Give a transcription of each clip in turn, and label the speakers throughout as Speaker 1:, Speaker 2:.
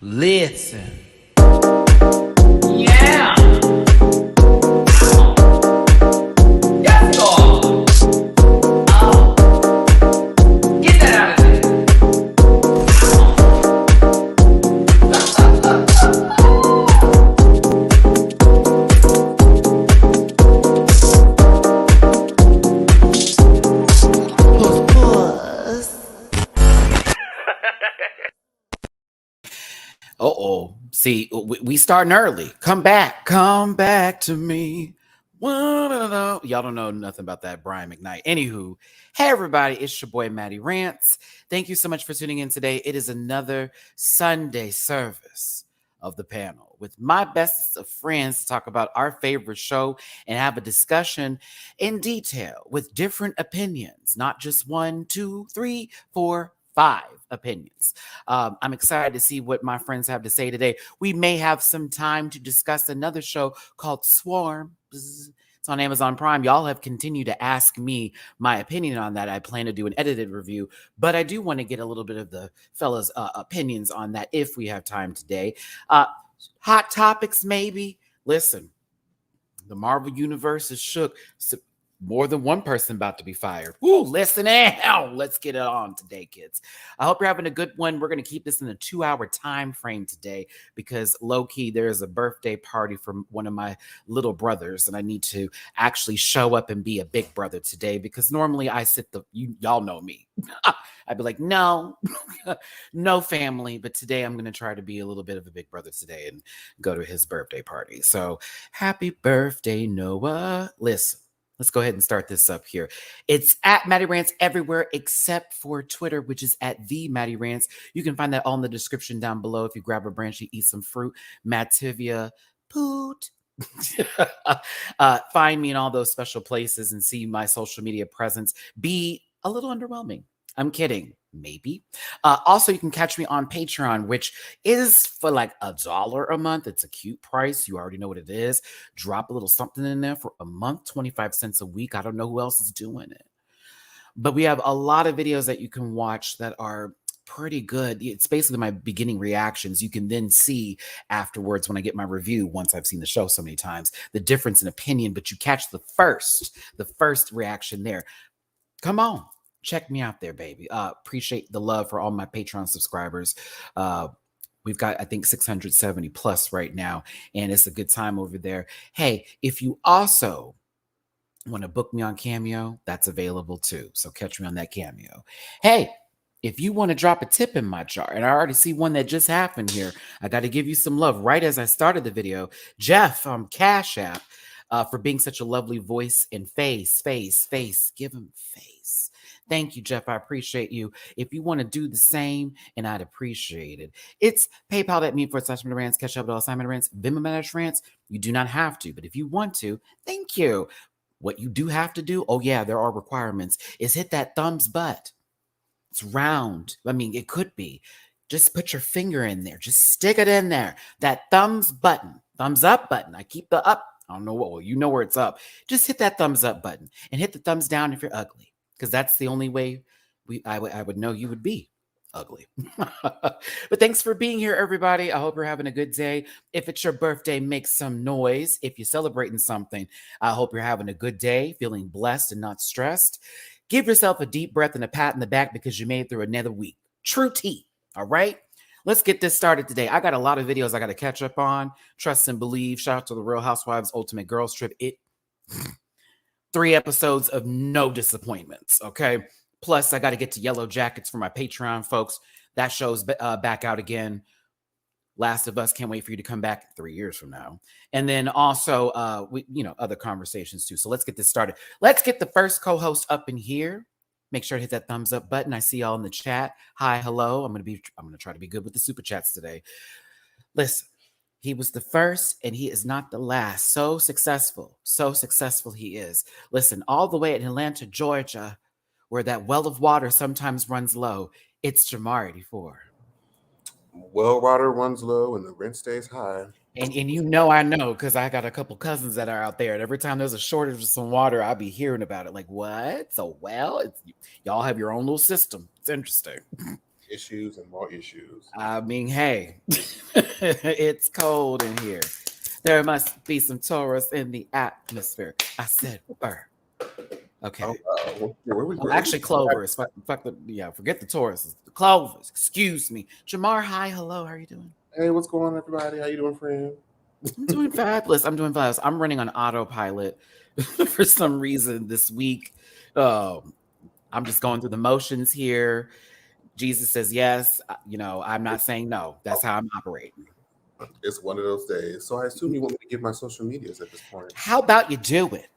Speaker 1: Listen. Yeah. Yes, God. Oh. Get that out of there. Uh-oh. See, we starting early. Come back to me. Y'all don't know nothing about that Brian McKnight. Anywho, hey everybody, it's your boy Matty Rants. Thank you so much for tuning in today. It is another Sunday service of the panel with my bestest of friends to talk about our favorite show and have a discussion in detail with different opinions, not just 1, 2, 3, 4, 5 opinions. I'm excited to see what my friends have to say today. We may have some time to discuss another show called Swarm. It's on Amazon Prime. Y'all have continued to ask me my opinion on that. I plan to do an edited review, but I do want to get a little bit of the fellas' opinions on that if we have time today. Hot topics, maybe. Listen, the Marvel Universe is shook. More than one person about to be fired. Woo, listen now. Let's get it on today, kids. I hope you're having a good one. We're going to keep this in a 2-hour time frame today because low-key there's a birthday party for one of my little brothers, and I need to actually show up and be a big brother today because normally I y'all know me. I'd be like, no, no family. But today I'm going to try to be a little bit of a big brother today and go to his birthday party. So happy birthday, Noah. Listen. Let's go ahead and start this up here. It's at Matty Rants everywhere except for Twitter, which is at the Matty Rants. You can find that all in the description down below. If you grab a branch, you eat some fruit. Mativia, poot. Find me in all those special places and see my social media presence be a little underwhelming. I'm kidding. Maybe. Also, you can catch me on Patreon, which is for like $1 a month. It's a cute price. You already know what it is. Drop a little something in there for a month, 25 cents a week. I don't know who else is doing it. But we have a lot of videos that you can watch that are pretty good. It's basically my beginning reactions. You can then see afterwards when I get my review, once I've seen the show so many times, the difference in opinion, but you catch the first reaction there. Come on. Check me out there, baby. Appreciate the love for all my Patreon subscribers. We've got, I think, 670 plus right now, and it's a good time over there. Hey, if you also want to book me on Cameo, that's available too. So catch me on that Cameo. Hey, if you want to drop a tip in my jar, and I already see one that just happened here, I got to give you some love right as I started the video. Jeff from Cash App for being such a lovely voice and face. Give him face. Thank you, Jeff. I appreciate you. If you want to do the same, and I'd appreciate it. It's PayPal.me/MattyRants. Catch up with all MattyRants. Venmo MattyRants. You do not have to, but if you want to, thank you. What you do have to do, oh yeah, there are requirements, is hit that thumbs butt. It's round. I mean, it could be. Just put your finger in there. Just stick it in there. That thumbs up button. I keep the up. I don't know what. Well, you know where it's up. Just hit that thumbs up button and hit the thumbs down if you're ugly. Because that's the only way I would know you would be ugly. But thanks for being here, everybody. I hope you're having a good day. If it's your birthday, make some noise. If you're celebrating something, I hope you're having a good day, feeling blessed and not stressed. Give yourself a deep breath and a pat in the back because you made it through another week. True tea. All right? Let's get this started today. I got a lot of videos I got to catch up on. Trust and believe. Shout out to the Real Housewives Ultimate Girls Trip. 3 episodes of no disappointments, okay? Plus, I got to get to Yellow Jackets for my Patreon folks. That show's back out again. Last of Us, can't wait for you to come back 3 years from now. And then also, other conversations too. So let's get this started. Let's get the first co-host up in here. Make sure to hit that thumbs up button. I see y'all in the chat. Hi, hello. I'm gonna try to be good with the super chats today. Listen. He was the first and he is not the last. So successful he is. Listen, all the way in Atlanta, Georgia, where that well of water sometimes runs low, it's Jamar84.
Speaker 2: Well, water runs low and the rent stays high.
Speaker 1: And I know, because I got a couple cousins that are out there, and every time there's a shortage of some water, I'll be hearing about it. Like, what? So, y'all have your own little system. It's interesting.
Speaker 2: issues and more issues.
Speaker 1: I mean, hey, it's cold in here. There must be some Taurus in the atmosphere. I said fur. Okay.
Speaker 2: Oh, wow.
Speaker 1: Actually, Clovers. Forget the Taurus. The Clovers. Excuse me. Jamar, hi, hello. How are you doing?
Speaker 2: Hey, what's going on, everybody? How you doing, friend?
Speaker 1: I'm doing fabulous. I'm running on autopilot for some reason this week. I'm just going through the motions here. Jesus says yes. I'm not saying no. That's how I'm operating.
Speaker 2: It's one of those days. So I assume you want me to give my social medias at this point.
Speaker 1: How about you do it?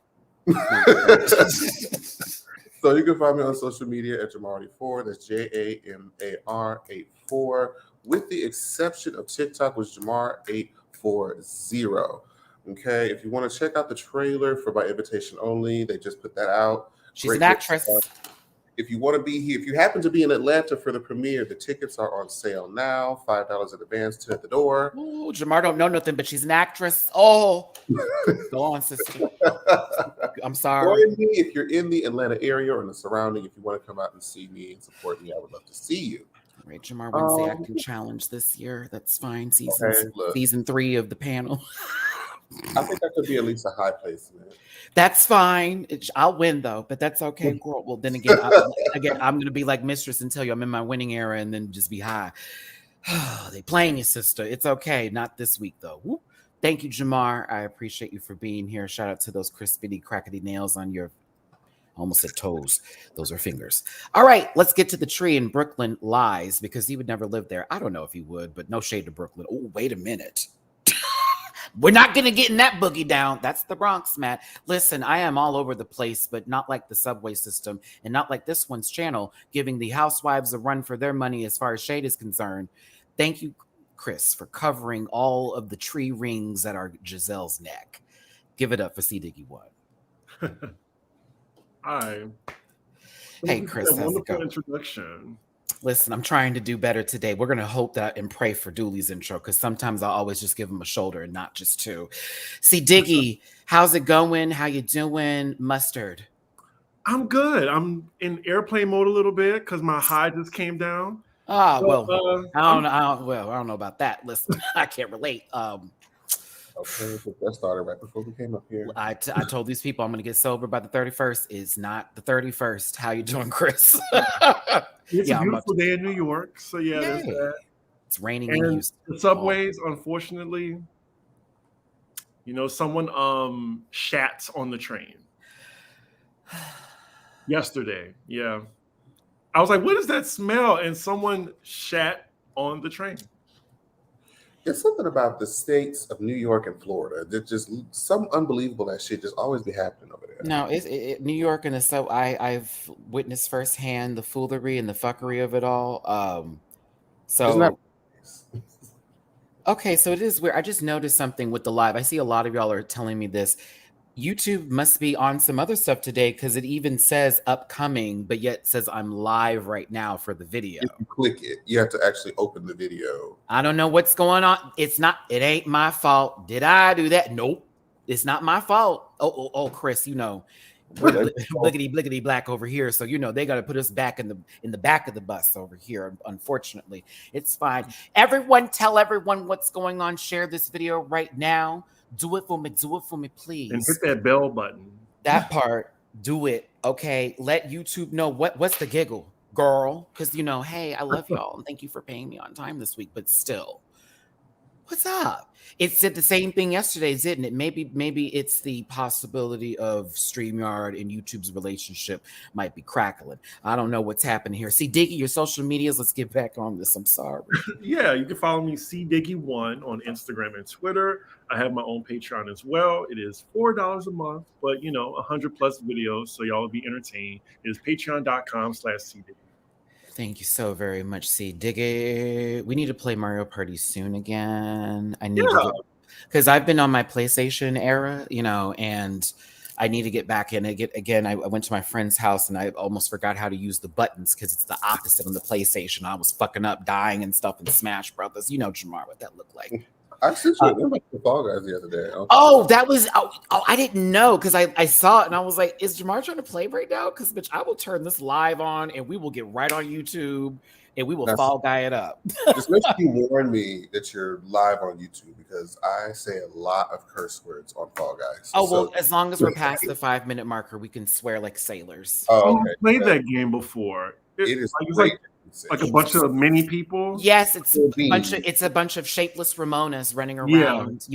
Speaker 2: So you can find me on social media at Jamar84. That's JAMAR84, with the exception of TikTok, which is Jamar840. Okay, if you want to check out the trailer for By Invitation Only, they just put that out.
Speaker 1: She's an actress.
Speaker 2: If you want to be here, if you happen to be in Atlanta for the premiere, the tickets are on sale now. $5 in advance, 10 at the door.
Speaker 1: Ooh, Jamar don't know nothing, but she's an actress. Oh, go on, sister. I'm sorry.
Speaker 2: Join me if you're in the Atlanta area or in the surrounding. If you want to come out and see me and support me, I would love to see you.
Speaker 1: All right, Jamar wins the acting challenge this year. That's fine. Season 3 of the panel.
Speaker 2: I think that could be at least a high placement.
Speaker 1: That's fine. I'll win though, but that's okay, girl. Well, then again, I'm gonna be like Mistress and tell you I'm in my winning era, and then just be high. They playing you, sister. It's okay. Not this week though. Woo. Thank you, Jamar. I appreciate you for being here. Shout out to those crispity, crackety nails on your. Almost said toes. Those are fingers. All right, let's get to the tree in Brooklyn lies, because he would never live there. I don't know if he would, but no shade to Brooklyn. Oh, wait a minute. We're not going to get in that boogie down. That's the Bronx, Matt. Listen, I am all over the place, but not like the subway system and not like this one's channel, giving the housewives a run for their money as far as shade is concerned. Thank you, Chris, for covering all of the tree rings that are Giselle's neck. Give it up for C. Diggy One.
Speaker 3: Hi.
Speaker 1: Hey, Chris, how's it
Speaker 3: wonderful
Speaker 1: going?
Speaker 3: Introduction.
Speaker 1: Listen, I'm trying to do better today. We're going to hope that and pray for Dooley's intro, because sometimes I'll always just give him a shoulder and not just two. See, Diggy, how's it going? How you doing, Mustard?
Speaker 3: I'm good. I'm in airplane mode a little bit because my high just came down.
Speaker 1: I don't know about that. Listen, I can't relate.
Speaker 2: Okay, that started right before we came up here.
Speaker 1: I told these people I'm going to get sober by the 31st. It's not the 31st. How you doing, Chris?
Speaker 3: It's a beautiful day in New York. So yeah, there's that.
Speaker 1: It's raining
Speaker 3: and
Speaker 1: in Houston.
Speaker 3: The subways, unfortunately, someone shat on the train yesterday. Yeah. I was like, what is that smell? And someone shat on the train.
Speaker 2: It's something about the states of New York and Florida. There's just some unbelievable that shit just always be happening over there.
Speaker 1: No, New York and I've witnessed firsthand the foolery and the fuckery of it all. Okay, so it is weird. I just noticed something with the live. I see a lot of y'all are telling me this. YouTube must be on some other stuff today, because it even says upcoming, but yet says I'm live right now for the video.
Speaker 2: If you click it, you have to actually open the video.
Speaker 1: I don't know what's going on. It ain't my fault. Did I do that? Nope. It's not my fault. Oh, Chris, we're blickety black over here. So they got to put us back in the back of the bus over here. Unfortunately, it's fine. Everyone, tell everyone what's going on. Share this video right now. Do it for me, please.
Speaker 3: And hit that bell button.
Speaker 1: That part, do it. Okay, let YouTube know what's the giggle, girl. Because hey, I love y'all and thank you for paying me on time this week. But still, what's up? It said the same thing yesterday, didn't it? Maybe it's the possibility of StreamYard and YouTube's relationship might be crackling. I don't know what's happening here. See, Diggy, your social medias. Let's get back on this. I'm sorry.
Speaker 3: Yeah, you can follow me, CDiggy1, on Instagram and Twitter. I have my own Patreon as well. It is $4 a month, but 100 plus videos, so y'all will be entertained. It is patreon.com/CDiggy.
Speaker 1: Thank you so very much, C. Diggy. We need to play Mario Party soon again. I need to, because I've been on my PlayStation era, and I need to get back in it. Again, I went to my friend's house and I almost forgot how to use the buttons, because it's the opposite on the PlayStation. I was fucking up, dying and stuff in Smash Brothers. Jamar, what that looked like.
Speaker 2: I sent you an invite to Fall Guys the other day.
Speaker 1: That was I didn't know because I saw it and I was like, is Jamar trying to play right now? Because bitch, I will turn this live on and we will get right on YouTube and we will Fall Guy it up.
Speaker 2: Just make sure you warn me that you're live on YouTube because I say a lot of curse words on Fall Guys.
Speaker 1: Oh, well, as long as we're past the 5-minute marker, we can swear like sailors.
Speaker 2: Oh, okay.
Speaker 3: I've played that game before.
Speaker 2: It is
Speaker 3: like a bunch of mini people.
Speaker 1: Yes, it's a bunch of shapeless Ramonas running around,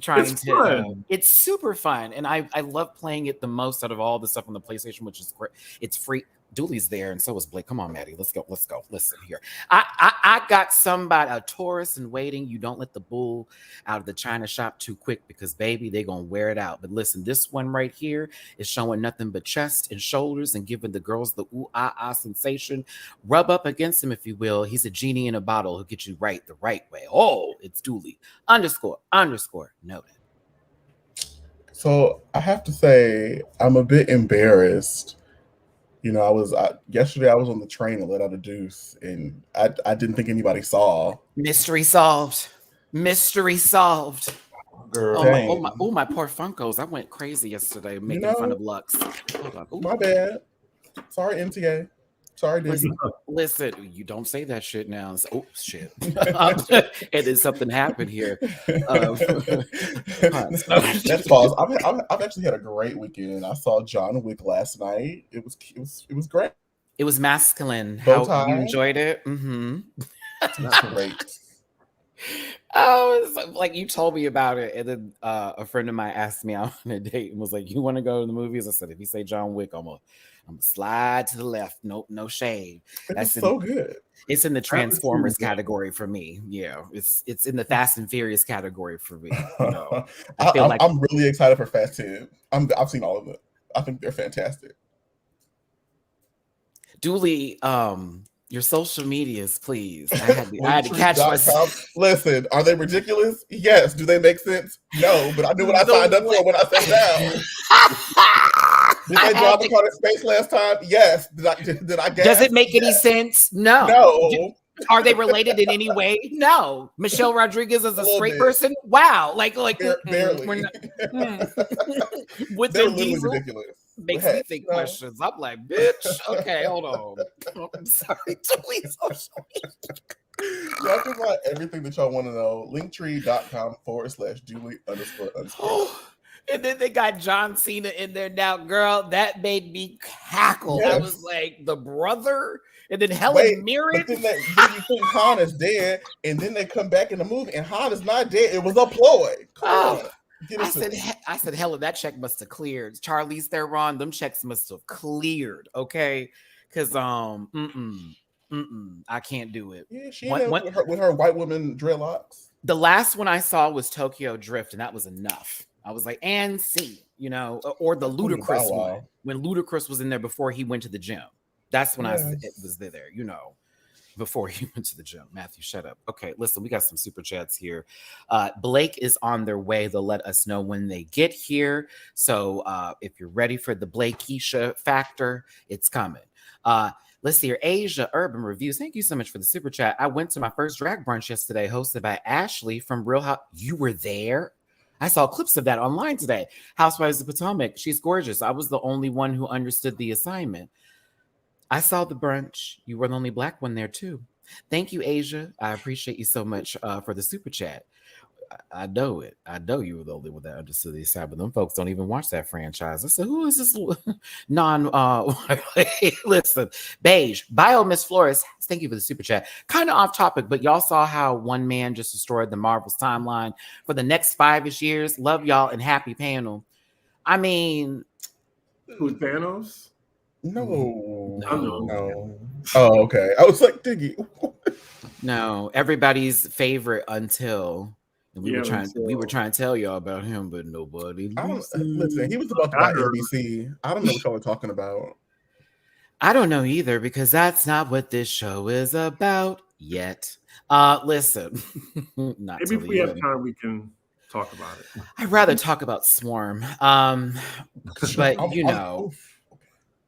Speaker 1: trying to. It's super fun, and I love playing it the most out of all the stuff on the PlayStation, which is great. It's free. Dooley's there, and so is Blake. Come on, Matty, let's go. Listen here. I got somebody, a tourist in waiting. You don't let the bull out of the China shop too quick because, baby, they're gonna wear it out. But listen, this one right here is showing nothing but chest and shoulders and giving the girls the ooh ah sensation. Rub up against him, if you will. He's a genie in a bottle who'll get you right the right way. Oh, it's Dooley _ noted.
Speaker 4: So I have to say, I'm a bit embarrassed. Yesterday I was on the train and let out a deuce, and I didn't think anybody saw.
Speaker 1: Mystery solved.
Speaker 4: Girl,
Speaker 1: my poor Funkos. I went crazy yesterday making fun of Lux.
Speaker 4: My bad. Sorry, MTA. Sorry, Disney.
Speaker 1: Listen, you don't say that shit now. Oh, shit. And then something happened here.
Speaker 4: That's false. I've actually had a great weekend. I saw John Wick last night. It was great.
Speaker 1: It was masculine.
Speaker 4: How
Speaker 1: you enjoyed it? Mm-hmm.
Speaker 4: That's great.
Speaker 1: Oh, like you told me about it, and then a friend of mine asked me out on a date and was like, "You want to go to the movies?" I said, "If you say John Wick, I'm gonna slide to the left. No shade."
Speaker 4: That's so good.
Speaker 1: It's in the Transformers category for me. Yeah, it's in the Fast and Furious category for me.
Speaker 4: I'm really excited for Fast 10. I've seen all of it. I think they're fantastic.
Speaker 1: Dooley, your social medias, please. I had to catch myself.
Speaker 4: Listen, are they ridiculous? Yes. Do they make sense? No, but I knew what I signed up for when I sat down. Did they drive the car to space last time? Yes. Did I guess?
Speaker 1: Does it make any sense? No. Are they related in any way? No. Michelle Rodriguez is a straight person? Wow. Like
Speaker 4: barely.
Speaker 1: With
Speaker 4: They're
Speaker 1: the diesel
Speaker 4: ridiculous.
Speaker 1: makes me think questions. I'm like, bitch. Okay, hold on. I'm sorry. Please.
Speaker 4: Y'all can find everything that y'all want to know. Linktree.com/Julie__.
Speaker 1: And then they got John Cena in there now, girl. That made me cackle.
Speaker 4: Yes.
Speaker 1: I was like, the brother, and then Helen Mirren.
Speaker 4: But then you think Han is dead, and then they come back in the movie, and Han is not dead. It was a ploy.
Speaker 1: I said, Helen, that check must have cleared. Charlize Theron, them checks must have cleared. Okay, because I can't do it.
Speaker 4: Yeah, she with her white woman dreadlocks.
Speaker 1: The last one I saw was Tokyo Drift, and that was enough. I was like, and see, or the Ludacris one when Ludacris was in there before he went to the gym. That's when it was there, before he went to the gym. Matthew, shut up. Okay, listen, we got some super chats here. Blake is on their way. They'll let us know when they get here. So if you're ready for the Blakeisha factor, it's coming. Let's see here. Asia Urban Reviews. Thank you so much for the super chat. I went to my first drag brunch yesterday, hosted by Ashley from Real House. You were there? I saw clips of that online today. Housewives of Potomac. She's gorgeous. I was the only one who understood the assignment. I saw the brunch. You were the only Black one there too. Thank you, Asia. I appreciate you so much for the super chat. I know it. I know you were the only one that understood the assignment. Them folks don't even watch that franchise. I said, who is this listen, Beige. Bio Miss Flores. Thank you for the super chat. Kind of off topic, but y'all saw how one man just destroyed the Marvel's timeline for the next 5-ish years. Love y'all and happy panel. I mean,
Speaker 3: who's Thanos?
Speaker 4: No. Oh, okay. I was like, Diggy.
Speaker 1: No, everybody's favorite until. And we were trying to tell y'all about him, but nobody.
Speaker 4: Listen, he was about to buy NBC. I don't know what y'all are talking about.
Speaker 1: I don't know either, because that's not what this show is about yet. Listen,
Speaker 3: maybe if we have time, we can talk about it.
Speaker 1: I'd rather talk about Swarm. But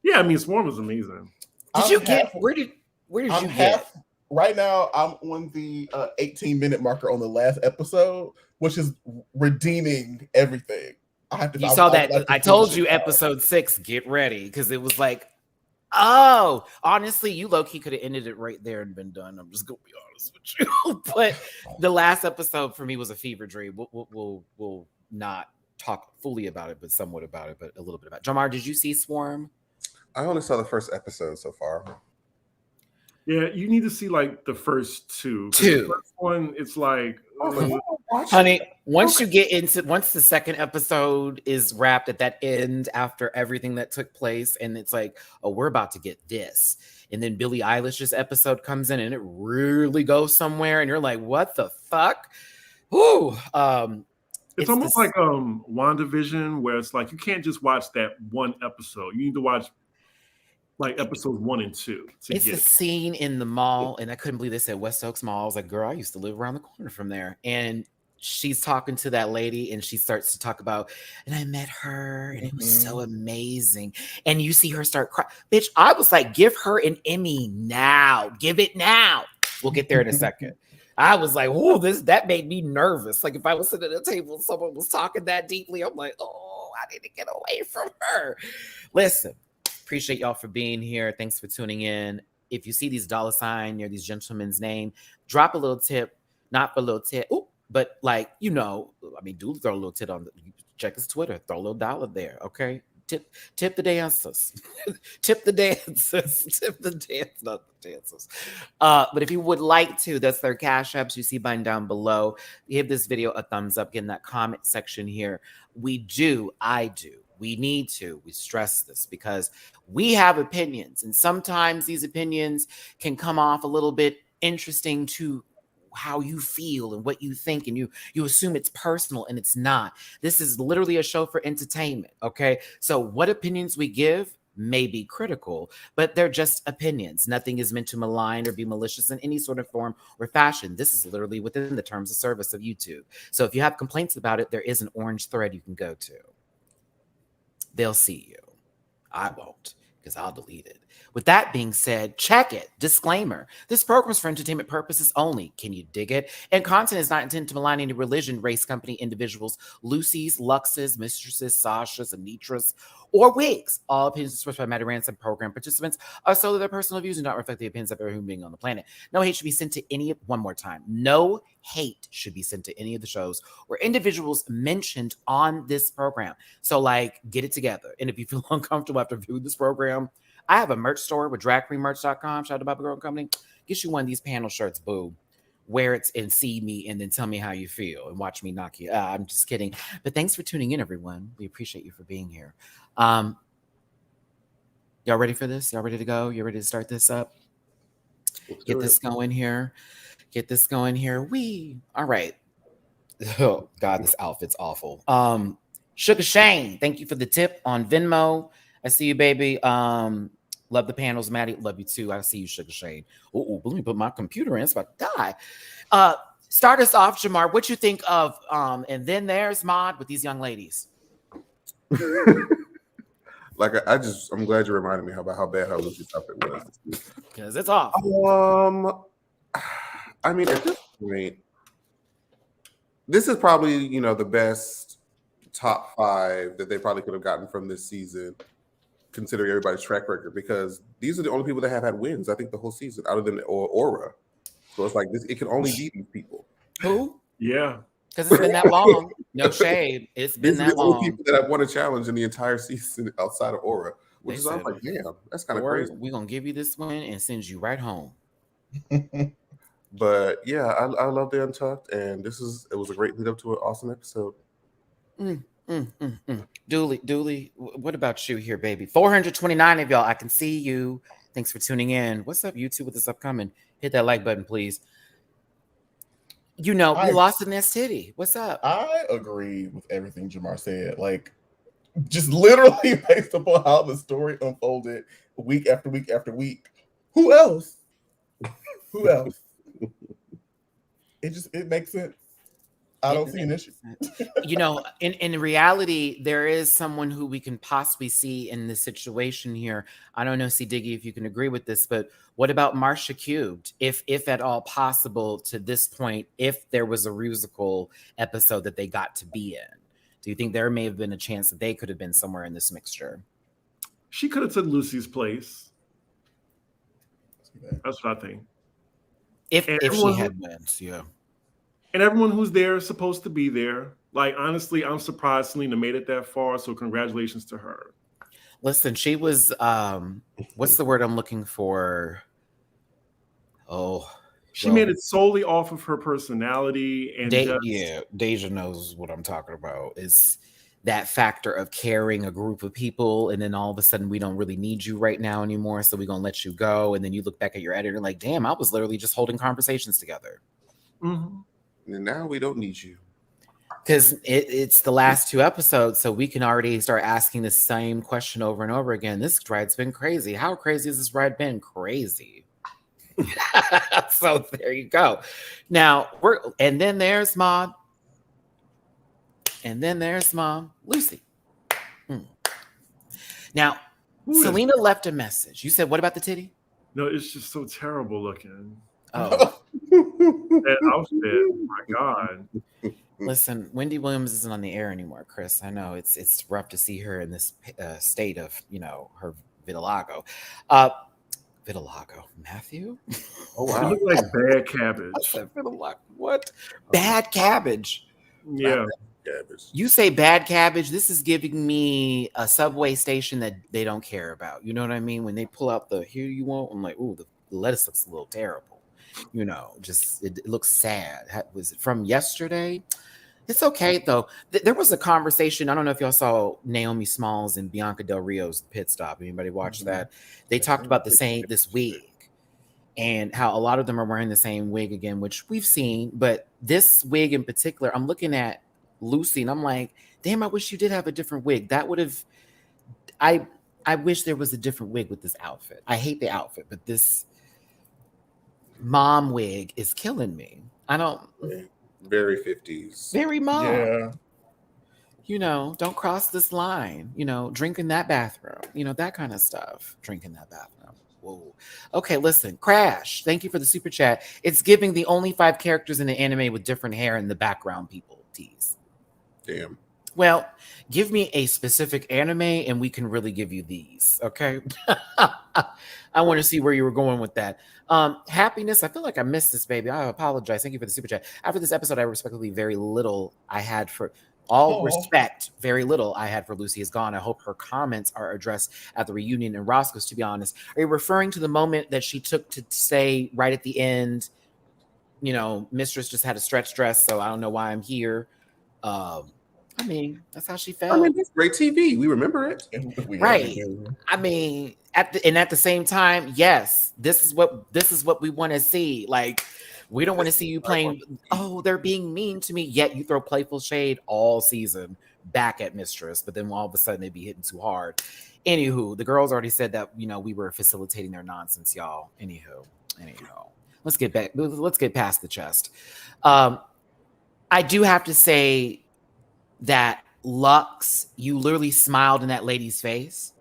Speaker 1: yeah,
Speaker 3: I mean, Swarm was amazing.
Speaker 1: Where did you get?
Speaker 4: right now I'm on the 18-minute marker on the last episode, which is redeeming everything. I have to.
Speaker 1: You saw
Speaker 4: I would
Speaker 1: that?
Speaker 4: like to
Speaker 1: I
Speaker 4: finish
Speaker 1: told
Speaker 4: it
Speaker 1: you
Speaker 4: now.
Speaker 1: episode 6. Get ready, because it was like, oh, honestly, you low key could have ended it right there and been done. I'm just gonna be honest with you. But the last episode for me was a fever dream. We'll not talk fully about it, but somewhat about it, but a little bit about it. Jamar, did you see Swarm?
Speaker 2: I only saw the first episode so far.
Speaker 3: Yeah, you need to see like the first two. 'Cause
Speaker 1: Two.
Speaker 3: The first one, it's like,
Speaker 1: Honey, once the second episode is wrapped at that end after everything that took place, and it's like, oh, we're about to get this. And then Billie Eilish's episode comes in and it really goes somewhere, and you're like, what the fuck? Ooh.
Speaker 3: it's almost like WandaVision, where it's like you can't just watch that one episode. You need to watch like episodes 1 and 2 to
Speaker 1: It's
Speaker 3: get
Speaker 1: a scene in the mall, and I couldn't believe they said West Oaks Mall. I was like, girl, I used to live around the corner from there. And she's talking to that lady, and she starts to talk about, and I met her, and it was so amazing. And you see her start crying. Bitch, I was like, give her an Emmy now. Give it now. We'll get there in a second. I was like, oh, that made me nervous. Like if I was sitting at a table and someone was talking that deeply, I'm like, oh, I need to get away from her. Listen. Appreciate y'all for being here. Thanks for tuning in. If you see these $ near these gentlemen's name, drop a little tip, not for a little tip, but like, do throw a little tip on check his Twitter, throw a little dollar there, okay? Tip the dancers. Tip the dancers. Tip the dance, not the dancers. But if you would like to, that's their cash apps. You see button down below. Give this video a thumbs up. Get in that comment section here. We need to. We stress this because we have opinions, and sometimes these opinions can come off a little bit interesting to how you feel and what you think, and you assume it's personal, and it's not. This is literally a show for entertainment, okay? So what opinions we give may be critical, but they're just opinions. Nothing is meant to malign or be malicious in any sort of form or fashion. This is literally within the terms of service of YouTube. So if you have complaints about it, there is an orange thread you can go to. They'll see you. I won't, because I'll delete it. With that being said, check it. Disclaimer. This program is for entertainment purposes only. Can you dig it? And content is not intended to malign any religion, race, company, individuals, Lucy's, Lux's, Mistresses, Sasha's, Anitras, or wigs. All opinions expressed by Matty Rants and program participants are solely their personal views and not reflect the opinions of every human being on the planet. No hate should be sent to any, one more time, no hate should be sent to any of the shows or individuals mentioned on this program. So like, get it together. And if you feel uncomfortable after viewing this program, I have a merch store with dragqueenmerch.com. Shout out to Bobby Girl Company. Get you one of these panel shirts, boo. Wear it and see me and then tell me how you feel and watch me knock you. I'm just kidding. But thanks for tuning in, everyone. We appreciate you for being here. Y'all ready for this? Y'all ready to go? You ready to start this up? Get this going here. Get this going here. All right. Oh, God, this outfit's awful. Sugar Shane, thank you for the tip on Venmo. I see you, baby. Love the panels, Matty. Love you too. I see you, Sugar Shane. Oh, let me put my computer in. It's about to die. Start us off, Jamar. What you think of and then there's Mod with these young ladies.
Speaker 2: Like I'm glad you reminded me about how bad her Lucy's outfit was.
Speaker 1: Because it's off.
Speaker 2: I mean, at this point, this is probably the best top 5 that they probably could have gotten from this season, considering everybody's track record, because these are the only people that have had wins, I think, the whole season, other than Aura. So it's like this, it can only be these people.
Speaker 1: Who?
Speaker 3: Yeah.
Speaker 1: Because it's been that long. No shade. It's been that long.
Speaker 2: Only people that have won a challenge in the entire season outside of Aura, which is, I'm like, damn, that's kind of crazy.
Speaker 1: We're going to give you this win and send you right home.
Speaker 2: But yeah, I love the Untucked, and it was a great lead up to an awesome episode.
Speaker 1: Dooley, what about you here, baby? 429 of y'all. I can see you. Thanks for tuning in. What's up, YouTube, with this upcoming? Hit that like button, please. We lost the Nest Titty. What's up?
Speaker 4: I agree with everything Jamar said. Like, just literally based upon how the story unfolded week after week after week. Who else? Who else? It makes sense. I don't see an issue.
Speaker 1: You know, in reality, there is someone who we can possibly see in this situation here. I don't know, C. Diggy, if you can agree with this, but what about Marsha Cubed? If at all possible to this point, if there was a musical episode that they got to be in, do you think there may have been a chance that they could have been somewhere in this mixture?
Speaker 3: She could have took Lucy's place. That's what I think.
Speaker 1: If she had wins, yeah.
Speaker 3: And everyone who's there is supposed to be there. Like, honestly, I'm surprised Selena made it that far. So congratulations to her.
Speaker 1: Listen, she was, what's the word I'm looking for? Oh,
Speaker 3: she made it solely off of her personality. And
Speaker 1: Deja knows what I'm talking about. Is that factor of carrying a group of people, and then all of a sudden we don't really need you right now anymore, so we're gonna let you go. And then you look back at your editor like, damn, I was literally just holding conversations together.
Speaker 3: Mm-hmm.
Speaker 2: And now we don't need you.
Speaker 1: Because it's the last 2 episodes, so we can already start asking the same question over and over again. This ride's been crazy. How crazy has this ride been? Crazy. So there you go. Now and then there's Mom. And then there's Mom, Lucy. Now, Selena left a message. You said, what about the titty?
Speaker 3: No, it's just so terrible looking.
Speaker 1: Oh.
Speaker 3: That outfit, oh my God.
Speaker 1: Listen, Wendy Williams isn't on the air anymore, Chris. I know it's rough to see her in this state of, you know, her vitiligo. Vitiligo, Matthew?
Speaker 2: Oh, wow.
Speaker 3: It looked like bad cabbage.
Speaker 1: I said vitiligo. What? Bad cabbage.
Speaker 3: Yeah.
Speaker 2: Cabbage.
Speaker 1: You say bad cabbage. This is giving me a Subway station that they don't care about. You know what I mean? When they pull out the here you want, I'm like, ooh, the lettuce looks a little terrible. You know, just it looks sad. Was it from yesterday? It's okay though. There was a conversation. I don't know if y'all saw Naomi Smalls and Bianca Del Rio's pit stop. Anybody watch that? They talked about this wig and how a lot of them are wearing the same wig again, which we've seen. But this wig in particular, I'm looking at Lucy and I'm like, damn, I wish you did have a different wig. That would have. I wish there was a different wig with this outfit. I hate the outfit, but this mom wig is killing me. I don't.
Speaker 2: Very 50s.
Speaker 1: Very mom.
Speaker 4: Yeah.
Speaker 1: You know, don't cross this line. You know, drink in that bathroom. You know, that kind of stuff. Drink in that bathroom. Whoa. Okay, listen. Crash. Thank you for the super chat. It's giving the only 5 characters in the anime with different hair in the background people tease.
Speaker 2: Damn.
Speaker 1: Well, give me a specific anime and we can really give you these. Okay. I want to see where you were going with that. Happiness. I feel like I missed this, baby. I apologize. Thank you for the super chat. After this episode, I respectfully very little I had for respect. Very little I had for Lucy is gone. I hope her comments are addressed at the reunion in Roscoe's, to be honest. Are you referring to the moment that she took to say right at the end, you know, Mistress just had a stretch dress, so I don't know why I'm here. I mean, that's how she felt.
Speaker 2: I mean, that's great TV. We remember it.
Speaker 1: Right. I mean, at the same time, yes, this is what we want to see. Like, we don't want to see you playing, oh, they're being mean to me, yet you throw playful shade all season back at Mistress, but then all of a sudden they be hitting too hard. Anywho, the girls already said that, you know, we were facilitating their nonsense, y'all. Anywho. Let's get past the chest. I do have to say that Lux, you literally smiled in that lady's face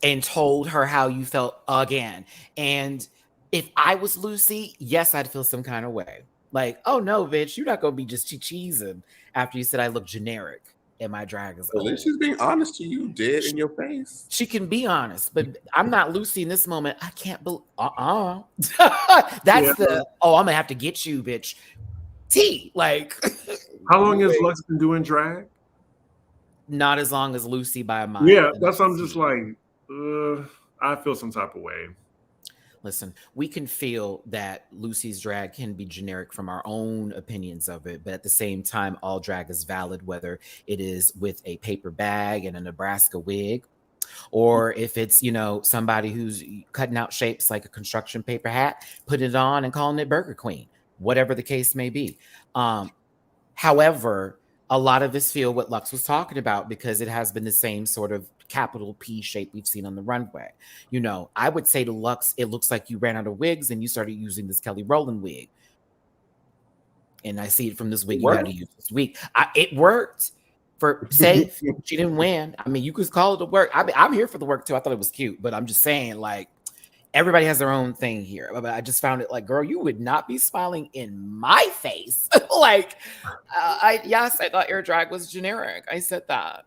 Speaker 1: and told her how you felt again. And if I was Lucy, yes, I'd feel some kind of way. Like, oh no, bitch, you're not gonna be just cheesing after you said I look generic and my drag is
Speaker 2: Well, she's being honest to you, dead in your face.
Speaker 1: She can be honest, but I'm not Lucy in this moment. I can't believe that's the I'm gonna have to get you, bitch. Like
Speaker 3: how long has Lux been doing drag?
Speaker 1: Not as long as Lucy by a mile.
Speaker 3: Yeah, that's what I'm just like, I feel some type of way.
Speaker 1: Listen, we can feel that Lucy's drag can be generic from our own opinions of it, but at the same time, all drag is valid, whether it is with a paper bag and a Nebraska wig, or if it's, you know, somebody who's cutting out shapes like a construction paper hat, putting it on and calling it Burger Queen, whatever the case may be. However, a lot of us feel what Lux was talking about because it has been the same sort of capital P shape we've seen on the runway. You know, I would say to Lux, it looks like you ran out of wigs and you started using this Kelly Rowland wig. And I see it from this wig
Speaker 2: It
Speaker 1: you had
Speaker 2: worked?
Speaker 1: to use this week. It worked for safe. She didn't win. I mean, you could call it a work. I'm here for the work too. I thought it was cute, but I'm just saying, like, everybody has their own thing here. But I just found it like, girl, you would not be smiling in my face. Like, yes, I thought your drag was generic. I said that.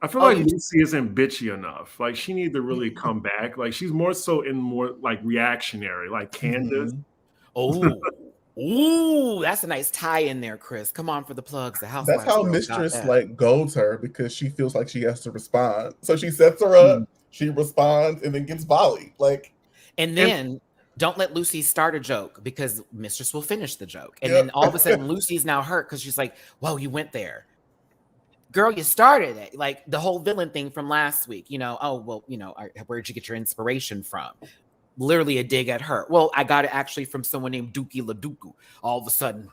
Speaker 3: I feel like Lucy isn't bitchy enough. Like, she needs to really come back. Like, she's more so in more like reactionary, like Candace.
Speaker 1: Oh, ooh, that's a nice tie in there, Chris. Come on for the plugs. The house.
Speaker 4: That's how Mistress like goads her because she feels like she has to respond. So she sets her up, she responds, and then gets volleyed. Like,
Speaker 1: and then don't let Lucy start a joke because Mistress will finish the joke. And then all of a sudden Lucy's now hurt because she's like, whoa, you went there. Girl, you started it. Like the whole villain thing from last week, you know, oh, well, you know, where'd you get your inspiration from? Literally a dig at her. Well, I got it actually from someone named Dookie LaDuku. All of a sudden,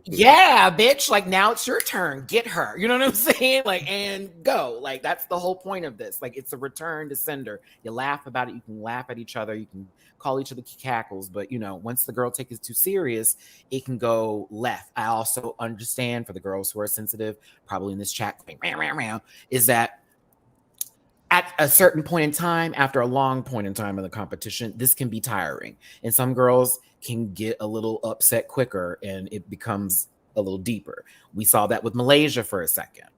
Speaker 1: yeah, bitch. Like now it's your turn. Get her. You know what I'm saying? Like, and go. Like that's the whole point of this. Like it's a return to sender. You laugh about it. You can laugh at each other. You can call each other cackles. But you know, once the girl takes it too serious, it can go left. I also understand for the girls who are sensitive, probably in this chat, is that at a certain point in time, after a long point in time in the competition, this can be tiring. And some girls can get a little upset quicker and it becomes a little deeper. We saw that with Malaysia for a second.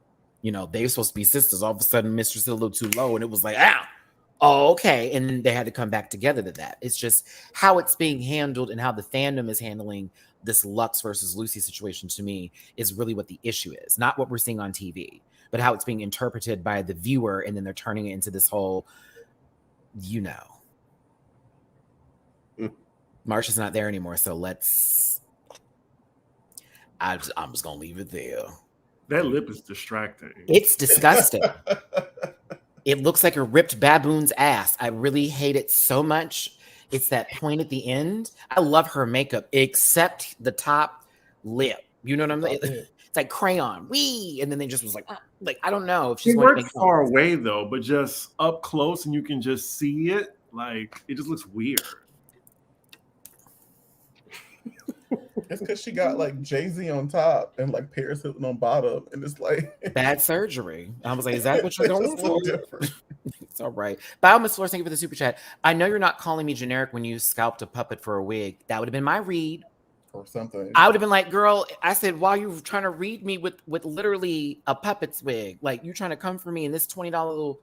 Speaker 1: You know, they were supposed to be sisters. All of a sudden, Mistress is a little too low and it was like, oh, okay. And then they had to come back together to that. It's just how it's being handled and how the fandom is handling this Lux versus Lucy situation to me is really what the issue is. Not what we're seeing on TV, but how it's being interpreted by the viewer. And then they're turning it into this whole, you know. Marsha's not there anymore, so I'm just gonna leave it there.
Speaker 3: That lip is distracting.
Speaker 1: It's disgusting. It looks like a ripped baboon's ass. I really hate it so much. It's that point at the end. I love her makeup, except the top lip. You know what I'm saying? It's like crayon. Wee, and then they just was like I don't know if she's
Speaker 3: going to make far away though, but just up close and you can just see it. Like it just looks weird.
Speaker 4: It's because she got like Jay-Z on top and like Paris Hilton on bottom, and it's like
Speaker 1: bad surgery. I was like, is that what you're going for? It's all right. Biomas Floor, thank you for the super chat. I know you're not calling me generic when you scalped a puppet for a wig. That would have been my read.
Speaker 4: Or something.
Speaker 1: I would have been like, girl, I said, while you were trying to read me with literally a puppet's wig, like you trying to come for me in this $20 little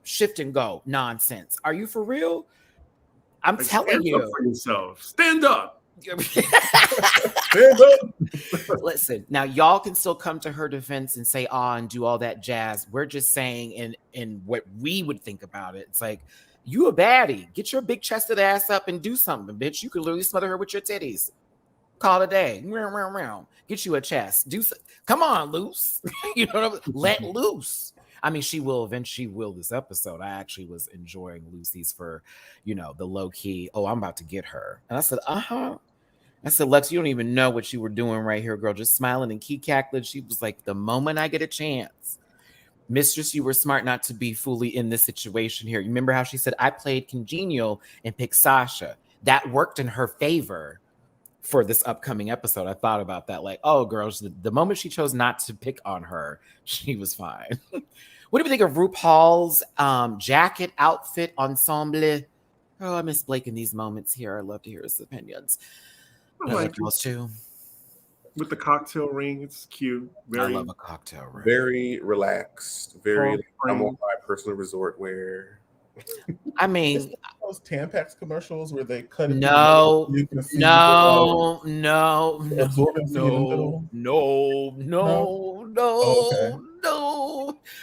Speaker 1: shift and go nonsense. Are you for real? I'm like, telling you.
Speaker 3: Stand up for yourself. Stand up.
Speaker 1: Listen, now y'all can still come to her defense and say and do all that jazz. We're just saying in what we would think about it. It's like, you a baddie. Get your big chested ass up and do something, bitch. You could literally smother her with your titties. Call it a day. Get you a chest. Come on, loose. You know what I mean? Let loose. I mean, she will eventually will this episode. I actually was enjoying Lucy's for, you know, the low key. Oh, I'm about to get her. And I said, I said, Lex, you don't even know what you were doing right here, girl. Just smiling and key cackling. She was like, the moment I get a chance, Mistress, you were smart not to be fully in this situation here. You remember how she said, I played congenial and picked Sasha. That worked in her favor for this upcoming episode. I thought about that. Like, oh, girls, the moment she chose not to pick on her, she was fine. What do you think of RuPaul's jacket outfit ensemble? Oh, I miss Blake in these moments here. I love to hear his opinions. I like those too.
Speaker 3: With the cocktail ring, it's cute.
Speaker 1: I love a cocktail ring.
Speaker 2: Very relaxed. Very. I'm on my personal resort wear.
Speaker 1: I mean,
Speaker 4: those Tampax commercials where they cut it.
Speaker 1: No.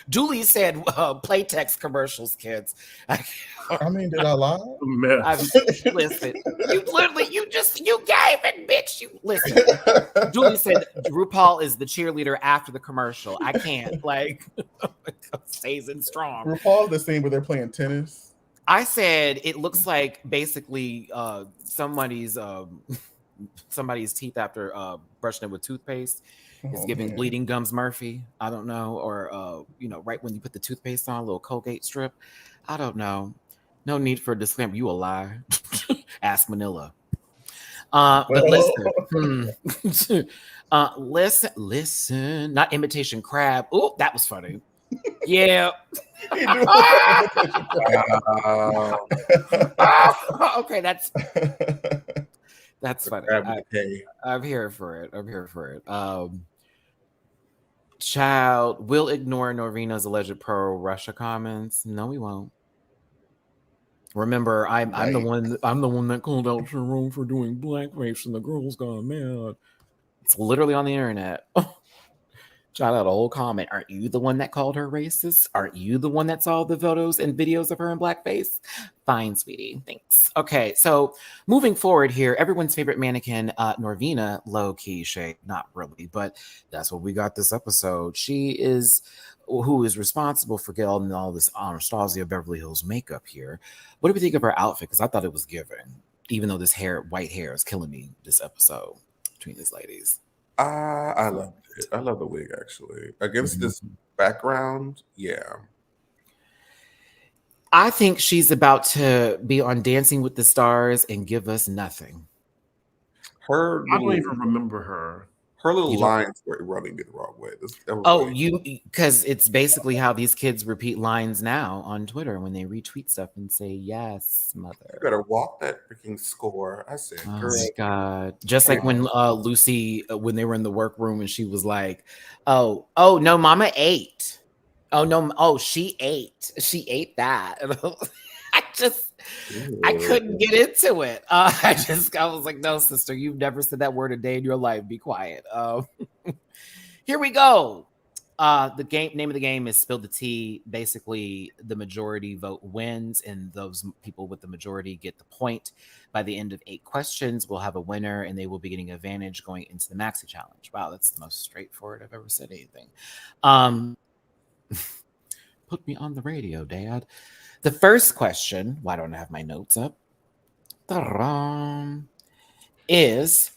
Speaker 1: Julie said Playtex commercials, kids.
Speaker 4: I mean, did I lie?
Speaker 1: Listen, you gave it, bitch. You listen. Julie said RuPaul is the cheerleader after the commercial. I can't stays in strong.
Speaker 4: RuPaul, the scene where they're playing tennis.
Speaker 1: I said it looks like basically somebody's teeth after brushing it with toothpaste is giving Bleeding Gums Murphy. I don't know, or right when you put the toothpaste on, a little Colgate strip. I don't know. No need for a disclaimer. You a lie. Ask Manila. But
Speaker 4: Well.
Speaker 1: listen, listen, not imitation crab. Oh, that was funny. Yeah.
Speaker 4: He do look like imitation
Speaker 1: Okay, that's
Speaker 4: crab.
Speaker 1: funny.
Speaker 2: Grab with the K.
Speaker 1: I'm here for it. Child, we'll ignore Norvina's alleged pro-Russia comments. No, we won't. Remember, I'm the one that called out Jerome for doing blackface, and the girls got mad. It's literally on the internet. Shout out a whole comment. Aren't you the one that called her racist? Aren't you the one that saw the photos and videos of her in blackface? Fine, sweetie. Thanks. Okay, so moving forward here, everyone's favorite mannequin, Norvina, low-key shade. Not really, but that's what we got this episode. She is who is responsible for getting all this Anastasia Beverly Hills makeup here. What do we think of her outfit? Because I thought it was given, even though this white hair is killing me this episode between these ladies.
Speaker 2: I loved it. I love the wig actually. Against this background, yeah.
Speaker 1: I think she's about to be on Dancing with the Stars and give us nothing.
Speaker 2: Her
Speaker 3: I don't even remember her.
Speaker 2: Her little lines were rubbing me the wrong way.
Speaker 1: Because it's basically how these kids repeat lines now on Twitter when they retweet stuff and say, yes, mother.
Speaker 2: You better walk that freaking score. I said,
Speaker 1: oh
Speaker 2: girl.
Speaker 1: my God. Just like when Lucy, when they were in the workroom and she was like, oh, no, mama ate. Oh, no. She ate. She ate that. I couldn't get into it. I was like, no, sister, you've never said that word a day in your life. Be quiet. Here we go. The name of the game is Spill the Tea. Basically, the majority vote wins, and those people with the majority get the point. By the end of 8 questions, we'll have a winner, and they will be getting advantage going into the Maxi Challenge. Wow, that's the most straightforward I've ever said anything. Put me on the radio, Dad. The first question, why don't I have my notes up? Is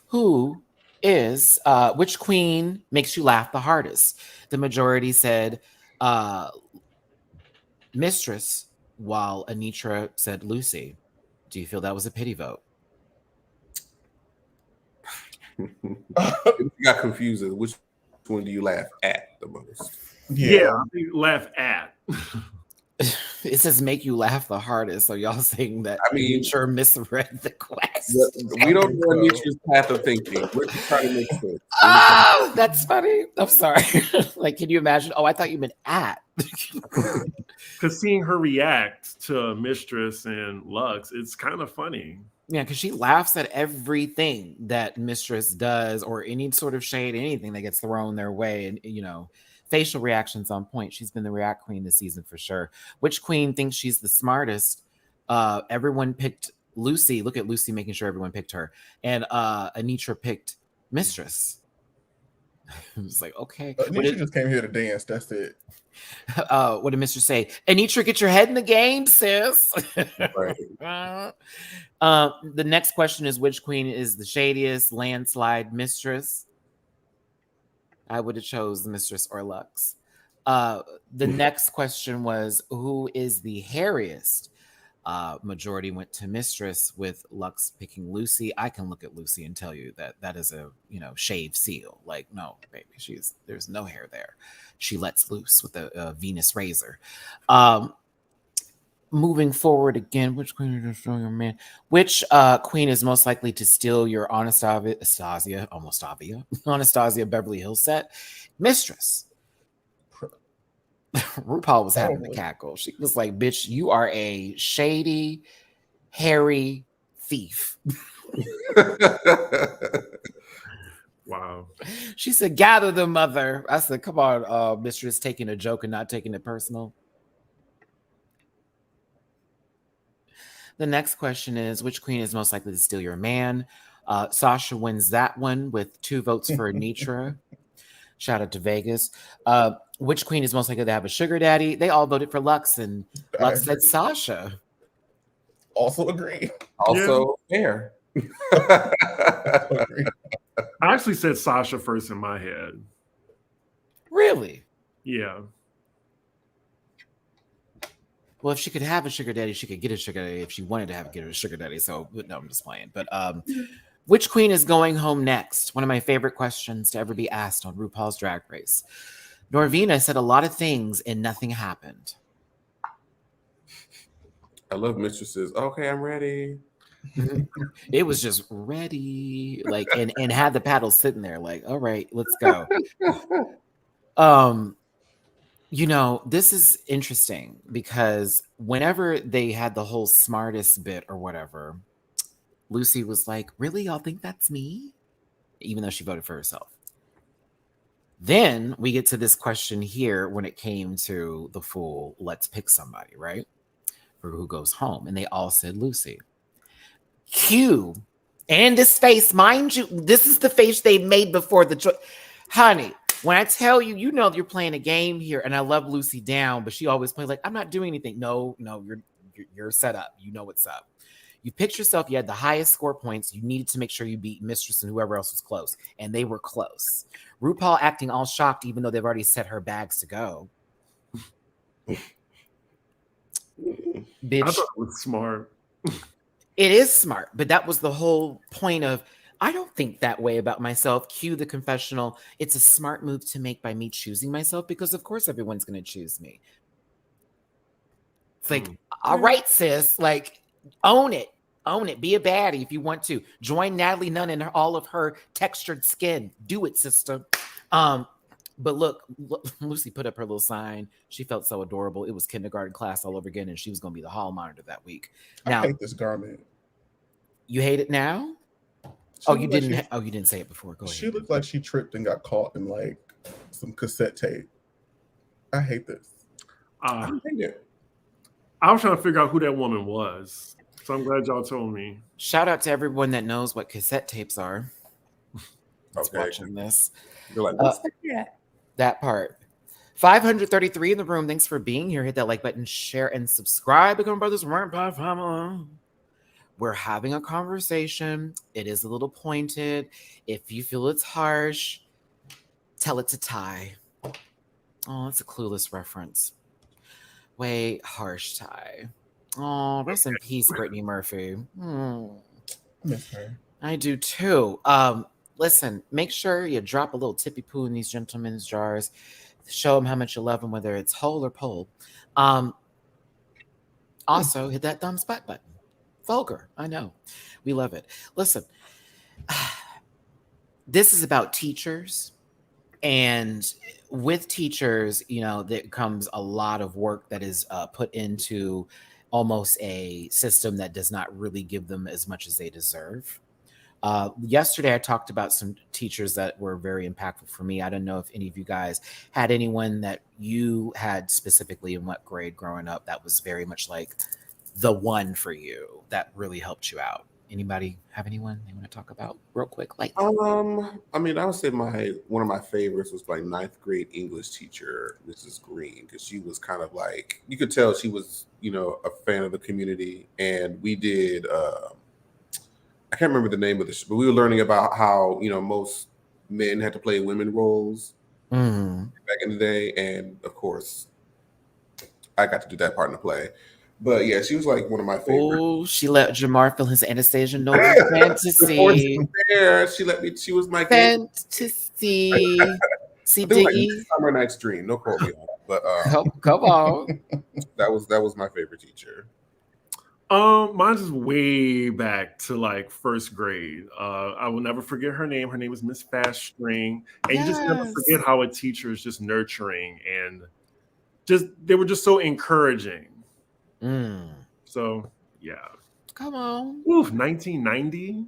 Speaker 1: which queen makes you laugh the hardest? The majority said Mistress, while Anitra said Lucy. Do you feel that was a pity vote?
Speaker 2: It got confusing. Which one do you laugh at the most?
Speaker 3: Yeah, I laugh at.
Speaker 1: It says make you laugh the hardest. So y'all saying that Anitra misread the quest.
Speaker 2: We don't know Anitra's path of thinking. We're just trying to make sense.
Speaker 1: Oh, that's funny. I'm sorry. Like, can you imagine? Oh, I thought you meant at.
Speaker 3: Because seeing her react to Mistress and Lux, it's kind of funny.
Speaker 1: Yeah, because she laughs at everything that Mistress does or any sort of shade, anything that gets thrown their way. And, facial reactions on point. She's been the react queen this season for sure. Which queen thinks she's the smartest? Everyone picked Lucy. Look at Lucy making sure everyone picked her. And Anitra picked Mistress. It was like, okay.
Speaker 4: Anitra just came here to dance. That's it.
Speaker 1: What did Mistress say? Anitra, get your head in the game, sis.
Speaker 2: Right.
Speaker 1: The next question is, which queen is the shadiest? Landslide, Mistress. I would have chose Mistress or Lux. The next question was, who is the hairiest? Majority went to Mistress, with Lux picking Lucy. I can look at Lucy and tell you that is a shave seal. Like, no, baby, there's no hair there. She lets loose with a Venus razor. Moving forward again, which queen is destroying your man? Which queen is most likely to steal your Anastasia Beverly Hills set? Mistress. RuPaul was having the cackle. She was like, bitch, you are a shady, hairy thief.
Speaker 3: Wow.
Speaker 1: She said, gather them, mother. I said, come on, Mistress, taking a joke and not taking it personal. The next question is, which queen is most likely to steal your man? Sasha wins that one with 2 votes for Anitra. Shout out to Vegas. Which queen is most likely to have a sugar daddy? They all voted for Lux, and Lux said Sasha.
Speaker 4: Also agree.
Speaker 2: Also fair.
Speaker 3: I actually said Sasha first in my head.
Speaker 1: Really?
Speaker 3: Yeah.
Speaker 1: Well, if she could have a sugar daddy, she could get a sugar daddy if she wanted to get a sugar daddy. So, no, I'm just playing. But Which queen is going home next? One of my favorite questions to ever be asked on RuPaul's Drag Race. Norvina said a lot of things and nothing happened.
Speaker 2: I love mistresses. Okay, I'm ready.
Speaker 1: It was just ready, like, and had the paddle sitting there, like, all right, let's go. You know, this is interesting because whenever they had the whole smartest bit or whatever, Lucy was like, really, y'all think that's me? Even though she voted for herself. Then we get to this question here when it came to the full let's pick somebody, right? For who goes home. And they all said Lucy. Q and this face, mind you, this is the face they made before the choice. Honey, when I tell you, you know you're playing a game here, and I love Lucy down, but she always plays like, I'm not doing anything. No, you're set up. You know what's up. You picked yourself, you had the highest score points. You needed to make sure you beat Mistress and whoever else was close. And they were close. RuPaul acting all shocked, even though they've already set her bags to go. Bitch.
Speaker 3: I thought it was smart.
Speaker 1: It is smart, but that was the whole point of, I don't think that way about myself. Cue the confessional. It's a smart move to make by me choosing myself because, of course, everyone's going to choose me. It's like, all right, sis, like, own it. Own it. Be a baddie if you want to. Join Natalie Nunn in all of her textured skin. Do it, sister. But look, Lucy put up her little sign. She felt so adorable. It was kindergarten class all over again, and she was going to be the hall monitor that week. Now,
Speaker 4: I hate this garment.
Speaker 1: You hate it now? You didn't say it before. Go ahead.
Speaker 4: She looked like she tripped and got caught in like some cassette tape. I hate this.
Speaker 2: I hate it.
Speaker 3: I was trying to figure out who that woman was, so I'm glad y'all told me.
Speaker 1: Shout out to everyone that knows what cassette tapes are.
Speaker 2: Okay.
Speaker 1: Watching this.
Speaker 2: You're like, what's that?
Speaker 1: That part. 533 in the room. Thanks for being here. Hit that like button, share, and subscribe. Become brothers. We're having a conversation. It is a little pointed. If you feel it's harsh, tell it to Ty. Oh, it's a Clueless reference. Way harsh, Ty. Oh, rest in peace, Brittany Murphy.
Speaker 4: Miss her.
Speaker 1: I do too. Listen, make sure you drop a little tippy poo in these gentlemen's jars. Show them how much you love them, whether it's whole or pole. Also, hit that thumbs up button. Vulgar, I know. We love it. Listen, this is about teachers. And with teachers, you know, there comes a lot of work that is put into almost a system that does not really give them as much as they deserve. Yesterday, I talked about some teachers that were very impactful for me. I don't know if any of you guys had anyone that you had specifically in what grade growing up that was very much like the one for you that really helped you out. Anybody have anyone they want to talk about real quick? Like,
Speaker 2: I mean, I would say one of my favorites was like 9th grade English teacher, Mrs. Green, because she was kind of like, you could tell she was, you know, a fan of the community. And we did, I can't remember the name of this, but we were learning about how, you know, most men had to play women roles back in the day. And of course, I got to do that part in the play. But yeah, she was like one of my favorites.
Speaker 1: Oh, she let Jamar feel his Anastasia Nova fantasy.
Speaker 2: She let me. She was my
Speaker 1: fantasy. See, Diggy.
Speaker 2: Like Summer Night's Dream. No quote me on it, but
Speaker 1: come on.
Speaker 2: That was my favorite teacher.
Speaker 3: Mine's is way back to like first grade. I will never forget her name. Her name was Miss Fast String, and you just never forget how a teacher is just nurturing and they were just so encouraging. So yeah,
Speaker 1: come on.
Speaker 3: Ooh, 1990.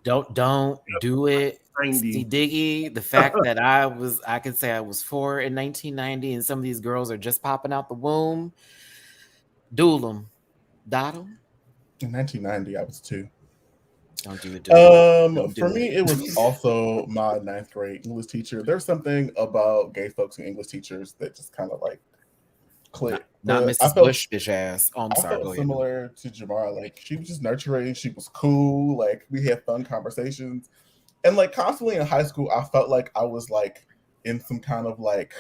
Speaker 1: Don't do it.
Speaker 3: 90.
Speaker 1: See, Diggy, the fact that I can say I was 4 in 1990, and some of these girls are just popping out the womb. Duel them, dot them.
Speaker 4: In 1990, I was 2.
Speaker 1: Don't do it.
Speaker 4: For me, it was also my 9th grade English teacher. There's something about gay folks and English teachers that just kind of like click.
Speaker 1: Not Mrs. Bush, bitch ass. Oh, I'm sorry.
Speaker 4: I felt similar to Jamar. Like, she was just nurturing. She was cool. Like, we had fun conversations. And like constantly in high school, I felt like I was like in some kind of like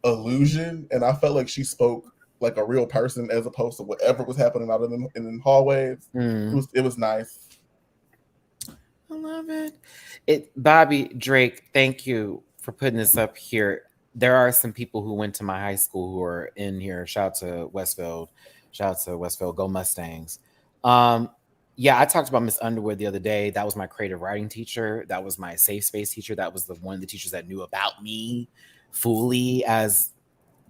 Speaker 4: illusion. And I felt like she spoke like a real person as opposed to whatever was happening out in the hallways. It was nice.
Speaker 1: love it. Bobby Drake, thank you for putting this up here. There are some people who went to my high school who are in here. Shout out to Westfield. Go Mustangs. Yeah, I talked about Miss Underwood the other day. That was my creative writing teacher. That was my safe space teacher. That was one of the teachers that knew about me fully as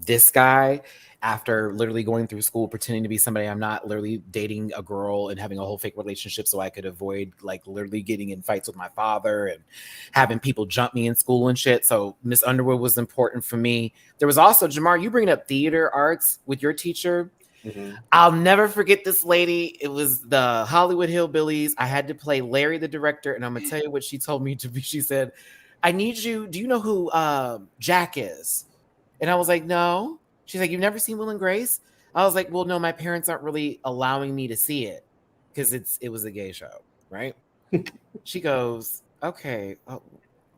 Speaker 1: this guy, after literally going through school pretending to be somebody I'm not, literally dating a girl and having a whole fake relationship so I could avoid like literally getting in fights with my father and having people jump me in school and shit. So Miss Underwood was important for me. There was also, Jamar, you bringing up theater arts with your teacher.
Speaker 2: Mhm.
Speaker 1: I'll never forget this lady. It was the Hollywood Hillbillies. I had to play Larry the director, and I'm gonna tell you what she told me to be. She said, I need you. Do you know who Jack is? And I was like, no. She's like, you've never seen Will and Grace? I was like, well, no, my parents aren't really allowing me to see it because it was a gay show, right? She goes, okay,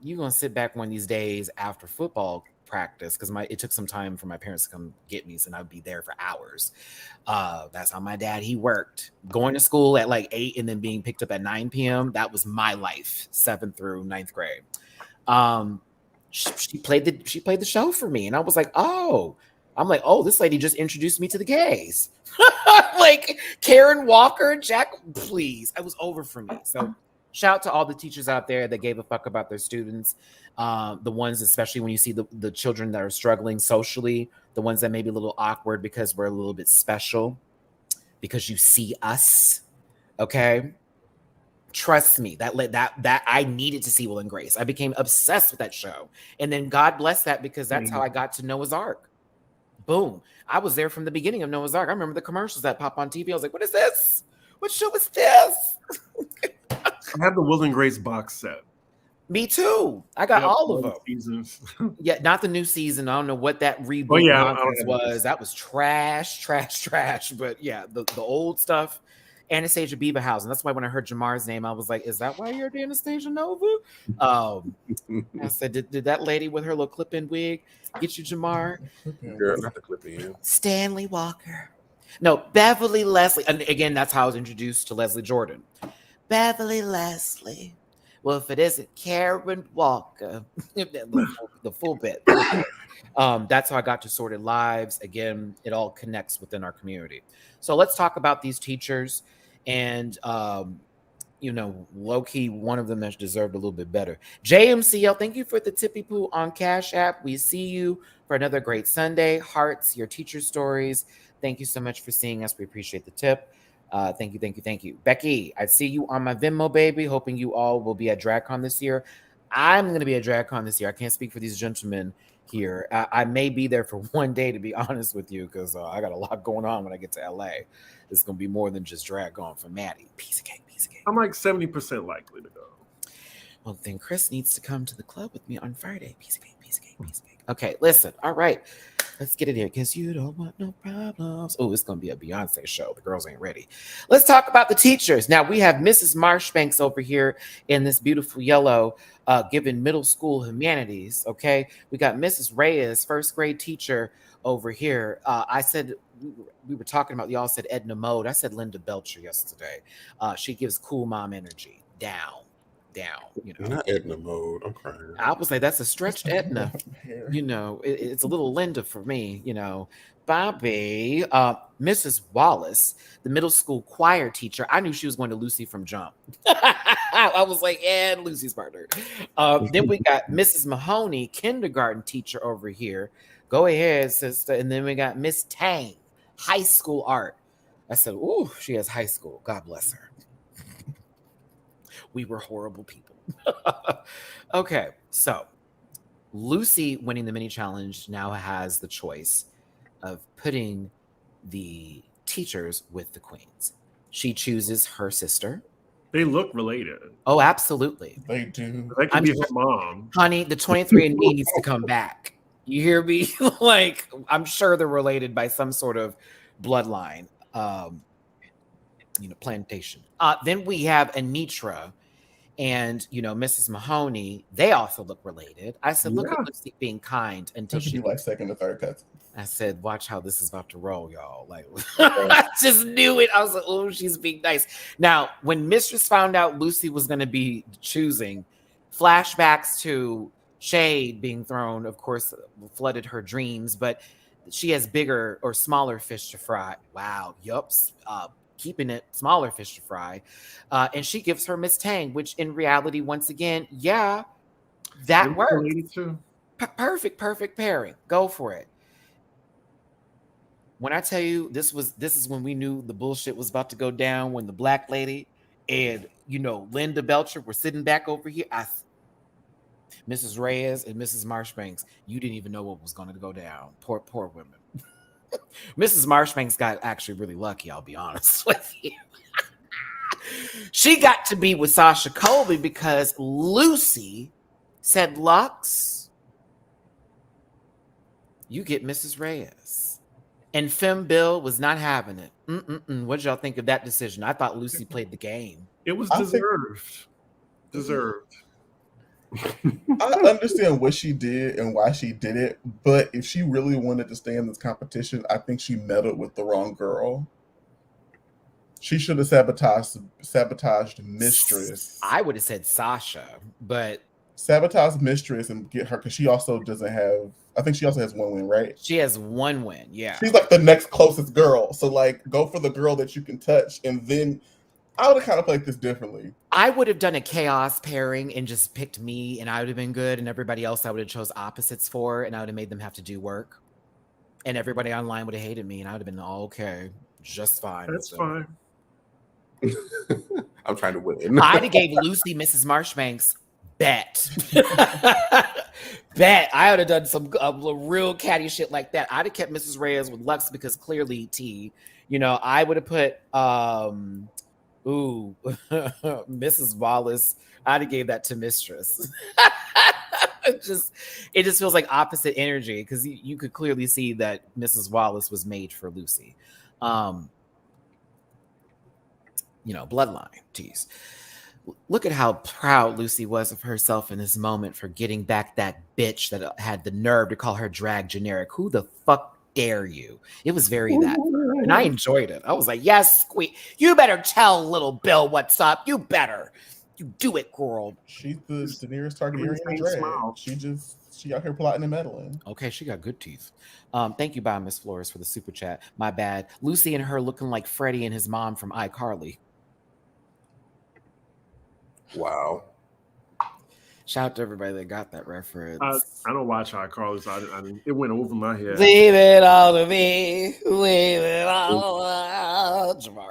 Speaker 1: you gonna sit back one of these days after football practice, because it took some time for my parents to come get me, so I'd be there for hours. That's how my dad, he worked, going to school at like 8 and then being picked up at 9 p.m. That was my life, 7th through 9th grade. She played the show for me, and I was like, oh, this lady just introduced me to the gays. Like Karen Walker, Jack, please. It was over for me. So shout out to all the teachers out there that gave a fuck about their students. The ones, especially when you see the children that are struggling socially, the ones that may be a little awkward because we're a little bit special, because you see us. Okay. Trust me, that I needed to see Will and Grace. I became obsessed with that show. And then God bless that, because that's how I got to Noah's Ark. Boom. I was there from the beginning of Noah's Ark. I remember the commercials that pop on TV. I was like, what is this? What show is this?
Speaker 3: I have the Will and Grace box set.
Speaker 1: Me too. I got all of them.
Speaker 3: Seasons.
Speaker 1: Yeah, not the new season. I don't know what that reboot nonsense was. That was trash. But yeah, the old stuff. Anastasia Beaverhausen. That's why when I heard Jamar's name, I was like, is that why you're the Anastasia Nova? I said, did that lady with her little clip-in wig get you, Jamar?
Speaker 2: Girl, not the clip-in.
Speaker 1: Stanley Walker. No, Beverly Leslie. And again, that's how I was introduced to Leslie Jordan. Beverly Leslie. Well, if it isn't Karen Walker, the full bit. That's how I got to Sorted Lives. Again, it all connects within our community. So let's talk about these teachers. And, low-key, one of them that deserved a little bit better. JMCL, thank you for the tippy poo on Cash App. We see you for another great Sunday. Hearts, your teacher stories. Thank you so much for seeing us. We appreciate the tip. Thank you. Becky, I see you on my Venmo, baby. Hoping you all will be at DragCon this year. I'm going to be at DragCon this year. I can't speak for these gentlemen here. I may be there for one day, to be honest with you, because I got a lot going on when I get to LA. It's going to be more than just DragCon for Matty. Piece of cake.
Speaker 3: I'm like 70% likely to go.
Speaker 1: Well, then Chris needs to come to the club with me on Friday. Piece of cake. Okay, listen. All right. Let's get it here, because you don't want no problems. Oh, it's going to be a Beyonce show. The girls ain't ready. Let's talk about the teachers. Now, we have Mrs. Marshbanks over here in this beautiful yellow, giving middle school humanities, okay? We got Mrs. Reyes, first grade teacher over here. I said, we were talking about, y'all said Edna Mode. I said Linda Belcher yesterday. She gives cool mom energy. Down.
Speaker 2: Not Edna Mode. I'm crying.
Speaker 1: I was like, that's a stretched Edna. It's a little Linda for me. Bobby, Mrs. Wallace, the middle school choir teacher. I knew she was going to Lucy from Jump. I was like, and Lucy's partner. Then we got Mrs. Mahoney, kindergarten teacher over here. Go ahead, sister. And then we got Miss Tang, high school art. I said, ooh, she has high school. God bless her. We were horrible people. Okay, so Lucy winning the mini challenge now has the choice of putting the teachers with the queens. She chooses her sister.
Speaker 3: They look related.
Speaker 1: Oh, absolutely.
Speaker 4: They do.
Speaker 3: That could be her mom.
Speaker 1: Honey, the 23andMe needs to come back. You hear me? Like, I'm sure they're related by some sort of bloodline, plantation. Then we have Anitra and Mrs. Mahoney. They also look related. I said, look at Lucy being kind until
Speaker 4: She
Speaker 1: she
Speaker 4: like second or third cousins.
Speaker 1: I said, watch how this is about to roll, y'all. Like, I just knew it. I was like, oh, she's being nice. Now, when Mistress found out Lucy was going to be choosing, flashbacks to shade being thrown, of course, flooded her dreams, but she has bigger or smaller fish to fry. Wow. Yup. Keeping it smaller fish to fry. And she gives her Miss Tang, which in reality, once again, yeah, that works.
Speaker 3: Related to?
Speaker 1: Perfect pairing. Go for it. When I tell you this is when we knew the bullshit was about to go down, when the black lady and Linda Belcher were sitting back over here. Mrs. Reyes and Mrs. Marshbanks, you didn't even know what was going to go down. Poor women. Mrs. Marshbanks got actually really lucky, I'll be honest with you. She got to be with Sasha Colby because Lucy said, Lux, you get Mrs. Reyes. And Femme Bill was not having it. What did y'all think of that decision? I thought Lucy played the game.
Speaker 3: It was deserved. Deserved.
Speaker 4: I understand what she did and why she did it, but if she really wanted to stay in this competition, I think she meddled with the wrong girl. She should have sabotaged Mistress.
Speaker 1: I would have said Sasha, but
Speaker 4: sabotage Mistress and get her, because she also doesn't have. I think she also has one win, right?
Speaker 1: She has one win. Yeah,
Speaker 4: she's like the next closest girl. So like, go for the girl that you can touch, and then I would have kind of played this differently.
Speaker 1: I would have done a chaos pairing and just picked me, and I would have been good, and everybody else I would have chose opposites for, and I would have made them have to do work, and everybody online would have hated me, and I would have been okay, just fine.
Speaker 3: That's fine.
Speaker 2: I'm trying to win.
Speaker 1: I'd have gave Lucy Mrs. Marshbanks. Bet. I would have done some real catty shit like that. I'd have kept Mrs. Reyes with Lux because clearly I would have put Mrs. Wallace. I'd have gave that to Mistress. It just feels like opposite energy because you could clearly see that Mrs. Wallace was made for Lucy. Bloodline tease. Look at how proud Lucy was of herself in this moment for getting back that bitch that had the nerve to call her drag generic. Who the fuck dare you? It was very that. And I enjoyed it. I was like, yes, Squeak. You better tell little Bill what's up. You better. You do it, girl.
Speaker 4: She's the Daenerys Targaryen drag. She out here plotting and meddling.
Speaker 1: Okay, she got good teeth. Thank you, Miss Flores, for the super chat. My bad. Lucy and her looking like Freddie and his mom from iCarly.
Speaker 2: Wow.
Speaker 1: Shout out to everybody that got that reference.
Speaker 3: I don't watch iCarly, so it went over my head.
Speaker 1: Leave it all to me. Leave it all. Jamar.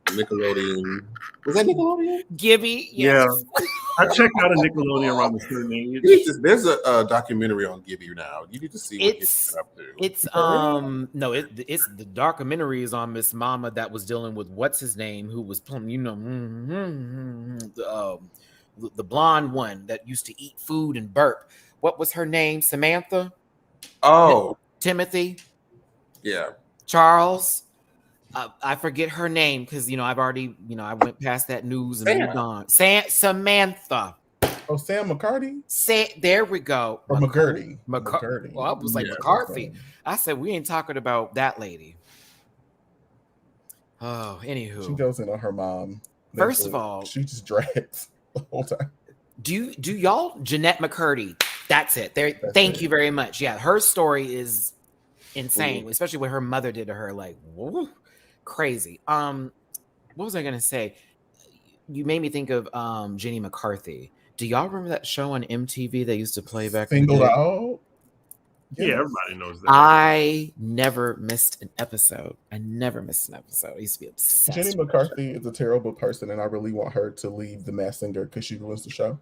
Speaker 2: Nickelodeon. Was that Nickelodeon?
Speaker 1: Gibby.
Speaker 3: Yes. Yeah. I checked out a Nickelodeon around the certain age.
Speaker 2: There's a documentary on Gibby now. You need to see what it's up to.
Speaker 1: It's it's the documentary is on Miss Mama that was dealing with what's his name, who was the blonde one that used to eat food and burp. What was her name? Samantha?
Speaker 2: Oh.
Speaker 1: Timothy?
Speaker 2: Yeah.
Speaker 1: Charles? I forget her name because I've already I went past that news and moved on. Samantha.
Speaker 4: Oh, Sam McCarty.
Speaker 1: There we go.
Speaker 4: Or McCurdy.
Speaker 1: McCurdy. Well, I was like McCarthy. I said we ain't talking about that lady. Oh, anywho,
Speaker 4: she goes in on her mom.
Speaker 1: First of all,
Speaker 4: she just drags the whole time.
Speaker 1: Do y'all Jeanette McCurdy? That's it. Thank you very much. Yeah, her story is insane, especially what her mother did to her. Like, whoa, crazy. What was I gonna say? You made me think of Jenny McCarthy. Do y'all remember that show on MTV they used to play back?
Speaker 4: Singled Out.
Speaker 3: Yeah, everybody knows that.
Speaker 1: I never missed an episode. I used to be obsessed.
Speaker 4: Jenny McCarthy is a terrible person, and I really want her to leave The Masked Singer because she ruins the show.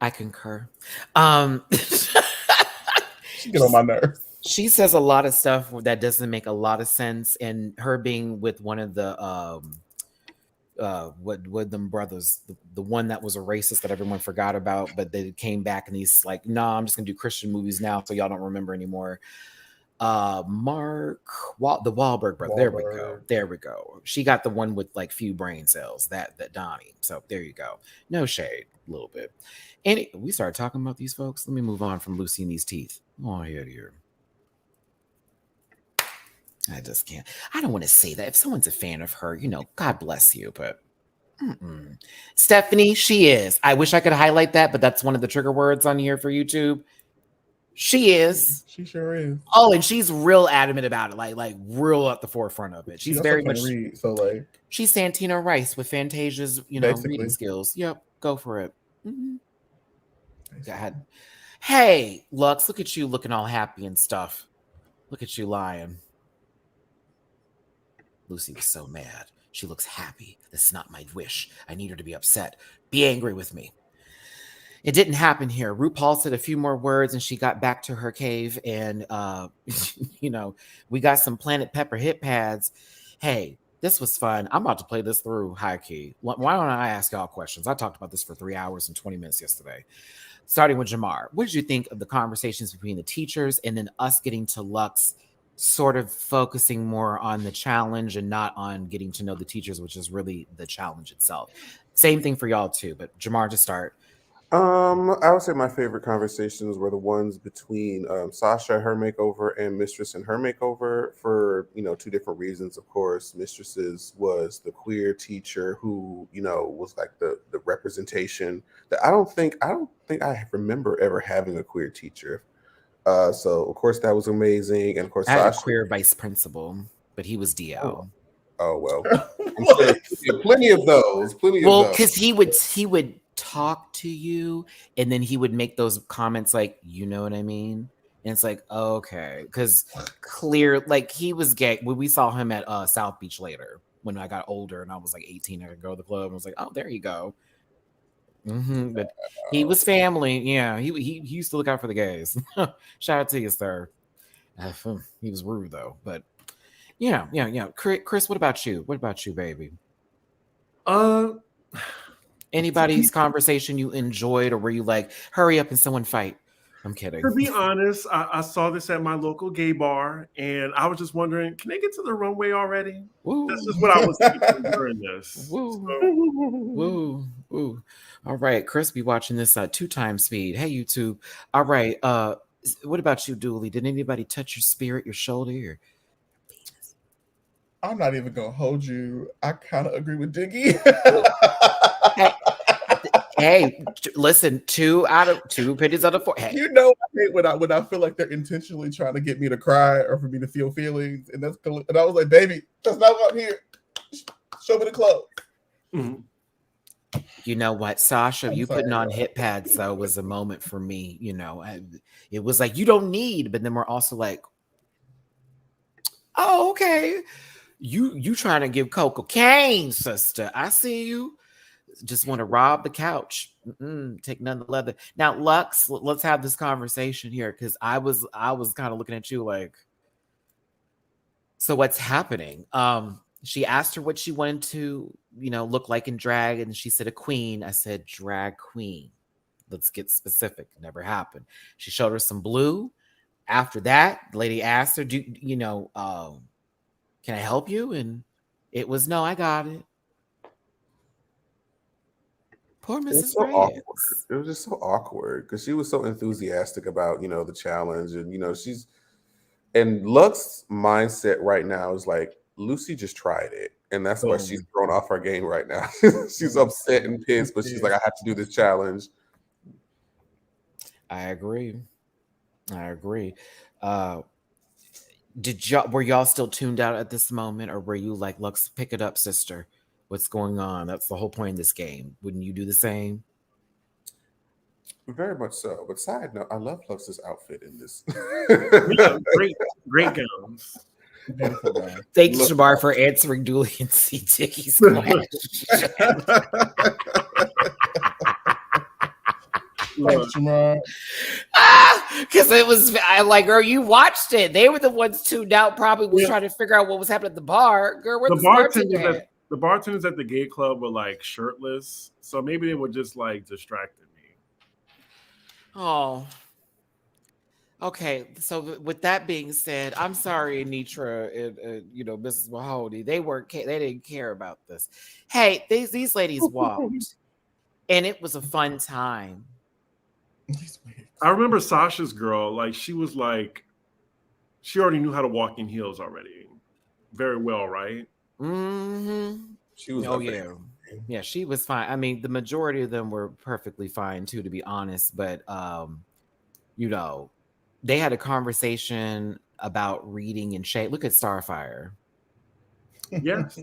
Speaker 1: I concur.
Speaker 4: She get on my nerves.
Speaker 1: She says a lot of stuff that doesn't make a lot of sense, and her being with one of the with them brothers, the one that was a racist that everyone forgot about, but they came back and he's like, nah, I'm just gonna do Christian movies now so y'all don't remember anymore. The Wahlberg brother. There we go. She got the one with like few brain cells, that Donnie. So there you go. No shade, a little bit. And we started talking about these folks. Let me move on from Lucy and these teeth. Oh, here. I just can't. I don't want to say that. If someone's a fan of her, God bless you, but Stephanie, she is. I wish I could highlight that, but that's one of the trigger words on here for YouTube. She is.
Speaker 4: She sure is.
Speaker 1: Oh, and she's real adamant about it, like real at the forefront of it. She's
Speaker 4: She also
Speaker 1: very
Speaker 4: can't
Speaker 1: much
Speaker 4: read, so like
Speaker 1: she's Santino Rice with Fantasia's,
Speaker 4: Basically.
Speaker 1: reading skills. Yep, go for it. Go
Speaker 4: basically.
Speaker 1: ahead. Hey, Lux, look at you looking all happy and stuff. Look at you lying. Lucy was so mad. She looks happy. This is not my wish. I need her to be upset. Be angry with me. It didn't happen here. RuPaul said a few more words and she got back to her cave and, we got some Planet Pepper hit pads. Hey, this was fun. I'm about to play this through high key. Why don't I ask y'all questions? I talked about this for 3 hours and 20 minutes yesterday. Starting with Jamar. What did you think of the conversations between the teachers and then us getting to Lux sort of focusing more on the challenge and not on getting to know the teachers, which is really the challenge itself? Same thing for y'all too, but Jamar, to start.
Speaker 2: I would say my favorite conversations were the ones between Sasha, her makeover, and Mistress and her makeover for, two different reasons, of course. Mistress's was the queer teacher who, was like the representation that I don't think I remember ever having a queer teacher. So of course that was amazing. And of course
Speaker 1: I had a
Speaker 2: Sasha,
Speaker 1: queer vice principal, but he was DL.
Speaker 2: oh well. I'm sure plenty of those.
Speaker 1: Well, because he would talk to you and then he would make those comments like, you know what I mean? And it's like, okay, because clear, like he was gay. When we saw him at South Beach later, when I got older and I was like 18, I could go to the club. I was like, oh, there you go. But he was family. Yeah, he used to look out for the gays. Shout out to you, sir. He was rude though, but yeah. Chris, what about you? What about you, baby? Anybody's conversation you enjoyed, or were you like, hurry up and someone fight? I'm kidding.
Speaker 3: To be honest, I saw this at my local gay bar, and I was just wondering, can they get to the runway already?
Speaker 1: Woo.
Speaker 3: That's just what I was thinking during this.
Speaker 1: Woo. All right, Chris, be watching this 2x speed. Hey, YouTube. All right. What about you, Dooley? Did anybody touch your spirit, your shoulder, your penis?
Speaker 4: I'm not even gonna hold you. I kind of agree with Diggy.
Speaker 1: Hey, listen, 2 opinions out of 4. Hey.
Speaker 4: I hate when I feel like they're intentionally trying to get me to cry or for me to feel feelings, and I was like, baby, that's not what I'm here. Show me the clothes.
Speaker 3: Mm-hmm.
Speaker 1: You know what, Sasha, putting on hip pads though was a moment for me. It was like you don't need, but then we're also like, oh, okay, you trying to give cocaine, sister? I see you. Just want to rob the couch. Take none of the leather. Now, Lux, let's have this conversation here because I was kind of looking at you like, so what's happening? She asked her what she wanted to, look like in drag, and she said a queen. I said drag queen. Let's get specific. Never happened. She showed her some blue. After that, the lady asked her, can I help you? And it was no, I got it. Poor Mrs.
Speaker 2: So
Speaker 1: Reyes.
Speaker 2: awkward. It was just so awkward because she was so enthusiastic about the challenge, and and Lux's mindset right now is like Lucy just tried it, and that's why she's thrown off her game right now. She's upset and pissed, but she's like, I have to do this challenge.
Speaker 1: I agree. Were y'all still tuned out at this moment, or were you like, Lux, pick it up, sister? What's going on? That's the whole point of this game. Wouldn't you do the same?
Speaker 2: Very much so. But side note, I love Lux's outfit in this.
Speaker 3: Yeah, great gowns.
Speaker 4: Beautiful guy.
Speaker 1: Thanks, Jamar, for answering Dooley and C. Dickie's question.
Speaker 4: Thanks, Jamar.
Speaker 1: Because I'm like, girl, you watched it. They were the ones tuned out, probably was trying to figure out what was happening at the bar. Girl, where the bartender at?
Speaker 3: The bartenders at the gay club were like shirtless, so maybe they were just like distracting me.
Speaker 1: Oh, okay. So with that being said, I'm sorry, Anitra and Mrs. Mahoney. They didn't care about this. Hey, these ladies walked, and it was a fun time.
Speaker 3: I remember Sasha's girl, like she was like, she already knew how to walk in heels already, very well, right?
Speaker 1: Mm-hmm.
Speaker 2: She was
Speaker 1: Oh
Speaker 2: amazing.
Speaker 1: yeah, she was fine. I mean, the majority of them were perfectly fine too, to be honest. But you know, they had a conversation about reading and shade. Look at Starfire.
Speaker 3: Yes.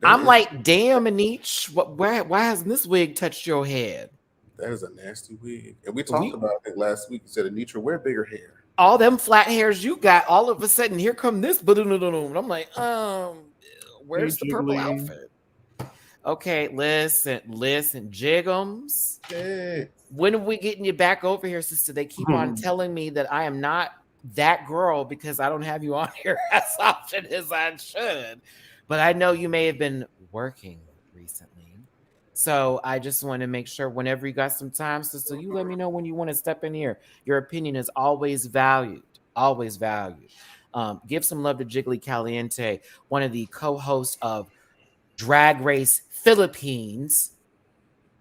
Speaker 1: I'm like, damn, Anish, why hasn't this wig touched your head?
Speaker 2: That is a nasty wig. And we talked about it last week. You said, Anitra, wear bigger hair.
Speaker 1: All them flat hairs you got, all of a sudden, here come this. And I'm like, where's the purple outfit? Okay, listen, Jiggums.
Speaker 4: Hey.
Speaker 1: When are we getting you back over here, sister? They keep on telling me that I am not that girl because I don't have you on here as often as I should. But I know you may have been working recently. So I just want to make sure whenever you got some time, sister, you let me know when you want to step in here. Your opinion is always valued. Always valued. Give some love to Jiggly Caliente, one of the co-hosts of Drag Race Philippines,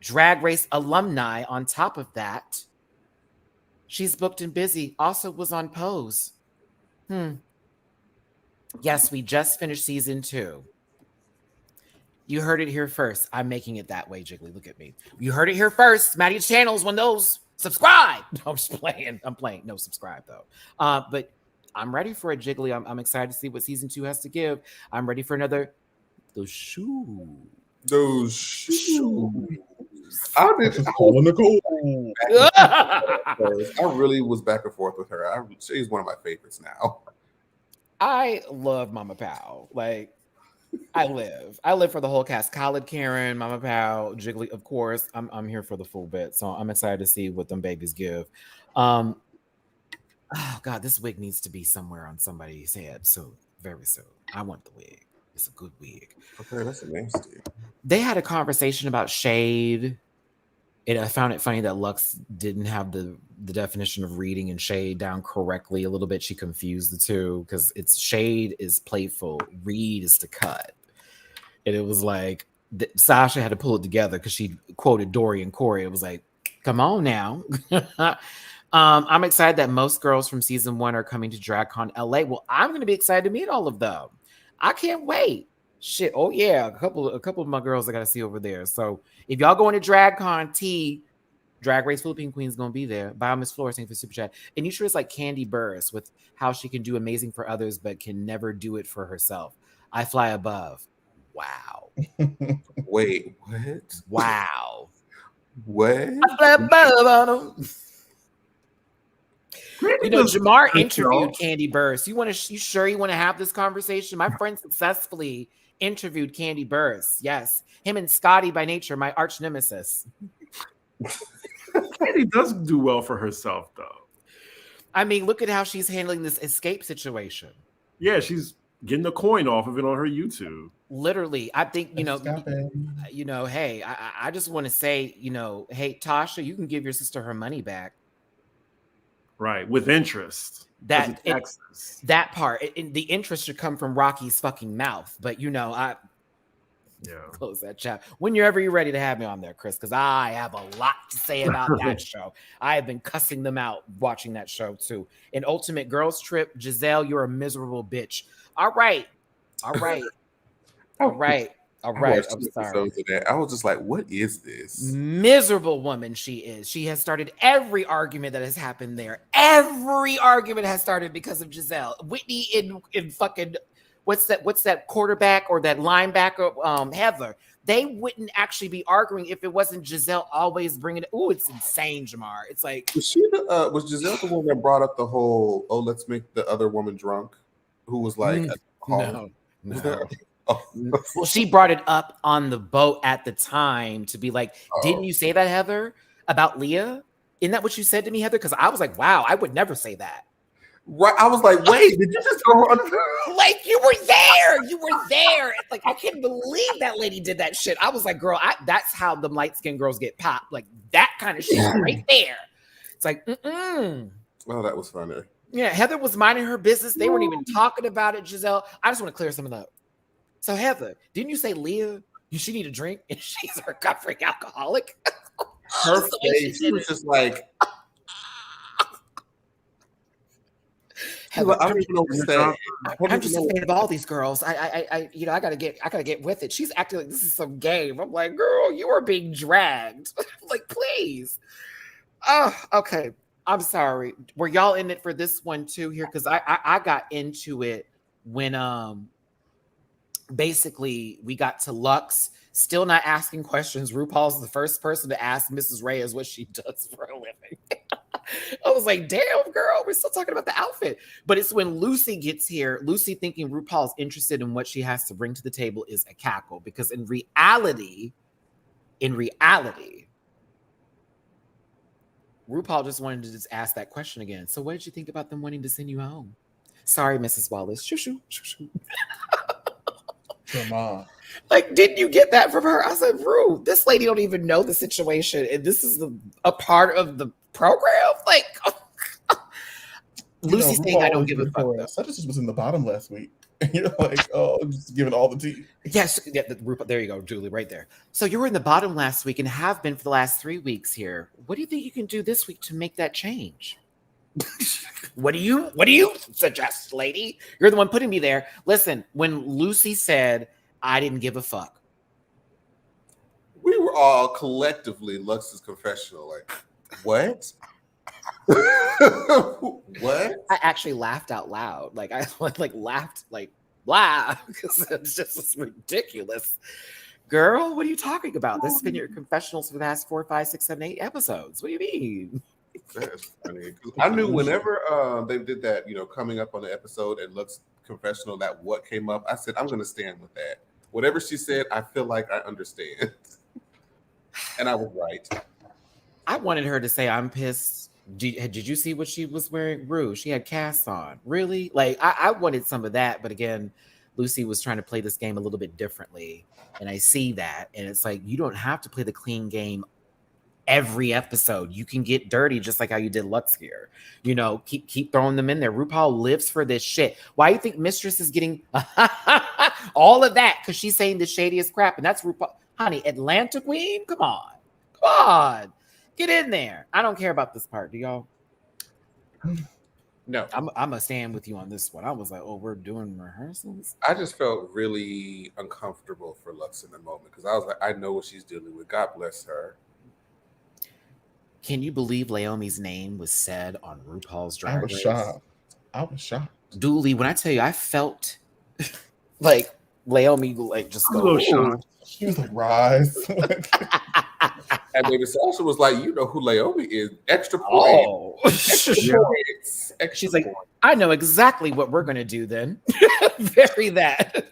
Speaker 1: Drag Race alumni. On top of that, she's booked and busy. Also was on Pose. Yes, we just finished season 2. You heard it here first. I'm making it that way, Jiggly. Look at me. You heard it here first. Matty's channels, one of those. Subscribe. No, I'm just playing. I'm playing. No, subscribe though. But I'm ready for it, Jiggly. I'm excited to see what season 2 has to give. I'm ready for another. Those shoes.
Speaker 2: I really was back and forth with her. She's one of my favorites now.
Speaker 1: I love Mama Pow. Like, I live for the whole cast. Khaled, Karen, Mama Pow, Jiggly, of course. I'm here for the full bit, so I'm excited to see what them babies give. Oh God, this wig needs to be somewhere on somebody's head soon, very soon. I want the wig. It's a good wig.
Speaker 2: Okay, that's nasty.
Speaker 1: They had a conversation about shade. And I found it funny that Lux didn't have the definition of reading and shade down correctly a little bit. She confused the two because it's shade is playful, read is to cut. And it was like Sasha had to pull it together because she quoted Dory and Corey. It was like, come on now. I'm excited that most girls from season 1 are coming to DragCon LA. Well, I'm going to be excited to meet all of them. I can't wait. Shit. Oh yeah, a couple of my girls I gotta see over there. So if y'all going to DragCon T, Drag Race Philippine Queen's gonna be there. Bio Miss Flora saying for super chat. And you sure it's like Candy Burris with how she can do amazing for others but can never do it for herself. I fly above. Wow.
Speaker 2: Wait, what?
Speaker 1: Wow.
Speaker 2: What?
Speaker 1: I fly above on them. You know, Jamar interviewed Candy Burris. You sure you want to have this conversation? My friend successfully interviewed Candy Burris. Yes. Him and Scotty by nature, my arch nemesis.
Speaker 3: Candy does do well for herself, though.
Speaker 1: I mean, look at how she's handling this escape situation.
Speaker 3: Yeah, she's getting a coin off of it on her YouTube.
Speaker 1: Literally, I think, hey, I just want to say, hey, Tasha, you can give your sister her money back.
Speaker 3: Right, with interest.
Speaker 1: That part, the interest should come from Rocky's fucking mouth. But close that chat whenever you're ready to have me on there, Chris, because I have a lot to say about that show. I have been cussing them out watching that show too. In Ultimate Girls Trip, Giselle, you're a miserable bitch. All right. I'm sorry.
Speaker 2: I was just like, what is this?
Speaker 1: Miserable woman she is. She has started every argument that has happened there. Every argument has started because of Giselle. Whitney in fucking what's that quarterback or that linebacker, Heather. They wouldn't actually be arguing if it wasn't Giselle always bringing it. Ooh, it's insane, Jamar. It's like,
Speaker 2: was Giselle the one that brought up the whole, let's make the other woman drunk? Who was like,
Speaker 1: no. Well, she brought it up on the boat at the time to be like, didn't you say that, Heather, about Leah? Isn't that what you said to me, Heather? Because I was like, wow, I would never say that.
Speaker 2: Right. I was like, wait, did you just go on?
Speaker 1: Like, you were there. It's like, I can't believe that lady did that shit. I was like, girl, that's how the light-skinned girls get popped. Like, that kind of shit right there. It's like,
Speaker 2: Oh, that was funny.
Speaker 1: Yeah, Heather was minding her business. They weren't even talking about it, Giselle. I just want to clear some of that. So, Heather, didn't you say Leah, she need a drink and she's a recovering alcoholic?
Speaker 2: Her face, she was just like,
Speaker 1: Heather,
Speaker 2: I don't even know what to say.
Speaker 1: I'm just a fan of all these girls. I I gotta get with it. She's acting like this is some game. I'm like, girl, you are being dragged. Like, please. Oh, okay. I'm sorry. Were y'all in it for this one too here? Because I got into it when basically we got to Lux, still not asking questions. RuPaul's the first person to ask Mrs. Reyes what she does for a living. I was like, damn, girl, we're still talking about the outfit. But it's when Lucy gets here, Lucy thinking RuPaul's interested in what she has to bring to the table is a cackle. Because in reality, RuPaul just wanted to just ask that question again. So what did you think about them wanting to send you home? Sorry, Mrs. Wallace. Shoo, shoo, shoo, shoo.
Speaker 4: Come on.
Speaker 1: Like, didn't you get that from her? I said, Ru, this lady don't even know the situation. And this is a part of the program? Like, Lucy's saying I don't give a fuck.
Speaker 4: Such just was in the bottom last week. And you're like, oh, I'm just giving all the tea.
Speaker 1: Yes, yeah, there you go, Julie, right there. So you were in the bottom last week and have been for the last 3 weeks here. What do you think you can do this week to make that change? What do you suggest, lady? You're the one putting me there. Listen, when Lucy said I didn't give a fuck,
Speaker 2: We were all collectively Lux's confessional. Like, what? What?
Speaker 1: I actually laughed out loud. Like I laughed like blah because it's just ridiculous. Girl, what are you talking about? This has been your confessionals for the past 4, 5, 6, 7, 8 episodes. What do you mean?
Speaker 2: That's funny. I knew whenever they did that, coming up on the episode and Lux confessional, that what came up, I said, I'm going to stand with that. Whatever she said, I feel like I understand. And I was right.
Speaker 1: I wanted her to say, I'm pissed. Did you see what she was wearing? Rue, she had casts on. Really? Like, I wanted some of that. But again, Lucy was trying to play this game a little bit differently. And I see that. And it's like, you don't have to play the clean game every episode. You can get dirty just like how you did Lux here. Keep throwing them in there. RuPaul lives for this shit. Why do you think Mistress is getting all of that? Because she's saying the shadiest crap. And that's RuPaul. Honey, Atlanta Queen? Come on. Get in there. I don't care about this part. Do y'all?
Speaker 2: No.
Speaker 1: I'm going to stand with you on this one. I was like, oh, we're doing rehearsals?
Speaker 2: I just felt really uncomfortable for Lux in the moment because I was like, I know what she's dealing with. God bless her.
Speaker 1: Can you believe Laomi's name was said on RuPaul's Drag Race?
Speaker 4: I was shocked.
Speaker 1: Dooley, when I tell you, I felt like Laomi just go.
Speaker 3: A little shocked.
Speaker 4: She was like, rise.
Speaker 2: And baby Sasha was like, you know who Laomi is. Extra point.
Speaker 1: Oh.
Speaker 2: Extra points.
Speaker 1: She's like, I know exactly what we're going to do then. Very that.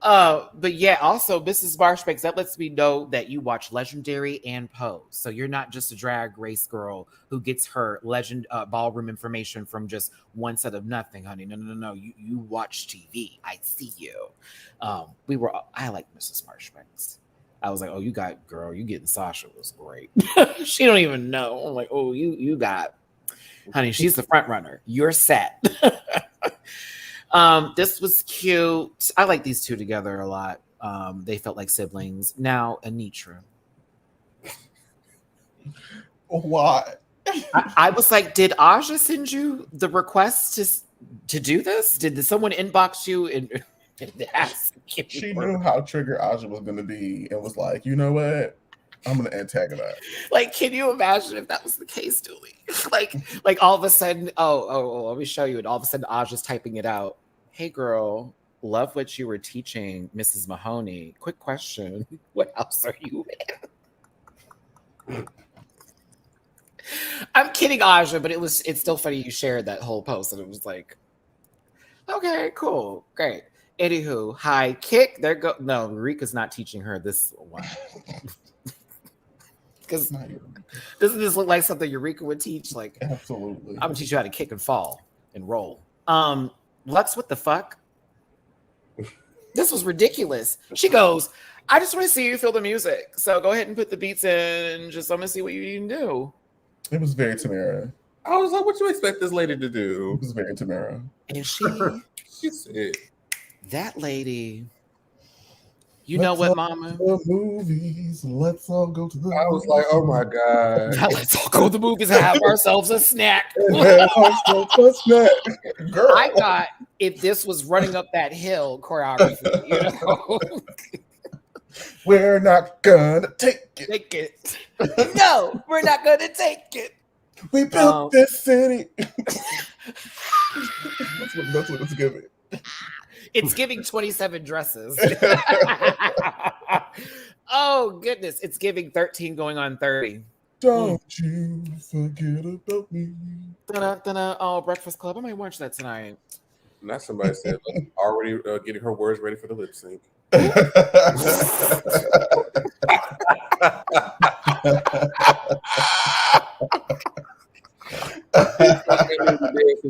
Speaker 1: But yeah, also Mrs. Marshbanks, that lets me know that you watch Legendary and Pose. So you're not just a drag race girl who gets her ballroom information from just one set of nothing, honey. No. You watch TV. I see you. I like Mrs. Marshbanks. I was like, oh, you getting Sasha was great. She don't even know. I'm like, oh, you got, honey, she's the front runner. You're set. This was cute. I like these two together a lot. They felt like siblings. Now, Anitra.
Speaker 4: Why?
Speaker 1: I was like, did Aja send you the request to do this? Did someone inbox you and ask?
Speaker 4: She knew how triggered Aja was going to be and was like, you know what? I'm going to antagonize.
Speaker 1: Like, can you imagine if that was the case, Dooley? like all of a sudden, oh, let me show you. And all of a sudden, Aja's typing it out. Hey, girl, love what you were teaching Mrs. Mahoney. Quick question. What house are you in? I'm kidding, Aja, but it's still funny you shared that whole post. And it was like, okay, cool, great. Anywho, high kick. No, Rika's not teaching her this one. Because doesn't this look like something Eureka would teach? Like,
Speaker 4: absolutely.
Speaker 1: I'm gonna teach you how to kick and fall and roll. Lux, what the fuck? This was ridiculous. She goes, I just want to see you feel the music. So go ahead and put the beats in. Just I'm gonna see what you can do.
Speaker 4: It was very Tamara.
Speaker 2: I was like, what you expect this lady to do?
Speaker 4: It was very Tamara.
Speaker 1: And
Speaker 2: she said,
Speaker 1: that lady. You know
Speaker 4: Let's
Speaker 1: what,
Speaker 4: all
Speaker 1: Mama?
Speaker 4: go to the movies. Let's all go to the
Speaker 2: I was like, oh my God.
Speaker 1: Now let's all go to the movies and have ourselves a snack.
Speaker 4: Girl.
Speaker 1: I thought if this was running up that hill choreography, you know,
Speaker 4: We're not gonna take it.
Speaker 1: take it. No, we're not gonna take it.
Speaker 4: We built this city. That's what it's giving.
Speaker 1: It's giving 27 dresses. Oh goodness, it's giving 13 going on 30.
Speaker 4: Don't you forget about me.
Speaker 1: Dun-dun-dun-dun. Oh, Breakfast Club. I might watch that tonight.
Speaker 2: Not somebody said like, already getting her words ready for the lip sync.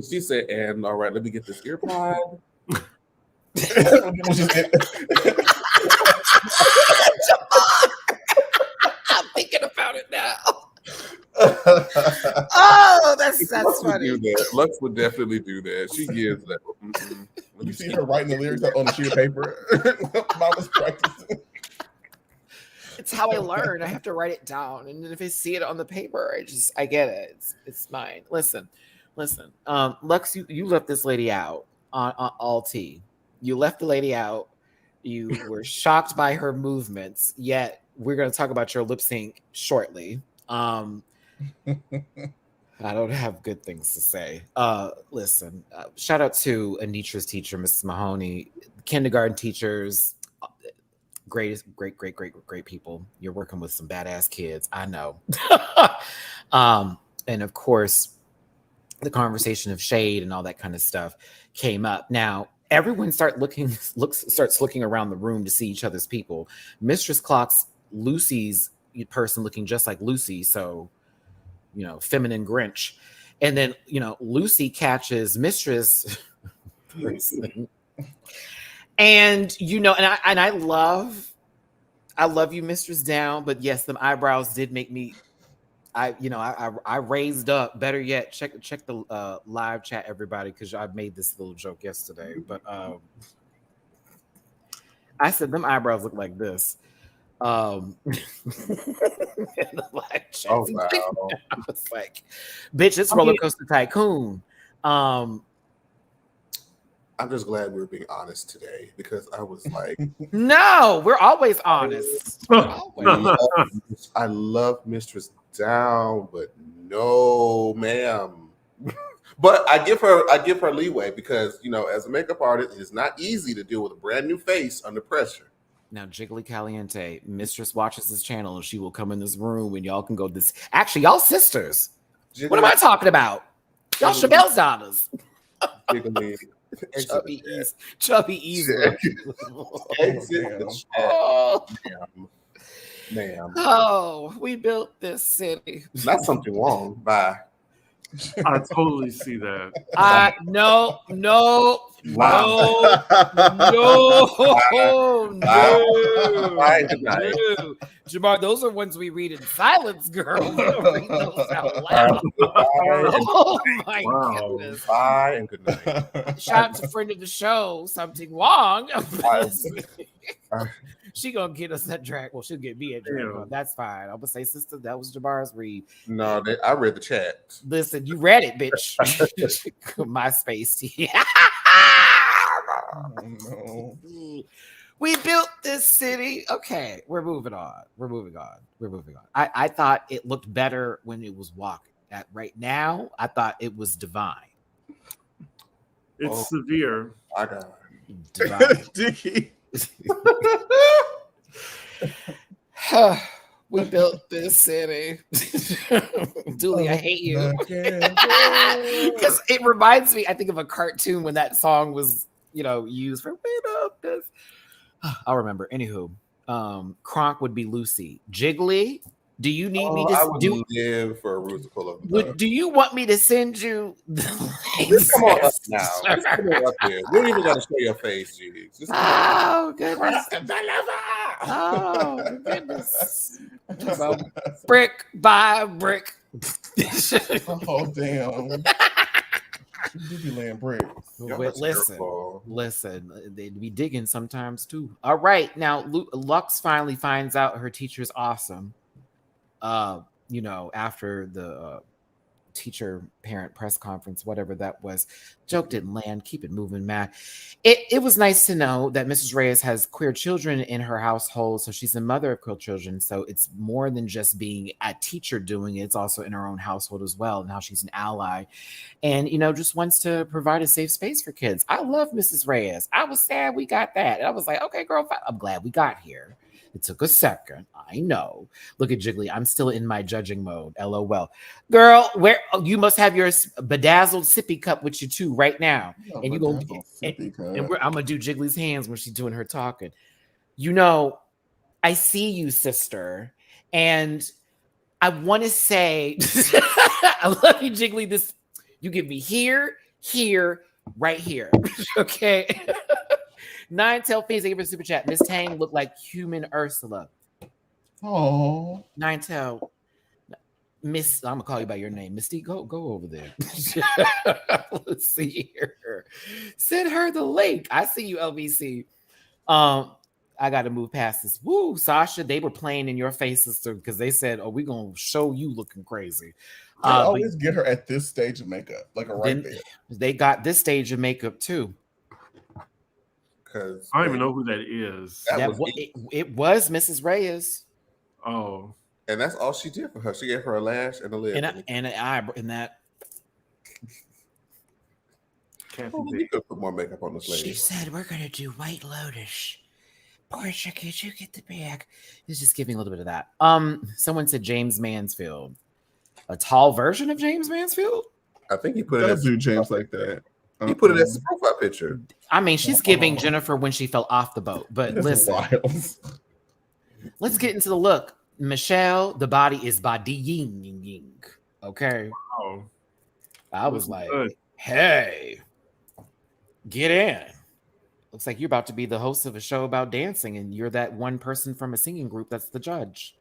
Speaker 2: She said, and all right, let me get this ear pod.
Speaker 1: I'm thinking about it now. Oh, that's funny.
Speaker 2: Lux would definitely do that. She gives that.
Speaker 4: You see her writing the lyrics on a sheet of paper. Mama's practicing.
Speaker 1: It's how I learn. I have to write it down, and then if I see it on the paper, I get it. It's mine. Listen. Lux, you left this lady out on all tea. You left the lady out. You were shocked by her movements. Yet we're going to talk about your lip sync shortly. I don't have good things to say. Listen, shout out to Anitra's teacher, Mrs. Mahoney, kindergarten teachers, great people. You're working with some badass kids. I know. And of course, the conversation of shade and all that kind of stuff came up. Now, everyone starts looking around the room to see each other's people. Mistress clocks Lucy's person looking just like Lucy, so feminine Grinch. And then Lucy catches Mistress person. And and I love you, Mistress Down, but yes, them eyebrows did make me I raised up. Better yet, check the live chat, everybody, because I made this little joke yesterday. But I said them eyebrows look like this. In the live chat.
Speaker 2: Oh wow!
Speaker 1: I was like, "Bitch, it's Roller Coaster Tycoon."
Speaker 2: I'm just glad we're being honest today because I was like,
Speaker 1: "No, we're always honest."
Speaker 2: I love Mistress Down, but no, ma'am. But I give her leeway because as a makeup artist, it's not easy to deal with a brand new face under pressure.
Speaker 1: Now, Jiggly Caliente, Mistress watches this channel and she will come in this room and y'all can go this. Actually, y'all sisters. Jiggly. What am I talking about? Y'all Chappelle's daughters.
Speaker 2: Jiggly.
Speaker 1: Chubby Easy. Ma'am. Oh, we built this city.
Speaker 2: That's something wrong. Bye.
Speaker 3: I totally see that.
Speaker 1: No. Jamar, those are ones we read in silence, girl. We don't read those out loud. Oh my goodness.
Speaker 2: Bye and good night.
Speaker 1: Shout out to friend of the show, Something Wrong. She gonna get us that drag. Well, she'll get me a drag. Yeah. That's fine. I'm gonna say, sister, that was Jamar's read.
Speaker 2: No, I read the chat.
Speaker 1: Listen, you read it, bitch. MySpace. Oh, no. We built this city. Okay, we're moving on. I thought it looked better when it was walking. Right now, I thought it was divine.
Speaker 3: It's severe.
Speaker 2: I got
Speaker 1: divine. Dicky. We built this city. Dooley, I hate you. Because it reminds me, I think, of a cartoon when that song was, used for "We built this." I'll remember. Anywho, Kronk would be Lucy. Jiggly, do you need me to
Speaker 2: live for a musical?
Speaker 1: Do you want me to send you the
Speaker 2: links? Come on up now. Just come on up here. We don't even got to show your face, Jigs.
Speaker 1: Oh goodness! Oh goodness! Brick by brick.
Speaker 4: Oh damn! do be laying bricks.
Speaker 2: Y'all
Speaker 1: Wait,
Speaker 2: are
Speaker 1: listen,
Speaker 2: terrible.
Speaker 1: they'd be digging sometimes too. All right, now Lux finally finds out her teacher's awesome. After the teacher parent press conference, whatever that was. Joke didn't land. Keep it moving, Matt. It was nice to know that Mrs. Reyes has queer children in her household, so she's a mother of queer children. So it's more than just being a teacher doing it; it's also in her own household as well. Now she's an ally, and just wants to provide a safe space for kids. I love Mrs. Reyes. I was sad we got that, and I was like, okay, girl, I'm glad we got here. It took a second. I know. Look at Jiggly. I'm still in my judging mode. LOL. Girl, you must have your bedazzled sippy cup with you too right now. And you go I'm gonna do Jiggly's hands when she's doing her talking. I see you, sister. And I want to say I love you, Jiggly. You give me here, right here. Okay. Nine Tail Face, thank you for the super chat. Miss Tang looked like human Ursula.
Speaker 4: Oh,
Speaker 1: Nine Tail, Miss, I'm gonna call you by your name, Misty. Go over there. Let's see here. Send her the link. I see you, LBC. I got to move past this. Woo, Sasha. They were playing in your faces because they said, "Oh, we're gonna show you looking crazy."
Speaker 4: I always get her at this stage of makeup, like right there.
Speaker 1: They got this stage of makeup too.
Speaker 2: Because
Speaker 3: I don't even know who that is.
Speaker 1: It was Mrs. Reyes.
Speaker 3: Oh,
Speaker 2: and that's all she did for her. She gave her a lash and a lip
Speaker 1: and an eyebrow. And that
Speaker 2: you could put more makeup on this lady.
Speaker 1: She said, "We're gonna do White Lotus." Portia, could you get the bag? It's just giving a little bit of that. Someone said James Mansfield, a tall version of James Mansfield.
Speaker 2: I think he put it as
Speaker 4: do James like that.
Speaker 2: He put it as a profile picture.
Speaker 1: I mean, she's giving Jennifer when she fell off the boat. But listen, let's get into the look. Michelle, the body is bodying. Okay.
Speaker 3: Wow.
Speaker 1: I was like, hey, get in. Looks like you're about to be the host of a show about dancing, and you're that one person from a singing group that's the judge.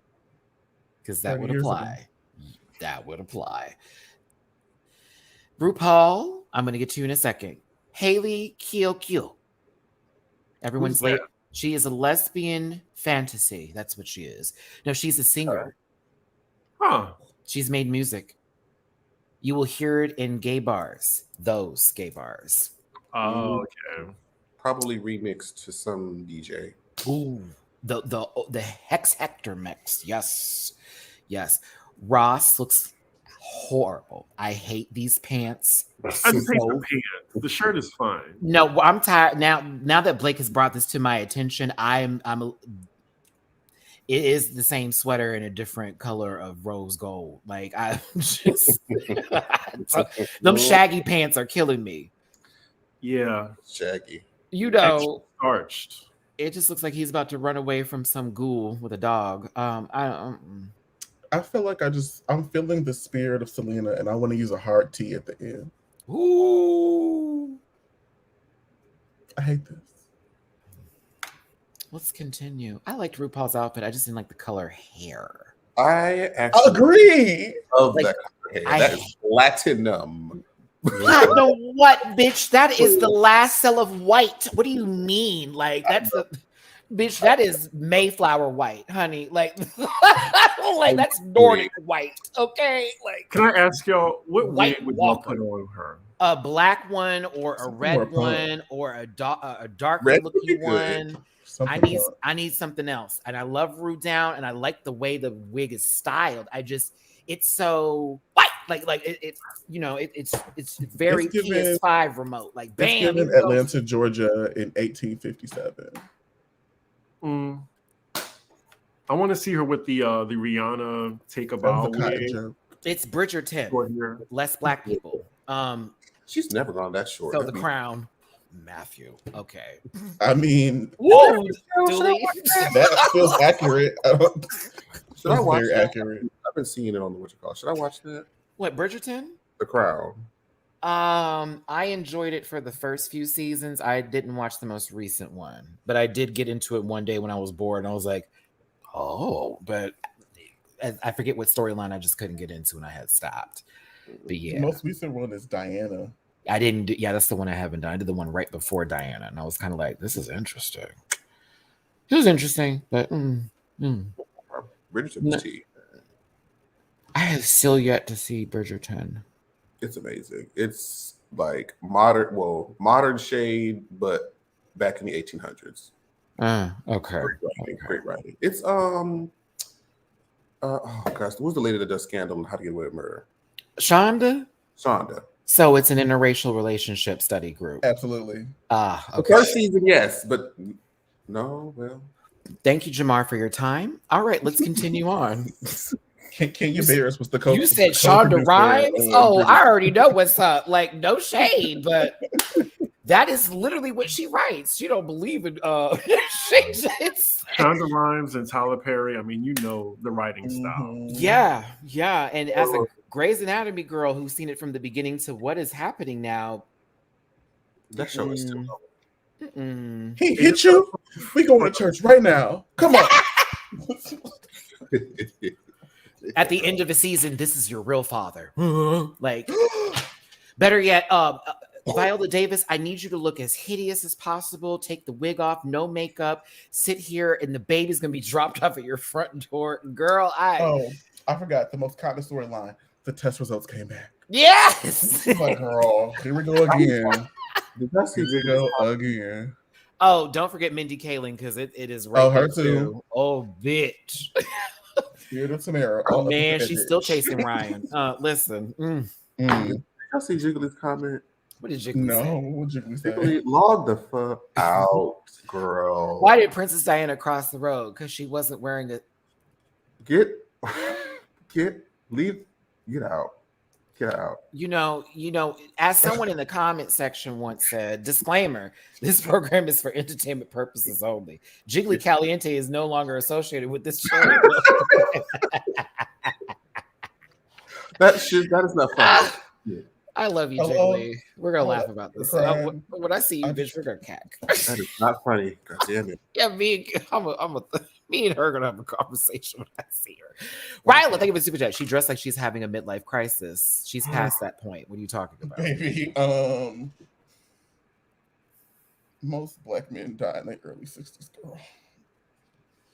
Speaker 1: Because that would apply. That would apply. RuPaul, I'm going to get to you in a second. Haley Kiyokyo. Everyone's late. She is a lesbian fantasy. That's what she is. No, she's a singer.
Speaker 3: Huh.
Speaker 1: She's made music. You will hear it in gay bars. Those gay bars.
Speaker 3: Oh, okay.
Speaker 2: Probably remixed to some DJ.
Speaker 1: Ooh, the Hex Hector mix. Yes. Ross looks horrible. I hate these pants.
Speaker 3: I just hate the pants. The shirt is fine.
Speaker 1: No, I'm tired now that Blake has brought this to my attention. It is the same sweater in a different color of rose gold. Like I just them shaggy pants are killing me.
Speaker 3: Yeah,
Speaker 2: shaggy.
Speaker 3: Starched.
Speaker 1: It just looks like he's about to run away from some ghoul with a dog.
Speaker 4: I feel like I'm feeling the spirit of Selena, and I want to use a hard T at the end.
Speaker 1: Ooh,
Speaker 4: I hate this.
Speaker 1: Let's continue. I liked RuPaul's outfit. I just didn't like the color hair.
Speaker 2: I actually
Speaker 4: agree.
Speaker 2: Love that color hair. That is platinum.
Speaker 1: Platinum what, bitch? That is the last cell of white. What do you mean? Like that's a bitch. That is Mayflower white, honey. Like, like that's Nordic white. Okay. Like,
Speaker 3: can I ask y'all what wig would y'all put on her?
Speaker 1: A black one or a red one or a dark looking one. I need something else. And I love Ru Down and I like the way the wig is styled. It's so white. Like it's very PS5 remote. Like bam.
Speaker 4: It's Atlanta, Georgia in 1857.
Speaker 3: I want to see her with the Rihanna take a bow wig.
Speaker 1: It's Bridgerton. Less black people.
Speaker 2: She's never gone that short.
Speaker 1: So the Crown. Matthew. Okay.
Speaker 4: I mean,
Speaker 1: whoa,
Speaker 4: that feels accurate.
Speaker 2: Should I watch that?
Speaker 4: Accurate.
Speaker 2: I've been seeing it on the Should I watch that?
Speaker 1: What, Bridgerton?
Speaker 2: The Crown.
Speaker 1: I enjoyed it for the first few seasons. I didn't watch the most recent one, but I did get into it one day when I was bored, and I was like, "Oh!" But I forget what storyline I just couldn't get into, and I had stopped. But yeah,
Speaker 4: the most recent one is Diana.
Speaker 1: I didn't do, yeah, that's the one I haven't done. I did the one right before Diana, and I was kind of like, this is interesting. It was interesting, but
Speaker 2: Bridgerton
Speaker 1: No.
Speaker 2: was tea.
Speaker 1: I have still yet to see Bridgerton.
Speaker 2: It's amazing. It's like modern shade, but back in the 1800s.
Speaker 1: Okay.
Speaker 2: Great writing. It's oh gosh, who's the lady that does Scandal and How to Get Away with Murder?
Speaker 1: Shonda? So it's an interracial relationship study group.
Speaker 4: Absolutely.
Speaker 1: Okay.
Speaker 2: The first season, yes, but no, well.
Speaker 1: Thank you, Jamar, for your time. All right, let's continue on.
Speaker 4: Kenya Barris was the co.
Speaker 1: You said Shonda Rhimes? Oh, I already know what's up. Like, no shade, but that is literally what she writes. She don't believe in
Speaker 3: Shonda Rhimes and Tyler Perry. I mean, you know the writing style.
Speaker 1: Yeah. And as a Grey's Anatomy girl who's seen it from the beginning to what is happening now,
Speaker 2: that show is still
Speaker 1: going.
Speaker 4: He hit you? We going to church right now. Come on.
Speaker 1: At the end of the season, this is your real father. Like, better yet, Viola Davis, I need you to look as hideous as possible. Take the wig off, no makeup, sit here, and the baby's gonna be dropped off at your front door. Girl, I
Speaker 4: forgot the most common storyline. The test results came back.
Speaker 1: Yes.
Speaker 4: My girl, here we go again. Again.
Speaker 1: Oh, don't forget Mindy Kaling because it is right.
Speaker 4: Oh, her too.
Speaker 1: Oh, bitch.
Speaker 4: Tamara.
Speaker 1: Oh man, she's still chasing Ryan. Listen.
Speaker 2: Y'all see Jiggly's comment?
Speaker 1: What did Jiggly say?
Speaker 4: What did Jiggly say?
Speaker 2: Jiggly, log the fuck out, girl.
Speaker 1: Why did Princess Diana cross the road? Because she wasn't wearing it.
Speaker 2: Get out.
Speaker 1: You know, as someone in the comment section once said, disclaimer, this program is for entertainment purposes only. Jiggly Caliente is no longer associated with this show.
Speaker 2: That is not funny.
Speaker 1: I love you, Jiggly. We're gonna laugh about this. When I see you, bitch, we're gonna cack.
Speaker 2: That is not funny. God damn it.
Speaker 1: Yeah, me and her are gonna have a conversation when I see her. Ryla, thank you for super chat. She dressed like she's having a midlife crisis. She's past that point. What are you talking about?
Speaker 4: Baby, most black men die in their early 60s, girl.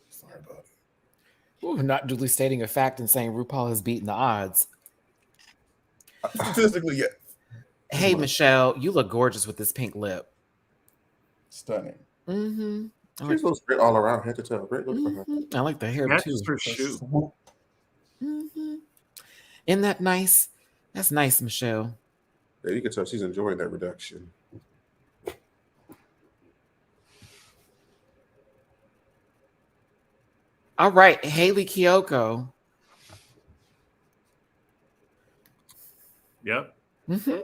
Speaker 4: Sorry about it.
Speaker 1: Ooh, not duly stating a fact and saying RuPaul has beaten the odds.
Speaker 4: Statistically, yes.
Speaker 1: Hey, Michelle, you look gorgeous with this pink lip.
Speaker 4: Stunning.
Speaker 1: Mm-hmm.
Speaker 2: She's looks great all around, head to toe. Great look for her.
Speaker 1: I like the hair too.
Speaker 3: Her shoe.
Speaker 1: Mm-hmm. Isn't that nice? That's nice, Michelle.
Speaker 2: Yeah, you can tell she's enjoying that reduction.
Speaker 1: All right, Haley Kiyoko.
Speaker 3: Yep.
Speaker 1: Mm-hmm.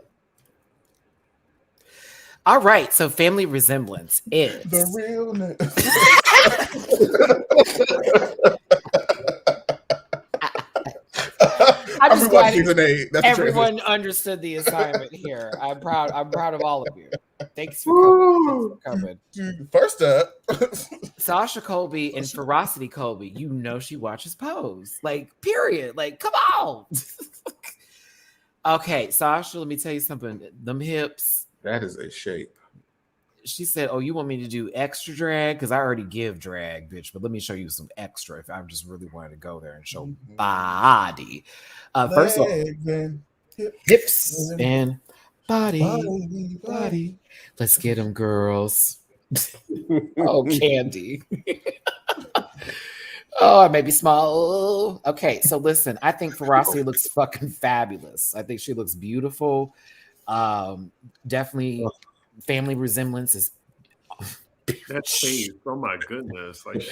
Speaker 1: All right, so family resemblance is
Speaker 4: the realness.
Speaker 1: I'm just glad
Speaker 4: everyone
Speaker 1: understood the assignment here. I'm proud of all of you. Thanks for coming.
Speaker 4: First up,
Speaker 1: Sasha Colby and Ferocity Colby. You know she watches Pose. Like, period. Like, come on. Okay, Sasha, let me tell you something. Them hips.
Speaker 2: That is a shape.
Speaker 1: She said, "Oh, you want me to do extra drag? Because I already give drag, bitch. But let me show you some extra if I just really wanted to go there and show body. First of all, hips and body. Let's get them, girls. Oh, Candy. Oh, I may be small. Okay, so listen, I think Ferocity looks fucking fabulous. I think she looks beautiful. Definitely family resemblance is
Speaker 3: that face. Oh my goodness. Like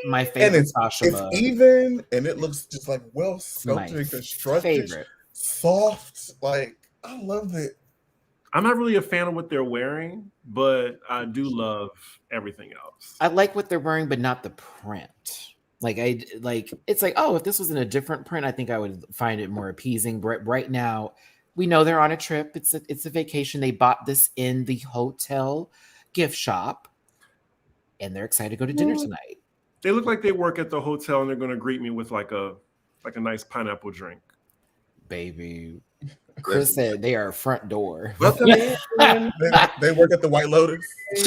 Speaker 1: my favorite
Speaker 4: and
Speaker 1: Sasha
Speaker 4: it's
Speaker 1: mug.
Speaker 4: Even and it looks just like well sculpted and constructed.
Speaker 1: Favorite.
Speaker 4: Soft. Like I love it.
Speaker 3: I'm not really a fan of what they're wearing, but I do love everything else.
Speaker 1: I like what they're wearing, but not the print. It's like, oh, if this was in a different print, I think I would find it more appeasing. But right now, we know they're on a trip. It's a vacation. They bought this in the hotel gift shop, and they're excited to go to dinner tonight.
Speaker 3: They look like they work at the hotel, and they're going to greet me with like a nice pineapple drink.
Speaker 1: Baby, Chris said they are front door.
Speaker 2: Welcome in.
Speaker 4: They work at the White Lotus.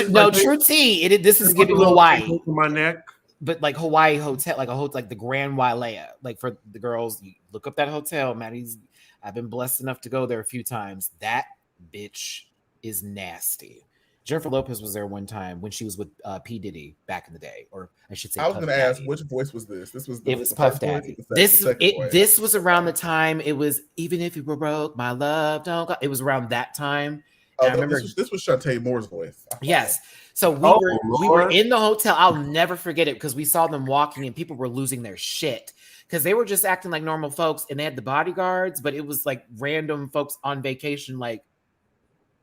Speaker 1: No, true tea. This is giving
Speaker 3: little
Speaker 1: Hawaii,
Speaker 3: to my neck.
Speaker 1: but like Hawaii hotel, like a hotel, like the Grand Wailea. Like for the girls, you look up that hotel. Maddie's. I've been blessed enough to go there a few times. That bitch is nasty. Jennifer Lopez was there one time when she was with P. Diddy back in the day, or I should say.
Speaker 4: I was
Speaker 1: Puff
Speaker 4: going to ask,
Speaker 1: Daddy.
Speaker 4: which voice was this?
Speaker 1: It was Puff Daddy. This was around the time. It was even if you were broke, my love don't go. It was around that time.
Speaker 4: Oh,
Speaker 1: I remember
Speaker 4: this was Shantae Moore's voice.
Speaker 1: Yes. So we were in the hotel. I'll never forget it because we saw them walking and people were losing their shit because they were just acting like normal folks and they had the bodyguards, but it was like random folks on vacation. Like,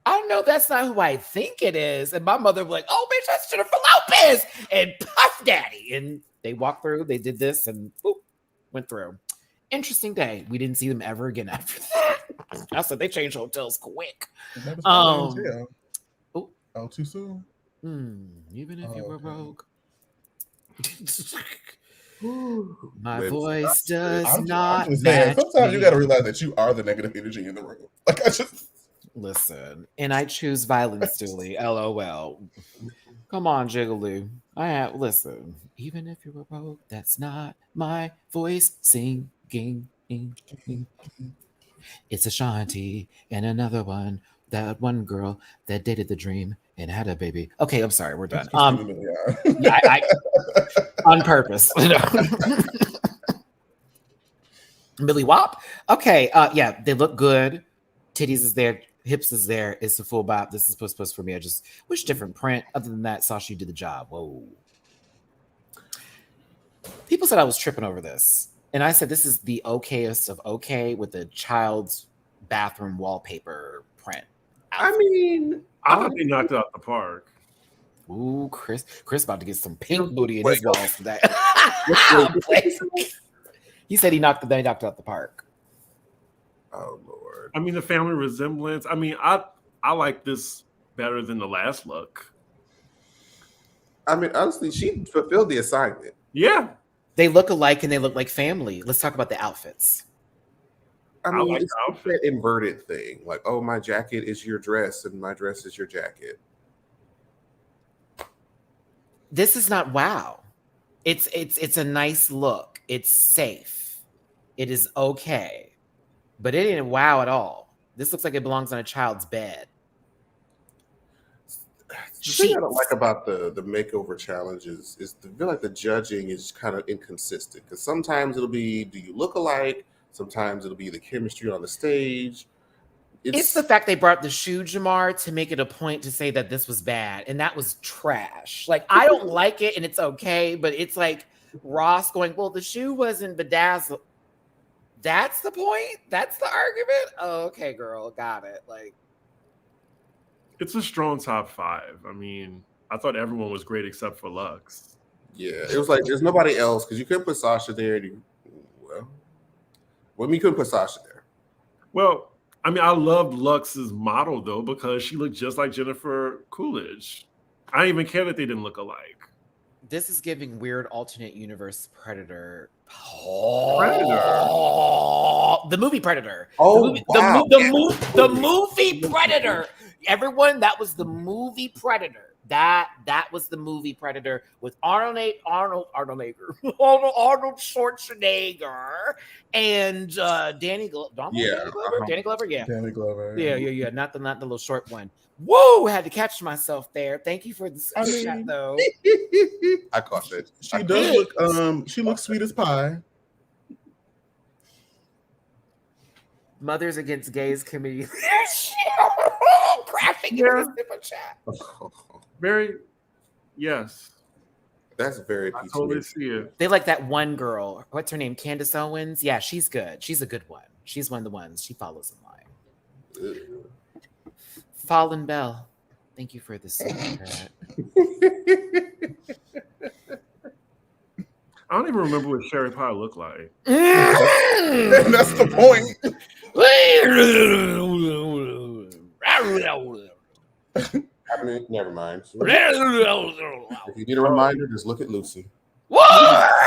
Speaker 1: I don't know, that's not who I think it is. And my mother was like, "Oh, bitch, that's Jennifer Lopez and Puff Daddy." And they walked through, they did this, and boop, went through. Interesting day. We didn't see them ever again after that. I said they changed hotels quick.
Speaker 4: Oh, too soon.
Speaker 1: Even if you were
Speaker 4: okay.
Speaker 1: broke. My voice does not match.
Speaker 4: Sometimes you got to realize that you are the negative energy in the room. Like I just
Speaker 1: listen, and I choose violence, Dooley. LOL. Come on, Jigaloo. Listen. Even if you were broke, that's not my voice singing. It's Ashanti and another one. That one girl that dated the dream and had a baby. Okay, I'm sorry, we're done. Yeah, I on purpose. Millie Wop. Okay, yeah, they look good. Titties is there, hips is there. It's a full bop. This is puss for me. I just wish different print. Other than that, Sasha, you did the job. Whoa. People said I was tripping over this, and I said this is the okayest of okay with the child's bathroom wallpaper print.
Speaker 2: I mean,
Speaker 3: I thought they knocked it out the park.
Speaker 1: Ooh, Chris about to get some pink booty in his walls for that. He said they knocked it out the park.
Speaker 2: Oh Lord.
Speaker 3: I mean, the family resemblance. I mean, I like this better than the last look.
Speaker 2: I mean, honestly, she fulfilled the assignment.
Speaker 3: Yeah.
Speaker 1: They look alike and they look like family. Let's talk about the outfits.
Speaker 2: I mean,
Speaker 3: like
Speaker 2: it's that inverted thing. Like, oh, my jacket is your dress and my dress is your jacket.
Speaker 1: This is not wow. It's a nice look. It's safe. It is okay. But it ain't wow at all. This looks like it belongs on a child's bed.
Speaker 2: The thing I don't like about the makeover challenges is I feel like the judging is kind of inconsistent. Because sometimes it'll be, do you look alike? Sometimes it'll be the chemistry on the stage.
Speaker 1: It's the fact they brought the shoe, Jamar, to make it a point to say that this was bad. And that was trash. Like, I don't like it and it's okay. But it's like Ross going, well, the shoe wasn't bedazzled. That's the point? That's the argument? Oh, okay, girl. Got it. Like,
Speaker 3: it's a strong top 5. I mean, I thought everyone was great except for Lux.
Speaker 2: Yeah, it was like there's nobody else because you couldn't put Sasha there. Well, you couldn't put Sasha there.
Speaker 3: Well, I mean, I loved Lux's model though because she looked just like Jennifer Coolidge. I didn't even care that they didn't look alike.
Speaker 1: this is giving weird alternate universe Predator. The movie Predator. The movie Predator. Everyone, that was the movie Predator. That was the movie Predator with Arnold Schwarzenegger and Danny Glover. Danny Glover, yeah.
Speaker 4: Danny Glover.
Speaker 1: Yeah. Not the little short one. Whoa, had to catch myself there. Thank you for the shot, though.
Speaker 2: I caught it.
Speaker 4: She does look. She looks sweet as pie.
Speaker 1: Mothers Against Gays committee. Crashing in the super chat.
Speaker 3: Very, yes.
Speaker 2: That's very.
Speaker 3: I totally see it.
Speaker 1: They like that one girl. What's her name? Candace Owens. Yeah, she's good. She's a good one. She's one of the ones. She follows in line. Fallen Bell. Thank you for the super chat.
Speaker 3: I don't even remember what Sherry Pie looked like.
Speaker 4: That's the point.
Speaker 2: I mean, never mind. If you need a reminder, just look at Lucy.
Speaker 1: Woo!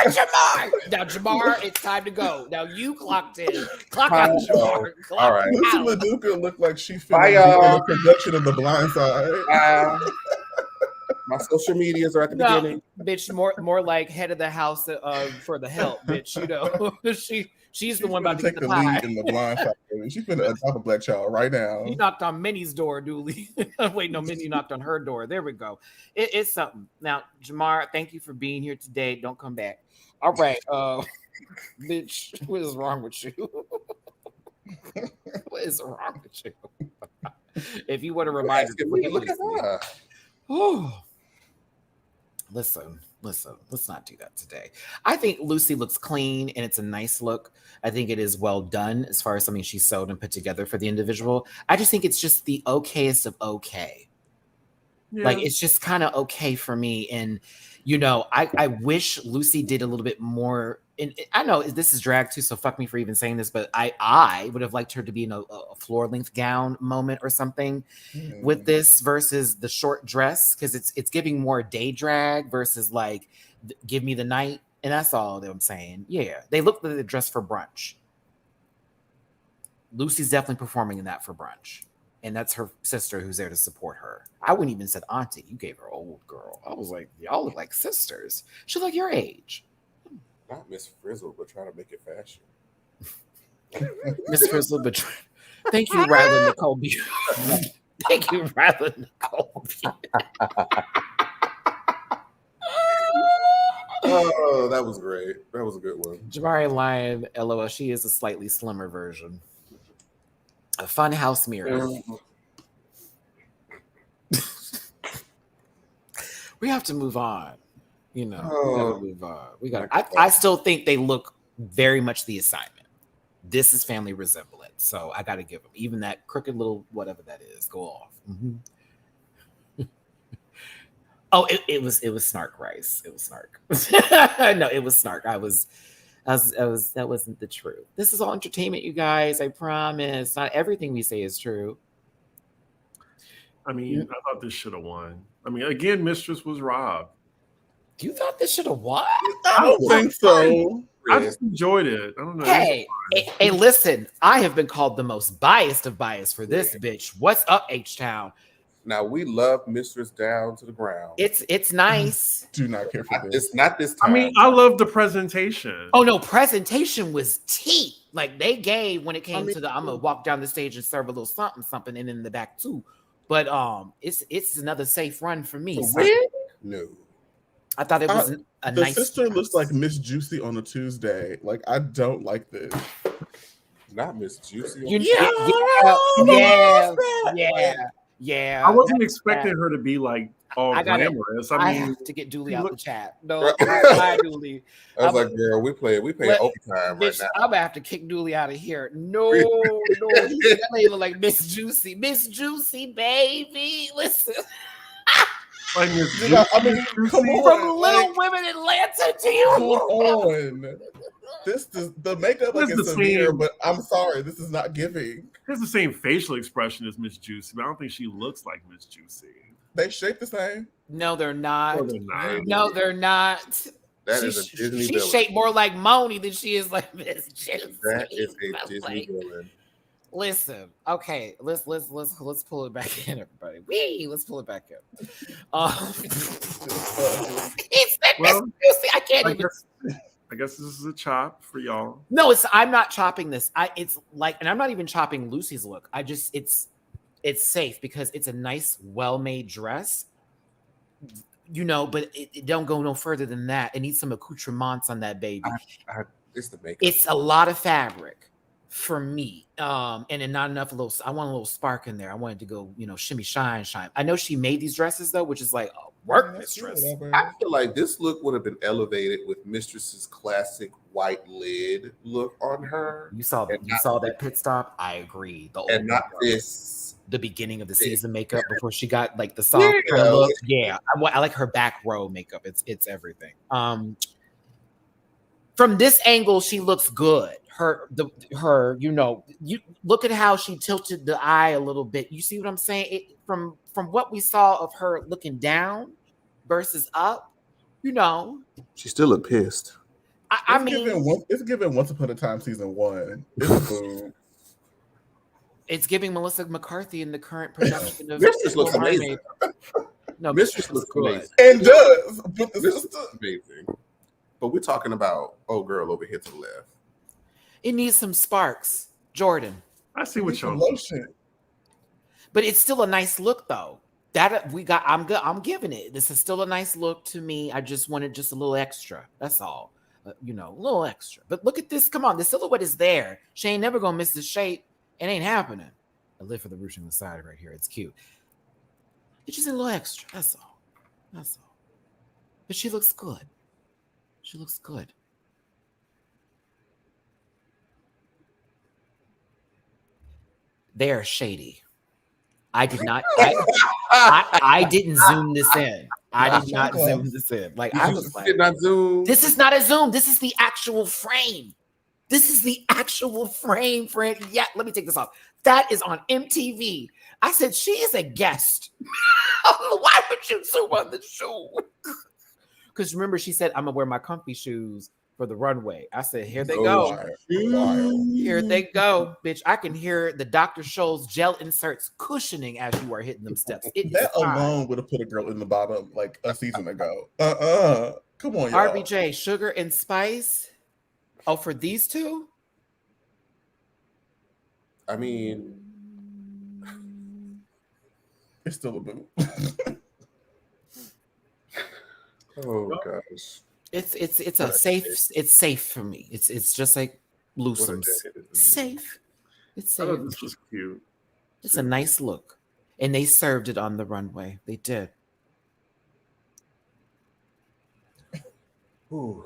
Speaker 1: Jamar! Now, Jamar, it's time to go. Now you clocked in. Clock out,
Speaker 2: Oh,
Speaker 1: Jamar. Clock
Speaker 2: all right.
Speaker 4: Lucy
Speaker 1: out.
Speaker 4: Laduca looked like she
Speaker 2: Bye,
Speaker 4: finna be in
Speaker 2: y'all.
Speaker 4: a production of The Blind Side.
Speaker 2: My social medias are at the
Speaker 1: No,
Speaker 2: beginning.
Speaker 1: bitch, more like head of the house for the help, bitch. You know, she's the one about to
Speaker 4: take
Speaker 1: get
Speaker 4: the
Speaker 1: the pie.
Speaker 4: lead in The Blind Side. Baby. She's finna adopt a black child right now.
Speaker 1: You knocked on Minnie's door, Dooley. Wait, no, Minnie knocked on her door. There we go. It's something. Now, Jamar, thank you for being here today. Don't come back. All right, bitch, what is wrong with you? What is wrong with you? If you want to remind her,
Speaker 2: Look at her.
Speaker 1: oh, listen, let's not do that today. I think Lucy looks clean and it's a nice look. I think it is well done as far as something she sewed and put together for the individual. I just think it's just the okayest of okay.
Speaker 3: Yeah.
Speaker 1: Like, it's just kind of okay for me. And, you know, I wish Lucy did a little bit more. And I know this is drag too, so fuck me for even saying this, but I would have liked her to be in a floor length gown moment or something with this versus the short dress, because it's giving more day drag versus like give me the night. And that's all that I'm saying. Yeah, they look like they're dressed for brunch. Lucy's definitely performing in that for brunch. And that's her sister who's there to support her. I wouldn't even said auntie. You gave her old girl. I was like, y'all look like sisters. She's like your age.
Speaker 2: Not Miss Frizzle, but trying to make it fashion.
Speaker 1: Miss Frizzle, but thank you, Rylan Nicole. Thank you, Rylan Nicole.
Speaker 2: Oh, that was great. That was a good one.
Speaker 1: Jamari Lyon, LOL. She is a slightly slimmer version. A fun house mirror. We have to move on. You know, we gotta move on. We got. I still think they look very much the assignment. This is family resemblance, so I got to give them even that crooked little whatever that is. Go off. Mm-hmm. Oh, it was Snark Rice. It was Snark. No, it was Snark. I was. That wasn't the truth. This is all entertainment, you guys. I promise. Not everything we say is true.
Speaker 3: I mean, I thought this should have won. I mean, again, Mistress was robbed.
Speaker 1: You thought this should have won?
Speaker 4: I don't think so.
Speaker 3: I just enjoyed it. I don't know.
Speaker 1: Hey, listen. I have been called the most biased of bias for this bitch. What's up, H-Town?
Speaker 2: Now we love Mistress down to the ground.
Speaker 1: It's nice.
Speaker 4: Do not care for this.
Speaker 2: It's not this time.
Speaker 3: I mean, I love the presentation.
Speaker 1: Oh no, presentation was tea. Like they gave when it came to the I'm gonna walk down the stage and serve a little something and in the back too. But it's another safe run for me. So
Speaker 2: No.
Speaker 1: I thought it was a
Speaker 4: the
Speaker 1: nice.
Speaker 4: The sister looks like Miss Juicy on a Tuesday. Like I don't like this.
Speaker 2: Not Miss Juicy.
Speaker 1: Yeah.
Speaker 3: I wasn't expecting her to be like all glamorous.
Speaker 1: I
Speaker 3: mean,
Speaker 1: have to get Dooley out the chat. No, hi Dooley.
Speaker 2: I was like, girl, we pay overtime
Speaker 1: bitch,
Speaker 2: right now.
Speaker 1: I'm gonna have to kick Dooley out of here. No, that lady look like Miss Juicy, baby. Listen.
Speaker 3: like Miss
Speaker 4: I mean, come on,
Speaker 1: From Little Women Atlanta to you.
Speaker 4: Come on. The makeup like
Speaker 3: It's
Speaker 4: it's
Speaker 3: the
Speaker 4: severe,
Speaker 3: same.
Speaker 4: but I'm sorry, this is not giving.
Speaker 3: Has the same facial expression as Miss Juicy, but I don't think she looks like Miss Juicy.
Speaker 4: They shape the same.
Speaker 1: No, they're not.
Speaker 3: No, they're not.
Speaker 1: No, they're not.
Speaker 2: That is a Disney
Speaker 1: She's
Speaker 2: villain.
Speaker 1: shaped more like Moni than she is like Miss Juicy.
Speaker 2: That is a Disney villain.
Speaker 1: Listen, okay, let's pull it back in, everybody. Let's pull it back in. I can't even.
Speaker 3: I guess this is a chop for y'all.
Speaker 1: No, I'm not chopping this. It's like, and I'm not even chopping Lucy's look. It's safe because it's a nice, well-made dress. You know, but it don't go no further than that. It needs some accoutrements on that baby.
Speaker 2: It's the makeup.
Speaker 1: It's a lot of fabric for me. And then not enough I want a little spark in there. I wanted to go, shimmy, shine. I know she made these dresses though, which is like a work mistress.
Speaker 2: I feel like this look would have been elevated with Mistress's classic white lid look on her.
Speaker 1: You saw that pit stop? I agree. The beginning of the season makeup before she got like the soft kind of look. Yeah, I like her back row makeup. It's everything. From this angle, she looks good. You look at how she tilted the eye a little bit. You see what I'm saying? From what we saw of her looking down versus up, You know,
Speaker 2: She still looked pissed.
Speaker 1: I mean,
Speaker 4: it's given Once Upon a Time season 1. It's a boo.
Speaker 1: it's giving Melissa McCarthy in the current production of
Speaker 2: Mistress looks
Speaker 1: Little Mermaid.
Speaker 2: amazing.
Speaker 1: No,
Speaker 2: Mistress
Speaker 1: looks
Speaker 2: looks
Speaker 1: good.
Speaker 2: amazing.
Speaker 4: And does, but the
Speaker 2: Mistress
Speaker 4: sister.
Speaker 2: looks amazing. But we're talking about old girl over here to the left.
Speaker 1: It needs some sparks, Jordan.
Speaker 3: I see what
Speaker 4: Some
Speaker 3: y'all.
Speaker 4: lotion.
Speaker 1: But it's still a nice look, though. That we got. I'm good. I'm giving it. This is still a nice look to me. I just wanted just a little extra. That's all. You know, a little extra. But look at this. Come on, the silhouette is there. She ain't never gonna miss the shape. It ain't happening. I live for the ruche on the side right here. It's cute. It's just a little extra. That's all. That's all. But she looks good. She looks good. They are shady. I did not. I didn't zoom this in. I did not zoom this in. Like I was like,
Speaker 2: did not zoom.
Speaker 1: this is not a zoom. This is the actual frame. This is the actual frame, friend. Yeah, let me take this off. That is on MTV. I said she is a guest. Why would you zoom on the shoe? Because remember, she said, "I'm gonna wear my comfy shoes for the runway." I said, "Here they go.
Speaker 4: Wild.
Speaker 1: Here they go, bitch." I can hear the Dr. Scholl's gel inserts cushioning as you are hitting them steps. It
Speaker 4: That
Speaker 1: is fine.
Speaker 4: alone would have put a girl in the bottom like a season ago. Come on, y'all.
Speaker 1: RBJ, sugar and spice. Oh, for these two?
Speaker 2: I mean,
Speaker 4: It's still a boo.
Speaker 2: oh gosh.
Speaker 1: It's a safe. It's safe for me. It's just like Loosums. Safe. It's
Speaker 3: I
Speaker 1: safe.
Speaker 3: thought this was cute.
Speaker 1: It's a nice look, and they served it on the runway. They did.
Speaker 2: Ooh.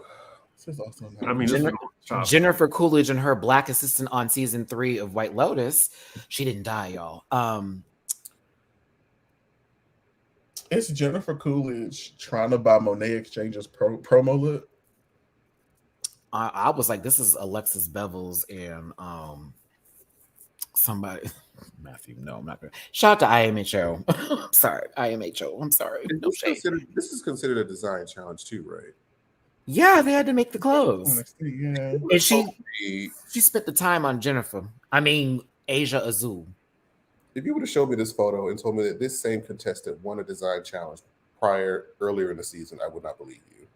Speaker 4: This is also
Speaker 3: I mean, this
Speaker 1: Jennifer-
Speaker 3: is chop.
Speaker 1: Jennifer Coolidge and her black assistant on season 3 of White Lotus. She didn't die, y'all.
Speaker 4: It's Jennifer Coolidge trying to buy Monet Exchange's promo look.
Speaker 1: I was like, this is Alexis Bevels and somebody. Matthew, no, I'm not gonna. Shout out to IMHO. I'm sorry, IMHO. I'm sorry. No shade.
Speaker 2: This is considered a design challenge too, right?
Speaker 1: Yeah, they had to make the clothes,
Speaker 4: Yeah.
Speaker 1: and she spent the time on Jennifer. I mean, Asia Azul.
Speaker 2: If you would have showed me this photo and told me that this same contestant won a design challenge earlier in the season, I would not believe you.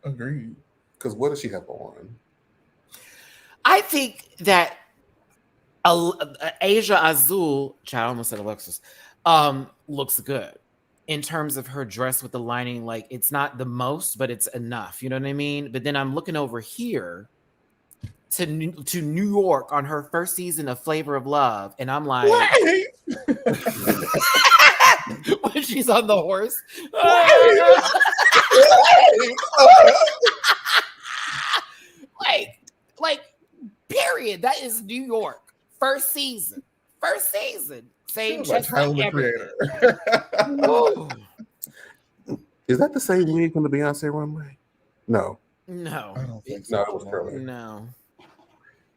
Speaker 4: Agreed.
Speaker 2: Because what does she have on?
Speaker 1: I think that Asia Azul, child, I almost said Alexis, looks good in terms of her dress with the lining. Like, it's not the most, but it's enough. You know what I mean? But then I'm looking over here to New York on her first season of Flavor of Love, and I'm like, when she's on the horse. like, period. That is New York. First season. Same chest like everything.
Speaker 2: Is that the same wig from the Beyonce runway? No.
Speaker 1: No.
Speaker 4: I don't think
Speaker 2: No,
Speaker 4: so.
Speaker 2: it was curly.
Speaker 1: No.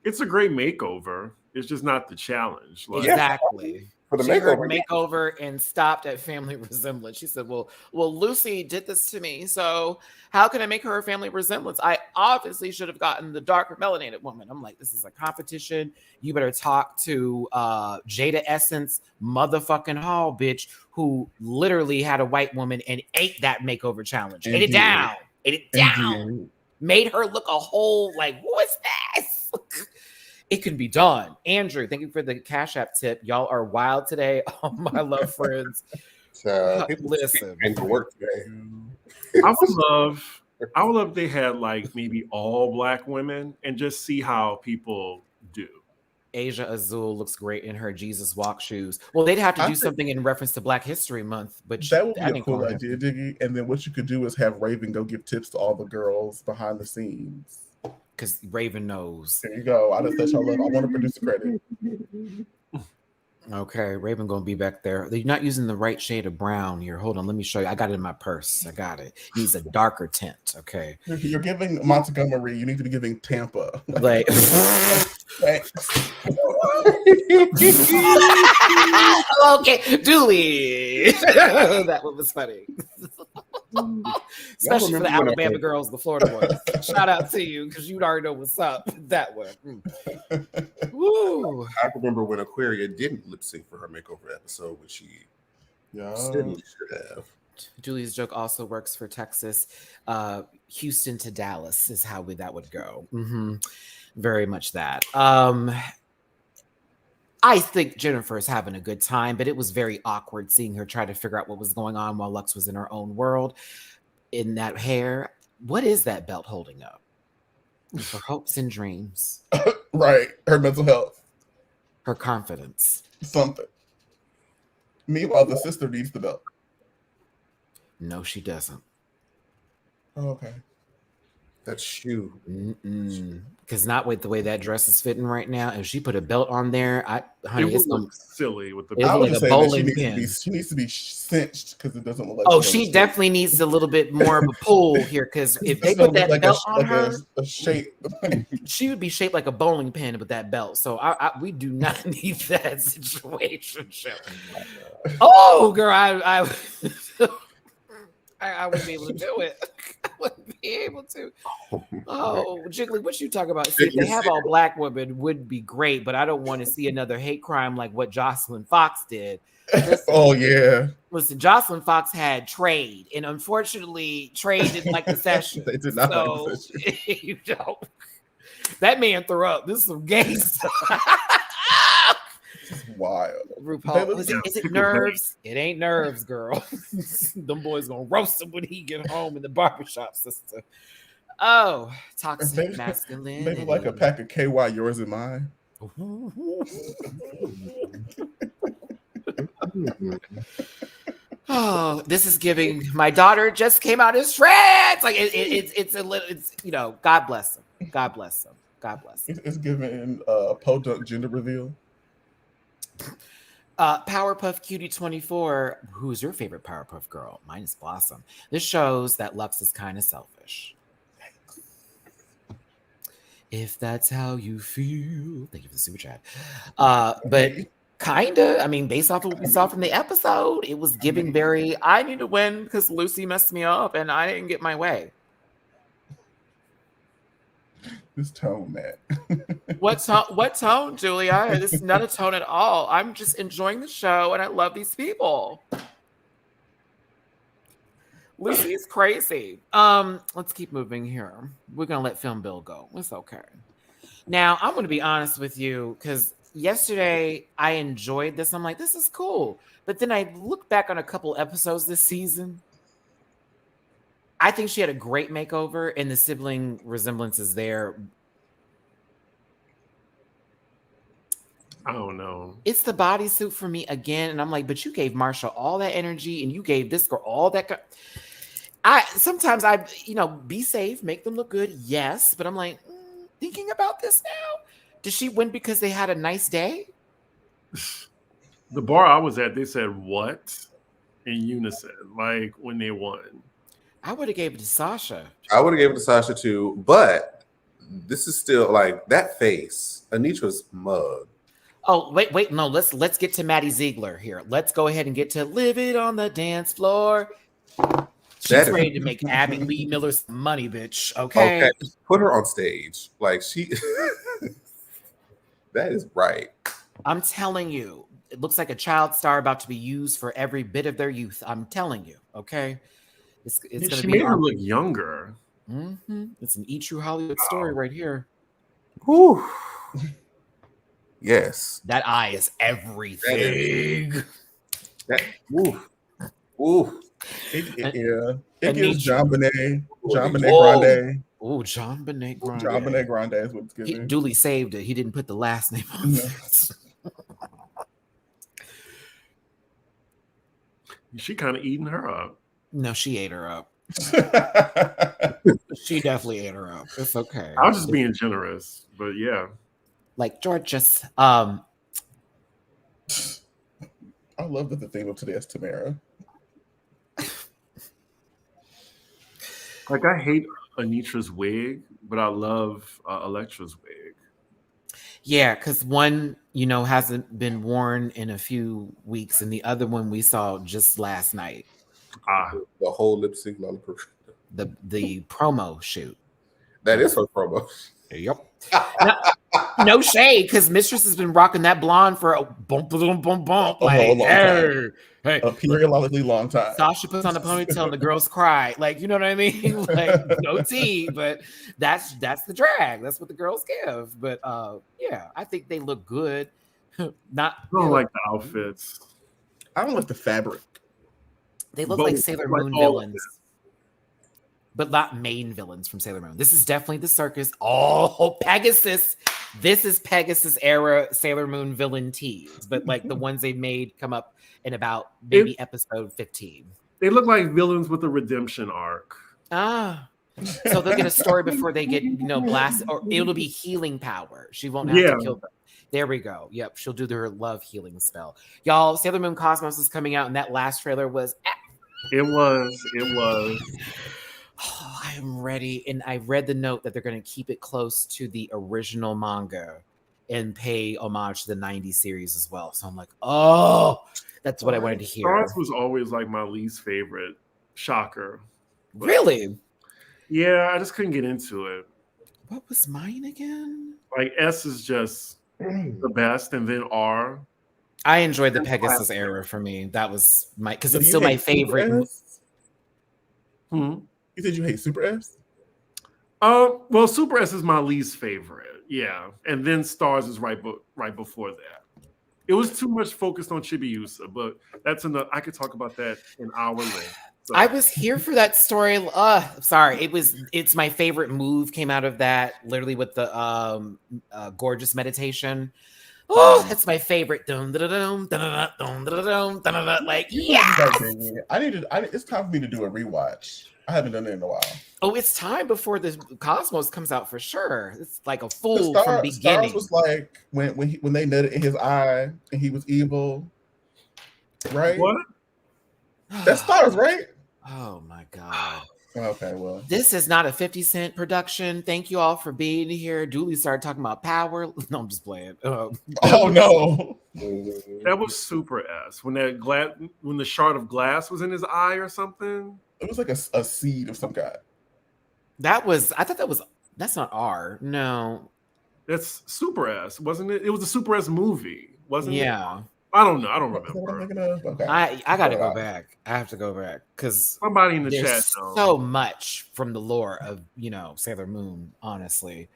Speaker 3: It's a great makeover. It's just not the challenge. Like,
Speaker 1: Exactly.
Speaker 2: For the
Speaker 1: She heard
Speaker 2: makeover.
Speaker 1: makeover and stopped at family resemblance. She said, well, Lucy did this to me, so how can I make her a family resemblance? I obviously should have gotten the darker melanated woman. I'm like, this is a competition. You better talk to Jada Essence motherfucking Hall, bitch, who literally had a white woman and ate that makeover challenge. Ate it down. Made her look a whole like, what's this? It can be done. Andrew, thank you for the Cash App tip. Y'all are wild today. Oh, my love friends. Listen.
Speaker 2: And to work today.
Speaker 3: I would love if they had like maybe all black women and just see how people do.
Speaker 1: Asia Azul looks great in her Jesus Walk shoes. Well, they'd have to do something in reference to Black History Month, but
Speaker 4: that would be a cool idea, Diggy. And then what you could do is have Raven go give tips to all the girls behind the scenes.
Speaker 1: Because Raven knows.
Speaker 4: There you go. I just let y'all love. I want to produce the credit.
Speaker 1: Okay, Raven gonna be back there. You're not using the right shade of brown here. Hold on, let me show you. I got it in my purse. I got it. Use a darker tint. Okay.
Speaker 4: You're giving Montgomery. You need to be giving Tampa.
Speaker 1: Like okay, Dooley. That one was funny. Especially for the
Speaker 2: remember when
Speaker 1: Alabama girls, the Florida boys. Shout out to you because you already know what's up. That one. Woo.
Speaker 2: I remember when Aquaria didn't lip sync for her makeover episode, which she certainly should have.
Speaker 1: Julie's joke also works for Texas. Houston to Dallas is how that would go. Very much that. I think Jennifer is having a good time, but it was very awkward seeing her try to figure out what was going on while Lux was in her own world. In that hair, what is that belt holding up? Her hopes and dreams.
Speaker 4: Right. Her mental health.
Speaker 1: Her confidence.
Speaker 4: Something. Meanwhile, the sister needs the belt.
Speaker 1: No, she doesn't.
Speaker 4: Oh, okay.
Speaker 2: That shoe.
Speaker 1: Because not with the way that dress is fitting right now. If she put a belt on there, honey,
Speaker 3: it's silly with the
Speaker 1: It's
Speaker 4: I would
Speaker 1: like a
Speaker 4: say that
Speaker 1: bowling pin.
Speaker 4: she needs to be cinched because it doesn't look like.
Speaker 1: Oh, she definitely needs a little bit more of a pull here because if they put that belt on her,
Speaker 4: a shape,
Speaker 1: she would be shaped like a bowling pin with that belt. So we do not need that situation. Oh, girl, I wouldn't be able to do it. I wouldn't be able to. Oh, Jiggly, what you talking about? See, if they have all black women, would be great, but I don't want to see another hate crime like what Jocelyn Fox did. Listen, listen, Jocelyn Fox had Trade, and unfortunately, Trade didn't like the session.
Speaker 4: They did not like the session.
Speaker 1: You know, that man threw up. This is some gay stuff.
Speaker 4: Wild.
Speaker 1: RuPaul, is it nerves? It ain't nerves, girl. Them boys gonna roast him when he get home in the barbershop, sister. Oh, toxic masculinity.
Speaker 4: Maybe like a pack of KY, yours and mine.
Speaker 1: Oh, this is giving. My daughter just came out as trans. Like it's a little. It's God bless him. God bless him. God bless him.
Speaker 4: It's giving podunk gender reveal.
Speaker 1: Powerpuff Cutie 24. Who's your favorite Powerpuff girl? Mine is Blossom. This shows that Lux is kind of selfish. If that's how you feel. Thank you for the super chat. But kind of, I mean, based off of what we saw from the episode, it was giving very, I need to win because Lucy messed me up and I didn't get my way.
Speaker 4: This tone, Matt.
Speaker 1: What tone, Julia? This is not a tone at all. I'm just enjoying the show and I love these people. Lucy is crazy. Let's keep moving here. We're gonna let Film Bill go. It's okay. Now, I'm gonna be honest with you, because yesterday I enjoyed this. I'm like, this is cool. But then I look back on a couple episodes this season. I think she had a great makeover, and the sibling resemblance is there.
Speaker 3: I don't know.
Speaker 1: It's the bodysuit for me again, and I'm like, but you gave Marsha all that energy, and you gave this girl all that. Sometimes be safe, make them look good, yes, but I'm like, thinking about this now, did she win because they had a nice day?
Speaker 3: The bar I was at, they said what in unison, like when they won.
Speaker 1: I would have gave it to Sasha.
Speaker 2: I would have gave it to Sasha too, but this is still like that face. Anitra's mug.
Speaker 1: Oh, wait, no, let's get to Maddie Ziegler here. Let's go ahead and get to Live It on the Dance Floor. She's ready to make Abby Lee Miller some money, bitch. Okay.
Speaker 2: Put her on stage. Like that is right.
Speaker 1: I'm telling you, it looks like a child star about to be used for every bit of their youth. I'm telling you, okay? It's going to be.
Speaker 3: She made her look younger.
Speaker 1: Mm-hmm. It's an E-True Hollywood story right here.
Speaker 2: Whew. Yes.
Speaker 1: That eye is everything.
Speaker 2: Ooh.
Speaker 4: It gives John Bonet Grande.
Speaker 1: Oh, John Bonet Grande.
Speaker 4: John Bonet Grande is what it's giving.
Speaker 1: He duly saved it. He didn't put the last name on it.
Speaker 3: She kind of eating her up.
Speaker 1: No, she ate her up. She definitely ate her up. It's okay.
Speaker 3: I was just being generous, but yeah.
Speaker 1: Like George just
Speaker 4: I love that the theme of today is Tamara.
Speaker 3: Like I hate Anitra's wig, but I love Electra's wig.
Speaker 1: Yeah, because one, hasn't been worn in a few weeks, and the other one we saw just last night.
Speaker 2: The whole lip sync lollipop.
Speaker 1: The promo shoot.
Speaker 2: That is her promo.
Speaker 1: Yep. No shade, because Mistress has been rocking that blonde for a bump, bump, bump, bump.
Speaker 4: A whole long
Speaker 1: hey, hey.
Speaker 4: A periodically long time.
Speaker 1: Sasha puts on a ponytail and the girls cry. Like, you know what I mean? Like, no tea, but that's the drag. That's what the girls give. But yeah, I think they look good. Not
Speaker 3: I don't like the outfits.
Speaker 4: I don't like the fabric.
Speaker 1: They look
Speaker 3: Both,
Speaker 1: like Sailor
Speaker 3: like
Speaker 1: Moon
Speaker 3: all of
Speaker 1: villains. But not main villains from Sailor Moon. This is definitely the circus. Oh, Pegasus. This is Pegasus era Sailor Moon villain tees. But like the ones they made come up in about maybe episode 15.
Speaker 3: They look like villains with a redemption arc.
Speaker 1: Ah. So they'll get a story before they get, blasted. Or it'll be healing power. She won't have to kill them. There we go. Yep. She'll do her love healing spell. Y'all, Sailor Moon Cosmos is coming out, and that last trailer was...
Speaker 3: It was.
Speaker 1: Oh, I am ready. And I read the note that they're going to keep it close to the original manga and pay homage to the 90s series as well. So I'm like, oh, that's what I wanted to hear.
Speaker 3: Stars was always like my least favorite. Shocker. But,
Speaker 1: really?
Speaker 3: Yeah, I just couldn't get into it.
Speaker 1: What was mine again?
Speaker 3: Like S is just the best, and then R.
Speaker 1: I enjoyed the Pegasus era for me. That was because it's still my favorite.
Speaker 4: You said you hate Super S?
Speaker 3: Well, Super S is my least favorite. Yeah, and then Stars is right before that. It was too much focused on Chibiusa, but that's enough. I could talk about that an hour later. So.
Speaker 1: I was here for that story. Sorry, it's my favorite move came out of that. Literally with the gorgeous meditation. Oh, that's my favorite. Like, yeah.
Speaker 4: It's time for me to do a rewatch. I haven't done it in a while.
Speaker 1: Oh, it's time before the Cosmos comes out for sure. It's like a fool from beginning.
Speaker 4: Stars was like when they nutted in his eye and he was evil, right?
Speaker 3: What?
Speaker 4: That's Stars, right?
Speaker 1: Oh my god.
Speaker 4: Okay, well,
Speaker 1: this is not a 50 Cent production. Thank you all for being here. Dooley started talking about power. No, I'm just playing.
Speaker 4: Oh no,
Speaker 3: that was Super S when the shard of glass was in his eye or something.
Speaker 4: It was like a seed of some kind.
Speaker 1: That's not R. No,
Speaker 3: that's Super S, wasn't it? It was a Super S movie, wasn't it?
Speaker 1: Yeah.
Speaker 3: I don't know. I don't remember.
Speaker 1: Okay. I gotta go back. I have to go back because
Speaker 3: somebody in the chat
Speaker 1: knows so much from the lore of Sailor Moon. Honestly,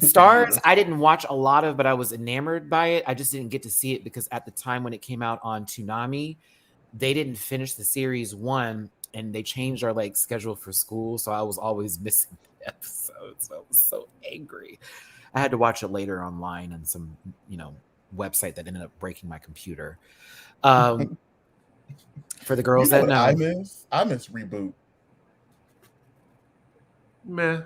Speaker 1: Stars I didn't watch a lot of, but I was enamored by it. I just didn't get to see it because at the time when it came out on Toonami, they didn't finish the series 1, and they changed our schedule for school, so I was always missing episodes. So I was so angry. I had to watch it later online on some website that ended up breaking my computer. For the girls that know,
Speaker 4: I miss Reboot.
Speaker 3: Meh.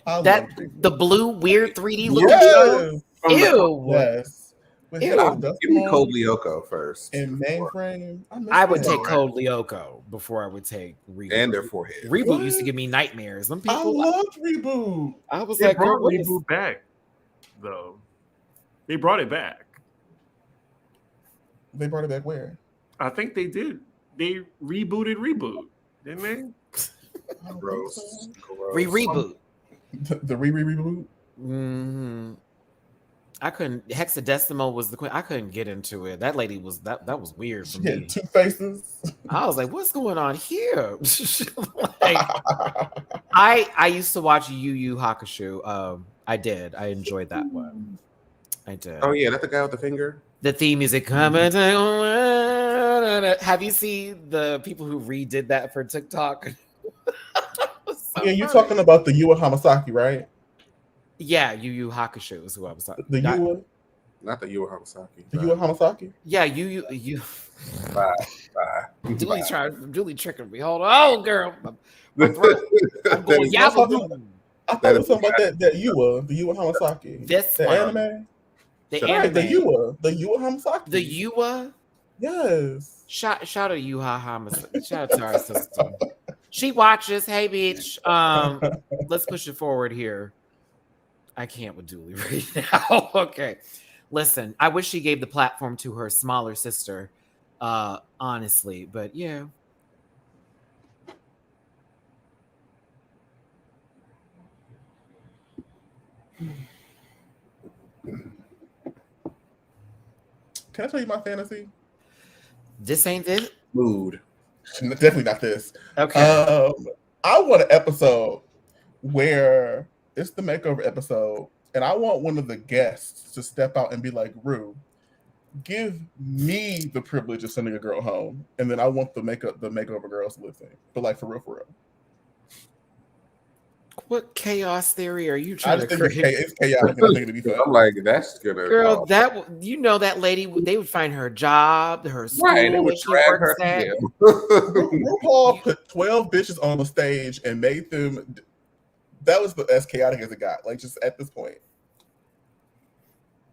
Speaker 1: The blue weird 3D looking
Speaker 4: show.
Speaker 1: Ew.
Speaker 4: Yes.
Speaker 2: Give me Code Lyoko first.
Speaker 4: In mainframe,
Speaker 1: I would take Code Lyoko before I would take Reboot.
Speaker 2: And their forehead.
Speaker 1: Reboot used to give me nightmares. Them people,
Speaker 4: I loved Reboot.
Speaker 1: I was
Speaker 3: they brought Reboot back, though. They brought it back.
Speaker 4: They brought it back where?
Speaker 3: I think they did. They rebooted Reboot, didn't they?
Speaker 2: Gross.
Speaker 1: Reboot.
Speaker 4: The reboot.
Speaker 1: Mm-hmm. I couldn't. Hexadecimal was the queen. I couldn't get into it. That lady was that was weird for me.
Speaker 4: Had 2 faces.
Speaker 1: I was like, "What's going on here?" I used to watch Yu Yu Hakusho. I did. I enjoyed that one. I did.
Speaker 2: Oh yeah, that's the guy with the finger.
Speaker 1: The theme music coming. Have you seen the people who redid that for TikTok?
Speaker 4: Yeah, you're talking about the Yua Hamasaki, right?
Speaker 1: Yeah, Yu Yu Hakusho is who I was talking.
Speaker 4: The Yua,
Speaker 2: not the Yua Hamasaki.
Speaker 4: The Yua Hamasaki.
Speaker 1: Yeah, you.
Speaker 2: Bye.
Speaker 1: Julie tricking me. Hold on, girl. I'm going Yahoo.
Speaker 4: I thought it was something about that Yua, the Yua Hamasaki.
Speaker 1: The
Speaker 4: anime.
Speaker 1: The Yua
Speaker 4: Hamasaki.
Speaker 1: The Yua.
Speaker 4: Yes.
Speaker 1: Shout out to Yuha Hamasaki. Shout out to our sister. She watches. Hey, bitch. Let's push it forward here. I can't with Dooley right now. Okay. Listen, I wish she gave the platform to her smaller sister. Honestly, but yeah.
Speaker 4: Can I tell you my fantasy?
Speaker 1: This ain't it.
Speaker 2: Mood.
Speaker 4: Definitely not this.
Speaker 1: Okay.
Speaker 4: I want an episode where it's the makeover episode, and I want one of the guests to step out and be like, Rue, give me the privilege of sending a girl home, and then I want the makeover girls to listen. But like for real.
Speaker 1: What chaos theory are you
Speaker 4: I
Speaker 1: trying
Speaker 4: just
Speaker 1: to
Speaker 4: think
Speaker 1: create?
Speaker 4: it's chaotic, and I think it'd be fun.
Speaker 2: I'm like, that's gonna
Speaker 1: Girl, that lady, they would find her job, her school,
Speaker 2: right. They would
Speaker 1: where she
Speaker 2: drag
Speaker 1: works
Speaker 2: her
Speaker 1: at.
Speaker 2: to him.
Speaker 4: RuPaul put 12 bitches on the stage and made them. That was as chaotic as it got. Like just at this point.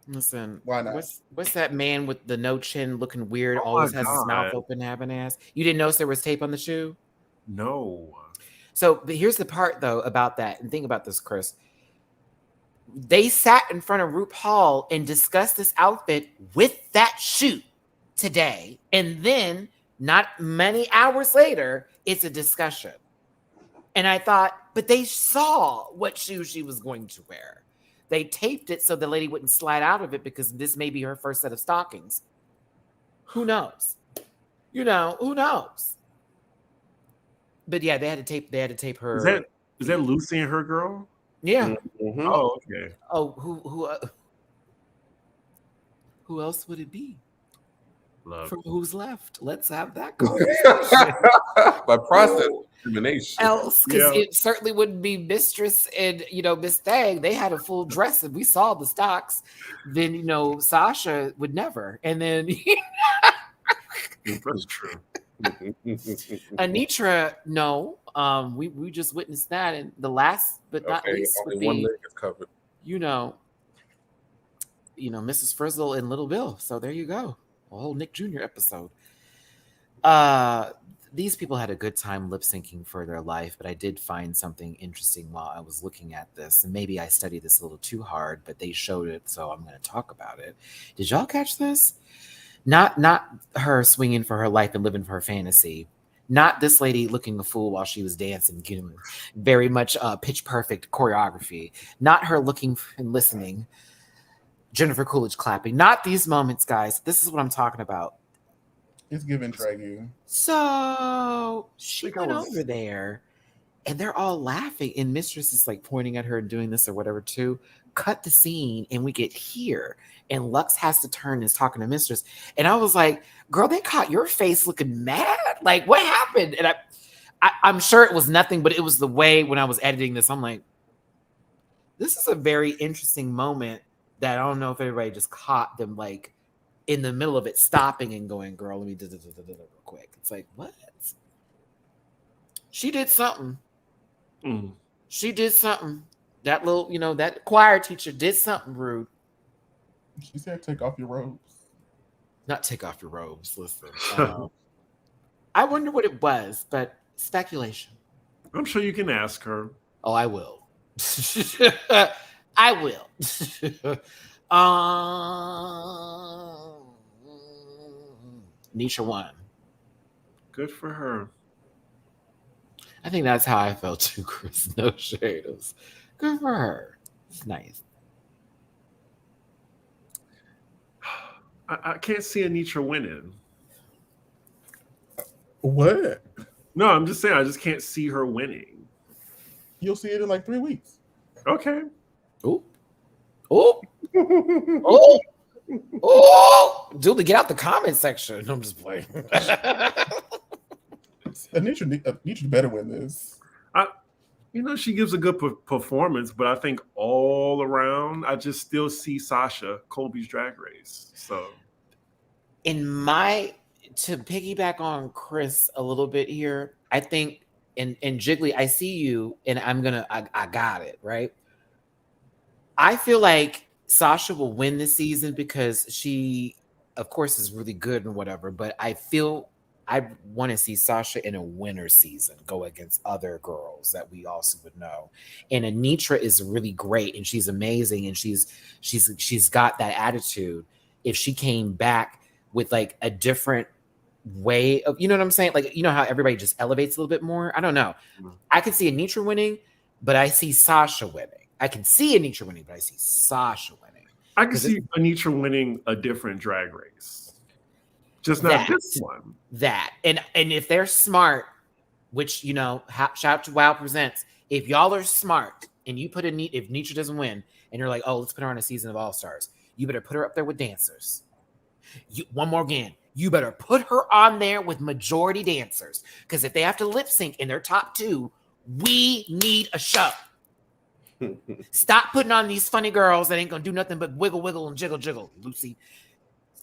Speaker 1: Listen,
Speaker 4: Why not?
Speaker 1: What's that man with the no chin looking weird,
Speaker 3: Oh
Speaker 1: always
Speaker 3: my
Speaker 1: has his mouth
Speaker 3: God.
Speaker 1: open, having ass? You didn't notice there was tape on the shoe?
Speaker 3: No.
Speaker 1: So, but here's the part though about that, and think about this, Chris. They sat in front of RuPaul and discussed this outfit with that shoe today, and then not many hours later, it's a discussion. And I thought, but they saw what shoe she was going to wear. They taped it so the lady wouldn't slide out of it because this may be her first set of stockings. Who knows? Who knows? But yeah, they had to tape her.
Speaker 3: Is that Lucy and her girl?
Speaker 1: Yeah.
Speaker 2: Mhm.
Speaker 3: Oh, okay.
Speaker 1: Oh, who else would it be?
Speaker 3: Love.
Speaker 1: From who's left? Let's have that conversation.
Speaker 2: By process discrimination.
Speaker 1: Else, because
Speaker 3: Yeah.
Speaker 1: it certainly wouldn't be Mistress and Miss Thang. They had a full dress, and we saw the stocks. Then Sasha would never, and then
Speaker 3: That's true.
Speaker 1: Anitra, no. We just witnessed that, and the last but not least would
Speaker 2: only one
Speaker 1: be
Speaker 2: leg is covered.
Speaker 1: Mrs. Frizzle and Little Bill. So there you go. A whole Nick Jr. episode. These people had a good time lip syncing for their life, but I did find something interesting while I was looking at this, and maybe I studied this a little too hard, but they showed it, so I'm going to talk about it. Did y'all catch this? Not her swinging for her life and living for her fantasy. Not this lady looking a fool while she was dancing, very much pitch perfect choreography. Not her looking and listening. Jennifer Coolidge clapping. Not these moments, guys. This is what I'm talking about.
Speaker 4: It's giving Dragu.
Speaker 1: So she went over there, and they're all laughing, and Mistress is like pointing at her and doing this or whatever too. Cut the scene, and we get here, and Lux has to turn and is talking to Mistress, and I was like, "Girl, they caught your face looking mad. Like, what happened?" And I'm sure it was nothing, but it was the way when I was editing this, I'm like, "This is a very interesting moment that I don't know if everybody just caught them like." In the middle of it, stopping and going, "Girl, let me do this real quick." It's like, what? She did something. She did something. That little, that choir teacher did something rude.
Speaker 4: She said, "Take off your robes."
Speaker 1: Not take off your robes. Listen, I wonder what it was, but speculation.
Speaker 3: I'm sure you can ask her.
Speaker 1: Oh, I will. I will. Nisha won.
Speaker 3: Good for her.
Speaker 1: I think that's how I felt too, Chris. No shade. It was good for her. It's nice.
Speaker 3: I can't see Anitra winning.
Speaker 4: What?
Speaker 3: No, I'm just saying I just can't see her winning.
Speaker 4: You'll see it in like 3 weeks.
Speaker 3: Okay.
Speaker 1: Oh. Oh. Oh. Oh. Julie, get out the comment section. I'm just playing.
Speaker 4: Anitra better win this.
Speaker 3: She gives a good performance, but I think all around, I just still see Sasha, Colby's Drag Race. So,
Speaker 1: to piggyback on Chris a little bit here, I think, and Jiggly, I see you, and I got it, right? I feel like Sasha will win this season because she, of course, is really good and whatever, but I feel I want to see Sasha in a winter season go against other girls that we also would know. And Anitra is really great, and she's amazing, and she's got that attitude. If she came back with like a different way of, you know what I'm saying? Like, how everybody just elevates a little bit more. I don't know. I could see Anitra winning, but I see Sasha winning. I can see Anitra winning, but I see Sasha winning.
Speaker 3: I can see Anitra winning a different drag race, just not this one.
Speaker 1: And if they're smart, which shout out to Wow Presents. If y'all are smart and you put if Anitra doesn't win, and you're like, oh, let's put her on a season of All Stars, you better put her up there with dancers. One more again. You better put her on there with majority dancers, because if they have to lip sync in their top 2, we need a show. Stop putting on these funny girls that ain't gonna do nothing but wiggle, wiggle, and jiggle, jiggle. Lucy,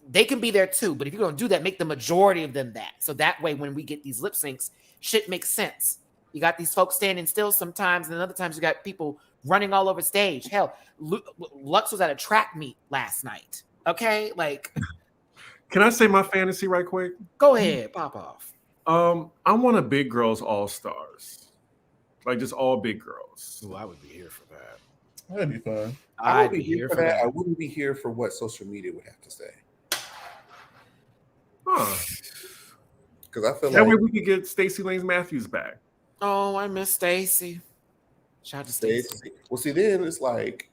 Speaker 1: they can be there too, but if you're gonna do that, make the majority of them that. So that way, when we get these lip syncs, shit makes sense. You got these folks standing still sometimes, and then other times you got people running all over stage. Hell, Lux was at a track meet last night. Okay, like.
Speaker 3: Can I say my fantasy right quick?
Speaker 1: Go ahead, pop off.
Speaker 3: I want a big girls all stars, like just all big girls.
Speaker 1: Ooh, I would be here for that.
Speaker 4: That'd be fun.
Speaker 2: I would be here for that. I wouldn't be here for what social media would have to say.
Speaker 3: Huh?
Speaker 2: Because I feel
Speaker 3: that
Speaker 2: like
Speaker 3: way we could get Stacey Lanes Matthews back.
Speaker 1: Oh, I miss Stacey. Shout out to Stacey.
Speaker 2: Well, see, then it's like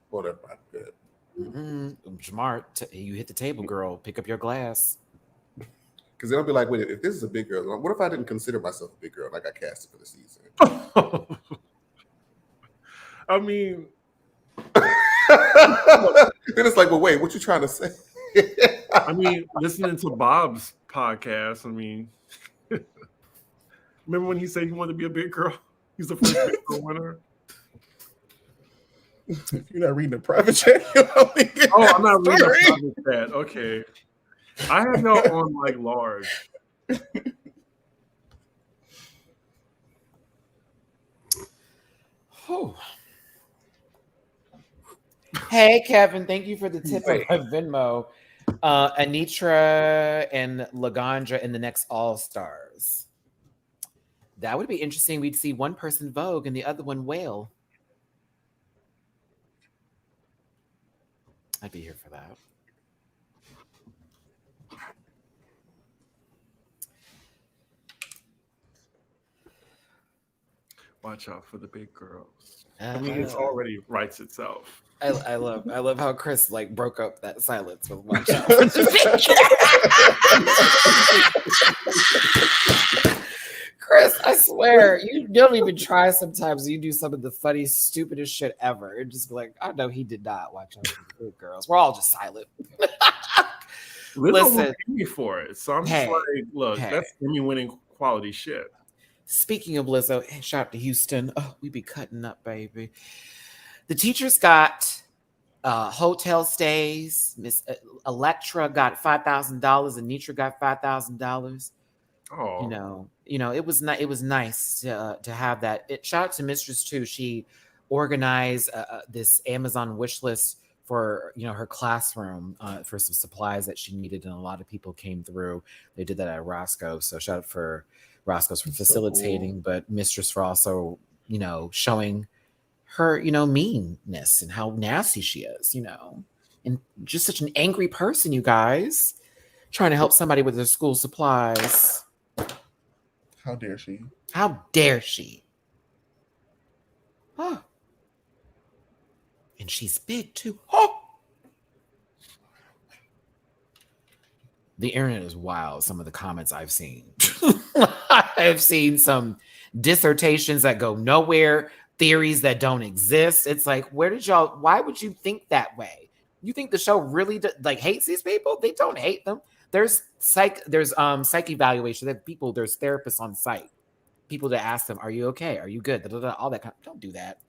Speaker 2: whatever. I'm good.
Speaker 1: Smart. You hit the table, girl. Pick up your glass.
Speaker 2: Because they'll be like, wait, if this is a big girl, what if I didn't consider myself a big girl and I got casted for the season?
Speaker 3: I mean,
Speaker 2: then it's like, well, wait, what you trying to say?
Speaker 3: I mean, listening to Bob's podcast, I mean, remember when he said he wanted to be a big girl? He's the first big girl winner.
Speaker 4: If you're not reading the private chat,
Speaker 3: I'm not reading the private chat. Okay. I have no on like large.
Speaker 1: Oh. Hey, Kevin, thank you for the tip of Venmo. Anitra and Laganja in the next All Stars. That would be interesting. We'd see one person Vogue and the other one Whale. I'd be here for that.
Speaker 3: Watch out for the big girls. I mean, it's already writes itself.
Speaker 1: I love how Chris like broke up that silence with watch out for the big girls. Chris, I swear, you don't even try sometimes. You do some of the funniest, stupidest shit ever. And just be like, I know he did not watch out for the big girls. We're all just silent.
Speaker 3: Listen, Emmy for it. So I'm just like, look, that's Emmy winning quality shit.
Speaker 1: Speaking of Lizzo, shout out to Houston. Oh, we be cutting up, baby. The teachers got hotel stays. Miss Electra got $5,000, and Nitra got $5,000.
Speaker 3: Oh,
Speaker 1: it was nice to have that. Shout out to Mistress too. She organized this Amazon wish list for her classroom for some supplies that she needed, and a lot of people came through. They did that at Roscoe, so shout out for Roscoe's for facilitating, so cool. But Mistress for also showing her meanness and how nasty she is, and just such an angry person, you guys, trying to help somebody with their school supplies.
Speaker 4: How dare she?
Speaker 1: How dare she? Oh. And she's big too. Oh. The internet is wild. Some of the comments I've seen. I've seen some dissertations that go nowhere, theories that don't exist. It's like, why would you think that way? You think the show really hates these people? They don't hate them. There's psych evaluation. There's therapists on site. People to ask them, are you okay? Are you good? All that don't do that.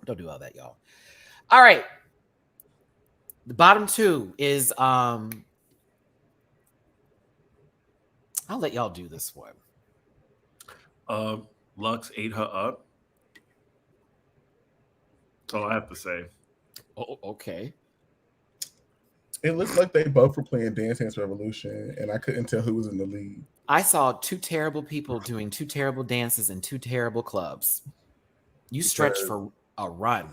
Speaker 1: Don't do all that, y'all. All right. The bottom two is I'll let y'all do this one.
Speaker 3: Lux ate her up. That's all I have to say.
Speaker 1: Oh, okay.
Speaker 4: It looks like they both were playing Dance Dance Revolution, and I couldn't tell who was in the lead.
Speaker 1: I saw two terrible people doing two terrible dances in two terrible clubs. You stretched for a run.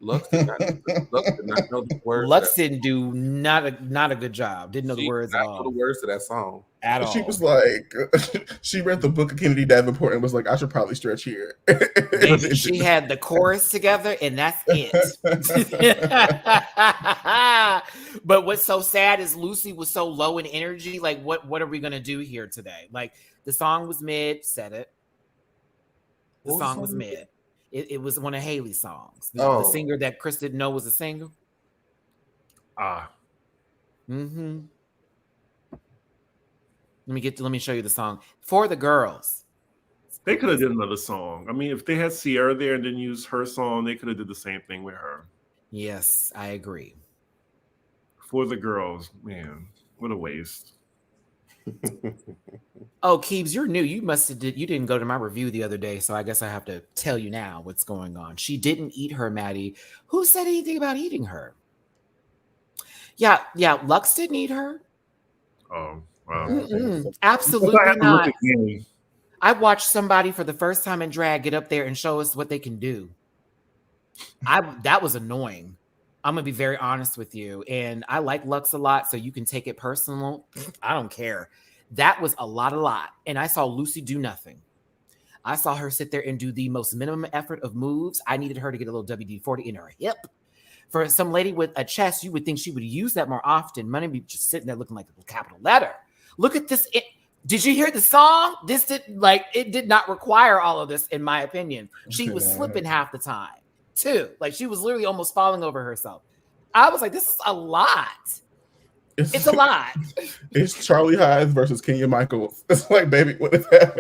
Speaker 2: Lux did not know the words.
Speaker 1: Lux didn't do not a good job. Didn't know the
Speaker 2: She
Speaker 1: words
Speaker 2: did
Speaker 1: at
Speaker 2: not know
Speaker 1: all.
Speaker 2: the words to that song.
Speaker 1: At all.
Speaker 4: She was like, she read the book of Kennedy Davenport and was like, I should probably stretch here.
Speaker 1: Baby, she had the chorus together, and that's it. But what's so sad is Lucy was so low in energy. Like, what are we gonna do here today? Like, the song was mid. Said it. The
Speaker 2: What
Speaker 1: song was
Speaker 2: song?
Speaker 1: mid. It was one of Haley's songs. The
Speaker 2: Oh.
Speaker 1: singer that Chris didn't know was a singer. Mm-hmm. Let me show you the song. For the Girls.
Speaker 3: They could have did another song. I mean, if they had Sierra there and then used her song, they could have did the same thing with her.
Speaker 1: Yes, I agree.
Speaker 3: For the Girls, man, what a waste.
Speaker 1: Oh, Keebs, you're new. You didn't go to my review the other day, so I guess I have to tell you now what's going on. She didn't eat her, Matty. Who said anything about eating her? Yeah, Lux didn't eat her.
Speaker 3: Oh, wow.
Speaker 1: Absolutely
Speaker 3: I have to
Speaker 1: not.
Speaker 3: look again.
Speaker 1: I watched somebody for the first time in drag get up there and show us what they can do. That was annoying. I'm gonna be very honest with you, and I like Lux a lot, so you can take it personal. I don't care. That was a lot, and I saw Lucy do nothing. I saw her sit there and do the most minimum effort of moves. I needed her to get a little WD-40 in her hip. For some lady with a chest, you would think she would use that more often. Money be just sitting there looking like a capital letter. Look at this. Did you hear the song? It did not require all of this, in my opinion. She was slipping half the time, too. Like, she was literally almost falling over herself. I was like, this is a lot. It's a lot.
Speaker 4: It's Charlie Hyde versus Kenya Michaels. It's like, baby, what is that?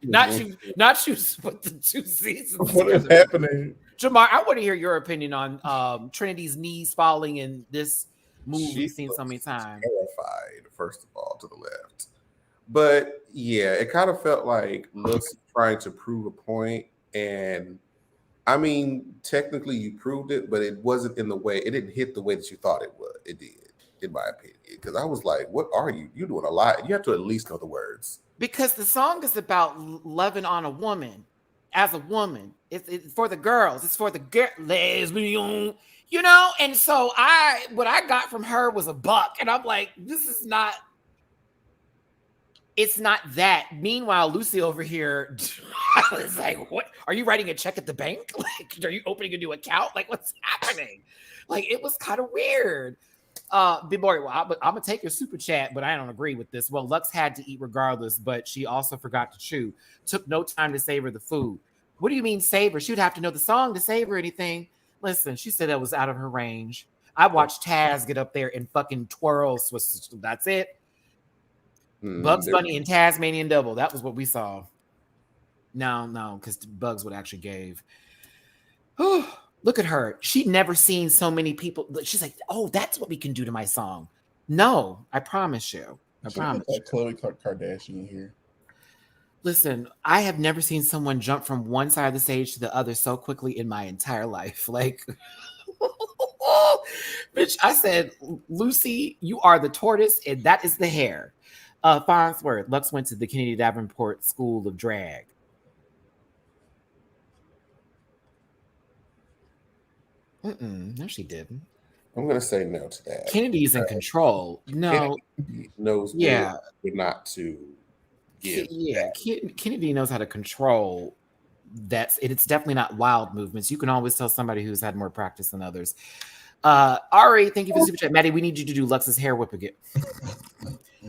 Speaker 1: Not you put the two seasons.
Speaker 4: What is happening?
Speaker 1: Jamar, I want to hear your opinion on Trinity's knees falling in this movie we've seen so many times.
Speaker 2: Terrified, first of all, to the left. But yeah, it kind of felt like Lux trying to prove a point. And I mean, technically you proved it, but it wasn't in the way, it didn't hit the way that you thought it would. It did, in my opinion. Because I was like, what are you? You're doing a lot. You have to at least know the words.
Speaker 1: Because the song is about loving on a woman as a woman. It's for the girls. It's for the lesbian, you know? And so what I got from her was a buck. And I'm like, it's not that. Meanwhile, Lucy over here, I was like, what? Are you writing a check at the bank? Like, are you opening a new account? Like, what's happening? Like, it was kind of weird. Big boy, I'm gonna take your super chat, but I don't agree with this. Well, Lux had to eat regardless, but she also forgot to chew. Took no time to savor the food. What do you mean savor? She would have to know the song to savor anything. Listen, she said that was out of her range. I watched Taz get up there and fucking twirl. That's it. Bugs Bunny and Tasmanian Devil. That was what we saw. No, because Bugs would actually gave. Look at her. She'd never seen so many people. She's like, oh, that's what we can do to my song. No, I promise you. I promise.
Speaker 4: Like Khloe Kardashian here.
Speaker 1: Listen, I have never seen someone jump from one side of the stage to the other so quickly in my entire life. Like, bitch, I said, Lucy, you are the tortoise, and that is the hare. Farnsworth, Lux went to the Kennedy Davenport School of Drag. No, she didn't.
Speaker 2: I'm going to say no to that.
Speaker 1: Kennedy's in control. No.
Speaker 2: Kennedy knows not to give.
Speaker 1: Yeah, Kennedy knows how to control that. It's definitely not wild movements. You can always tell somebody who's had more practice than others. Ari, thank you for the super chat. Maddie, we need you to do Lux's hair whip again.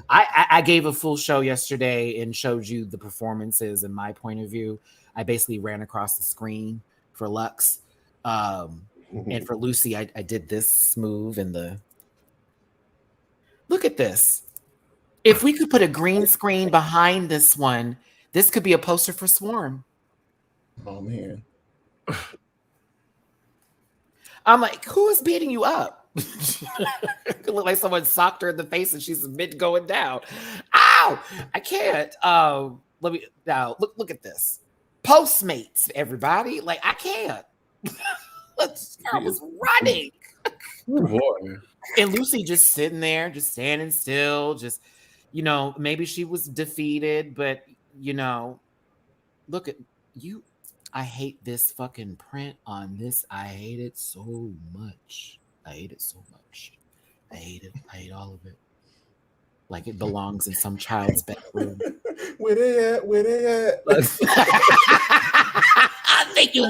Speaker 1: I gave a full show yesterday and showed you the performances and my point of view. I basically ran across the screen for Lux. And for Lucy, I did this move and look at this. If we could put a green screen behind this one, this could be a poster for Swarm.
Speaker 4: Oh man.
Speaker 1: I'm like, who is beating you up? It look like someone socked her in the face and she's mid going down. Ow! I can't. Let me now look at this. Postmates, everybody. Like, I can't. This girl was running.
Speaker 3: Oh boy.
Speaker 1: And Lucy just sitting there, just standing still, just, maybe she was defeated, but, look at you. I hate this fucking print on this. I hate it so much. I hate it so much. I hate it. I hate all of it. Like it belongs in some child's bedroom.
Speaker 4: Where they at? Where they at?
Speaker 1: Thank you.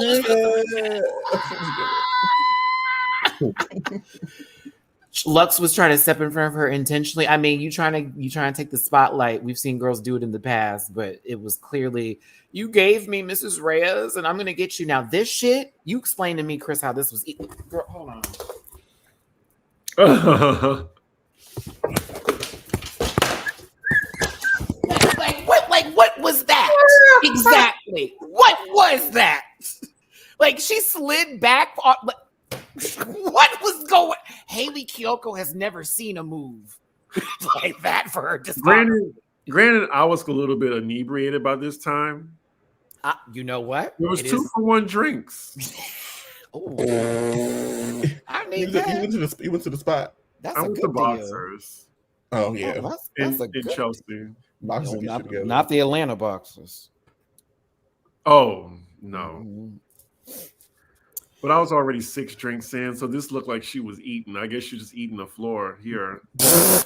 Speaker 1: Lux was trying to step in front of her intentionally. I mean, you trying to take the spotlight. We've seen girls do it in the past, but it was clearly you gave me Mrs. Reyes, and I'm gonna get you now. This shit, you explain to me, Chris, how this was. Girl, hold on. What was that? Exactly. What was that? Like she slid back. What was going? Haley Kiyoko has never seen a move like that for her.
Speaker 3: Granted, I was a little bit inebriated by this time.
Speaker 1: You know what?
Speaker 3: There was 2-for-1 drinks.
Speaker 1: I need that.
Speaker 4: He went to the spot.
Speaker 1: That's
Speaker 3: I
Speaker 1: a
Speaker 3: went
Speaker 1: good
Speaker 3: to
Speaker 1: deal.
Speaker 3: Boxers.
Speaker 4: Oh yeah,
Speaker 1: that's a
Speaker 3: in
Speaker 1: good
Speaker 3: Chelsea.
Speaker 4: Boxers
Speaker 1: no,
Speaker 4: get you together.
Speaker 1: not the Atlanta boxers.
Speaker 3: Oh no.
Speaker 1: Mm-hmm.
Speaker 3: But I was already 6 drinks in, so this looked like she was eating. I guess she was just eating the floor here. My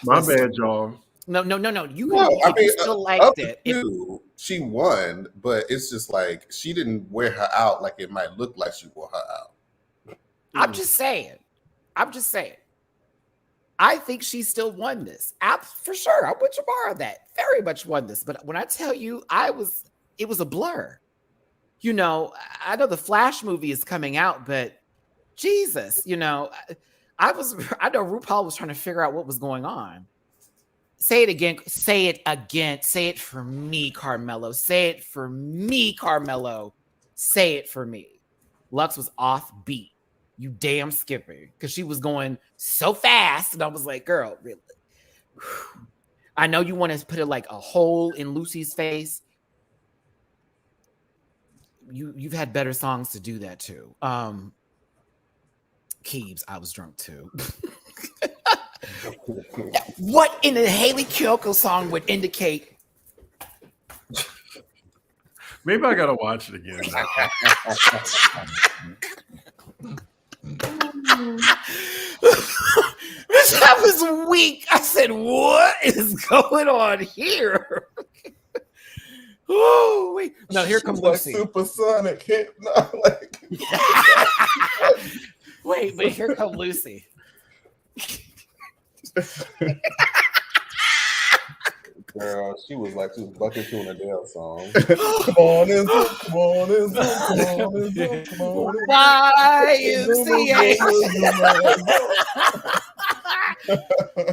Speaker 3: bad, y'all.
Speaker 1: No. You still liked it.
Speaker 2: She won, but it's just like she didn't wear her out like it might look like she wore her out.
Speaker 1: I'm just saying. I think she still won this. For sure. I would bar that. Very much won this. But when I tell you, it was a blur. You know, I know the Flash movie is coming out, but Jesus, you know, I know RuPaul was trying to figure out what was going on. Say it again. Say it again. Say it for me, Carmelo. Say it for me, Carmelo. Say it for me. Lux was off beat. You damn skipper. Because she was going so fast. And I was like, girl, really? I know you want to put it like a hole in Lucy's face. You've had better songs to do that too. Keebs, I was drunk too. What in a Haley Kiyoko song would indicate?
Speaker 3: Maybe I gotta watch it again.
Speaker 1: That was weak. I said, what is going on here? Oh, wait. No, here comes Lucy.
Speaker 4: Like supersonic hit. No, like...
Speaker 1: Wait, but here comes Lucy.
Speaker 2: Girl, she was like she was bucket to an Adele song.
Speaker 4: Come on in, come on in, come on in, come on in.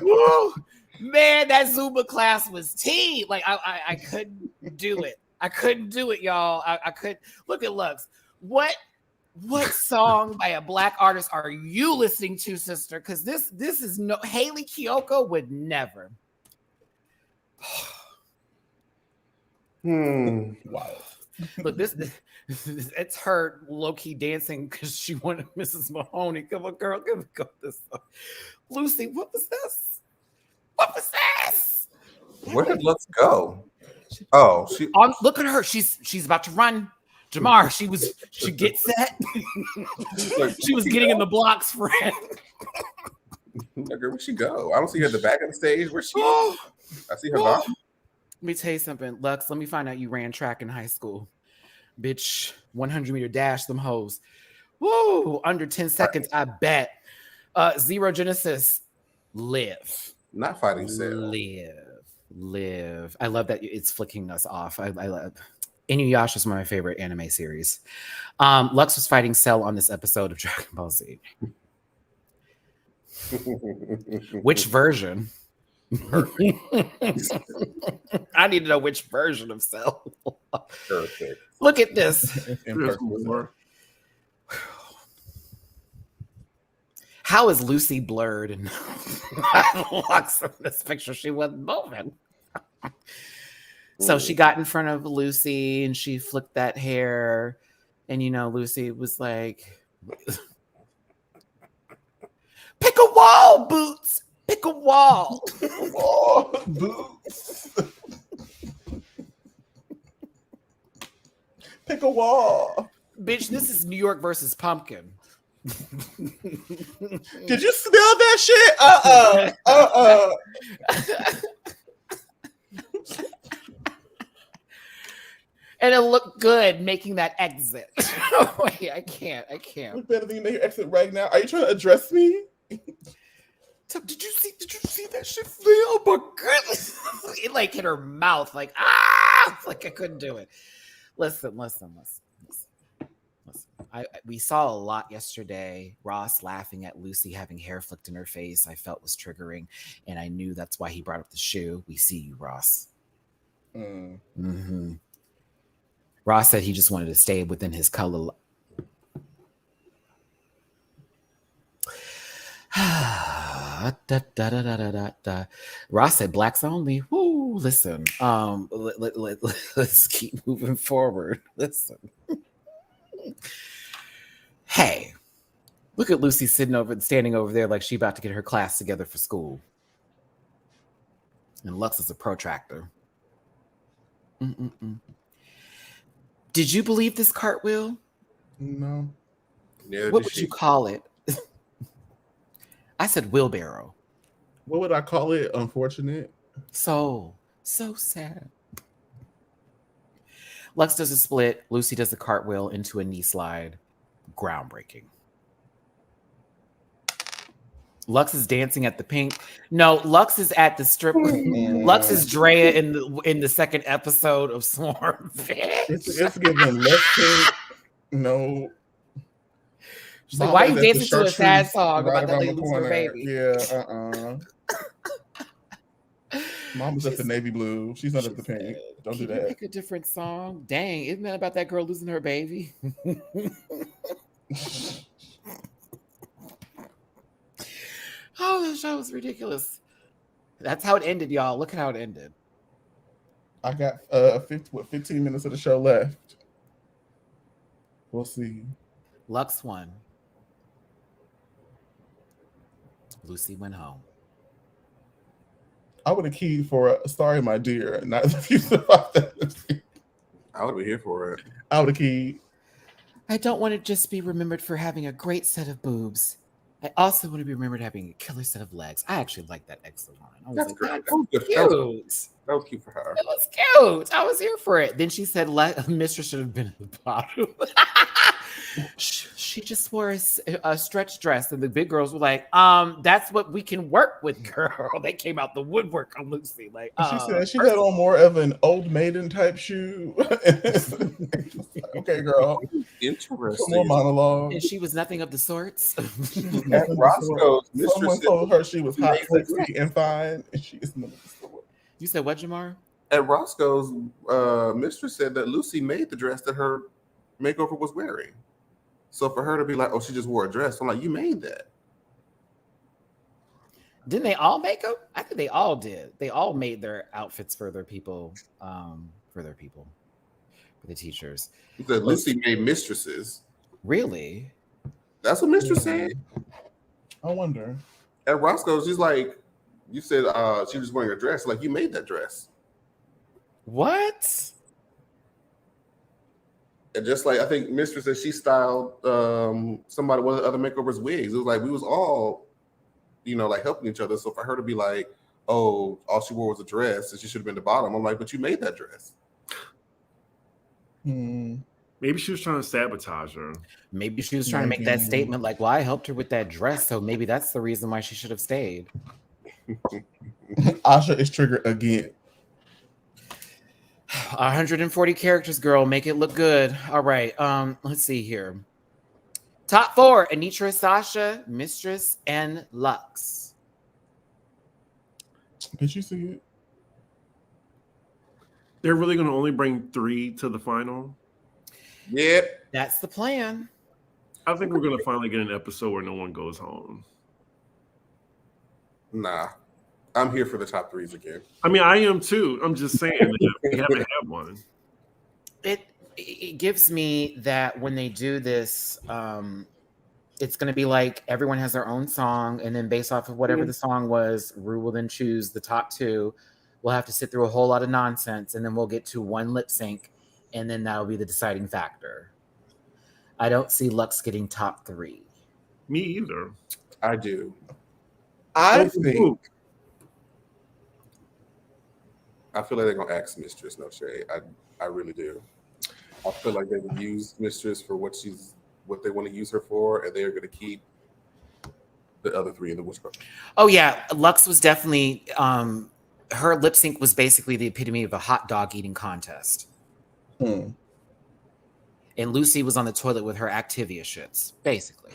Speaker 1: Woo. Man, that Zumba class was tea. Like I couldn't do it. I couldn't do it, y'all. I couldn't. Look at Lux. What song by a Black artist are you listening to, sister? Because this is no Haley Kiyoko would never.
Speaker 4: Wow.
Speaker 1: But this it's her low-key dancing because she wanted Mrs. Mahoney. Come on, girl, give me this song. Lucy, what was this? What was this?
Speaker 2: Where did Lux go? Oh,
Speaker 1: look at her. She's about to run. Jamar, she gets set. She was getting in the blocks, friend.
Speaker 2: Where'd she go? I don't see her at the back of the stage. Where's she? I see her back.
Speaker 1: Let me tell you something, Lux. Let me find out you ran track in high school. Bitch, 100-meter dash, them hoes. Woo! Under 10 seconds, I bet. Zero Genesis, live.
Speaker 2: Not fighting Sarah.
Speaker 1: Live. I love that it's flicking us off. I love Inuyasha is one of my favorite anime series. Lux was fighting Cell on this episode of Dragon Ball Z. Which version? I need to know which version of Cell.
Speaker 2: Perfect.
Speaker 1: Look at this. How is Lucy blurred and Lux in this picture? She wasn't moving. So she got in front of Lucy and she flicked that hair. And, you know, Lucy was like, pick a wall, Boots. Pick a wall.
Speaker 4: Oh, boots. Pick a wall.
Speaker 1: Bitch, this is New York versus Pumpkin.
Speaker 4: Did you smell that shit?
Speaker 1: And it looked good making that exit. Wait, I can't.
Speaker 4: Look better than you make your exit right now. Are you trying to address me?
Speaker 1: Did you see that shit fly? Oh my goodness. It like hit her mouth. Like, ah! Like I couldn't do it. Listen. We saw a lot yesterday. Ross laughing at Lucy having hair flicked in her face, I felt was triggering. And I knew that's why he brought up the shoe. We see you, Ross. Mm-hmm. Ross said he just wanted to stay within his color. Ross said blacks only. Woo, listen. Let's keep moving forward. Listen. Hey, look at Lucy standing over there like she about to get her class together for school. And Lux is a protractor. Did you believe this cartwheel?
Speaker 4: No.
Speaker 2: Yeah,
Speaker 1: What would you call it? I said wheelbarrow.
Speaker 4: What would I call it? Unfortunate.
Speaker 1: So sad. Lux does a split. Lucy does a cartwheel into a knee slide. Groundbreaking. Lux is dancing at the pink. No, Lux is at the strip. Lux is Drea in the second episode of Swarm.
Speaker 4: It's giving left pink. No.
Speaker 1: She's like, why are you dancing to a sad song about that lady losing her baby?
Speaker 4: Yeah, Mama's at the navy blue. She's not at the pink. Don't do that.
Speaker 1: Pick a different song. Dang, isn't that about that girl losing her baby? Oh, the show was ridiculous. That's how it ended, y'all. Look at how it ended.
Speaker 4: I got 15 minutes of the show left. We'll see.
Speaker 1: Lux won. Lucy went home.
Speaker 4: I would have keyed for sorry, my dear. Not if you survived that.
Speaker 2: I would be here for it.
Speaker 4: I would have keyed.
Speaker 1: I don't want to just be remembered for having a great set of boobs. I also want to be remembered having a killer set of legs. I actually like that extra line. I was
Speaker 2: That's
Speaker 1: like,
Speaker 2: great.
Speaker 1: that's
Speaker 2: That was good.
Speaker 1: cute.
Speaker 2: That was cute for her.
Speaker 1: It was cute. I was here for it. Then she said, Mistress should have been at the bottom. She just wore a stretch dress. And the big girls were like, that's what we can work with, girl. They came out the woodwork on Lucy. Like,
Speaker 4: she said she had on more of an old maiden type shoe. Okay, girl.
Speaker 2: Interesting.
Speaker 4: Some more monologue.
Speaker 1: And she was nothing of the sorts.
Speaker 2: At Roscoe's,
Speaker 4: Someone told her she was hot, sexy, and fine, and she is none of the sort.
Speaker 1: You said what, Jamar?
Speaker 2: At Roscoe's, mistress said that Lucy made the dress that her makeover was wearing. So for her to be like, oh, she just wore a dress, I'm like, you made that.
Speaker 1: Didn't they all make them? I think they all did. They all made their outfits for their people, for the teachers.
Speaker 2: He said Lucy made mistresses.
Speaker 1: Really?
Speaker 2: That's what mistress said.
Speaker 4: I wonder.
Speaker 2: At Roscoe's, she's like, you said she was wearing a dress. Like, you made that dress.
Speaker 1: What?
Speaker 2: And just like I think mistress said she styled somebody, one of the other makeovers wigs. It was like we was all, like helping each other. So for her to be like, oh, all she wore was a dress and she should have been the bottom. I'm like, but you made that dress.
Speaker 3: Maybe she was trying to sabotage her.
Speaker 1: Maybe she was trying to make that statement like, well, I helped her with that dress, so maybe that's the reason why she should have stayed.
Speaker 4: Asha is triggered again.
Speaker 1: 140 characters, girl. Make it look good. All right. Let's see here. Top 4: Anitra, Sasha, Mistress, and Lux.
Speaker 4: Did you see it?
Speaker 3: They're really going to only bring 3 to the final?
Speaker 2: Yep.
Speaker 1: That's the plan.
Speaker 3: I think we're going to finally get an episode where no one goes home.
Speaker 2: Nah. I'm here for the top 3s again.
Speaker 3: I mean, I am too. I'm just saying that we haven't had one.
Speaker 1: It gives me that when they do this It's going to be like everyone has their own song, and then based off of whatever the song was, Rue will then choose the top two. We'll have to sit through a whole lot of nonsense, and then we'll get to one lip sync, and then that'll be the deciding factor. I don't see Lux getting top 3.
Speaker 3: Me either.
Speaker 2: I do.
Speaker 4: I think
Speaker 2: I feel like they're gonna ask Mistress. No shade. I really do. I feel like they would use Mistress for what they want to use her for, and they're gonna keep the other 3 in the witchcraft.
Speaker 1: Oh yeah, Lux was definitely her lip sync was basically the epitome of a hot dog eating contest. And Lucy was on the toilet with her Activia shits, basically.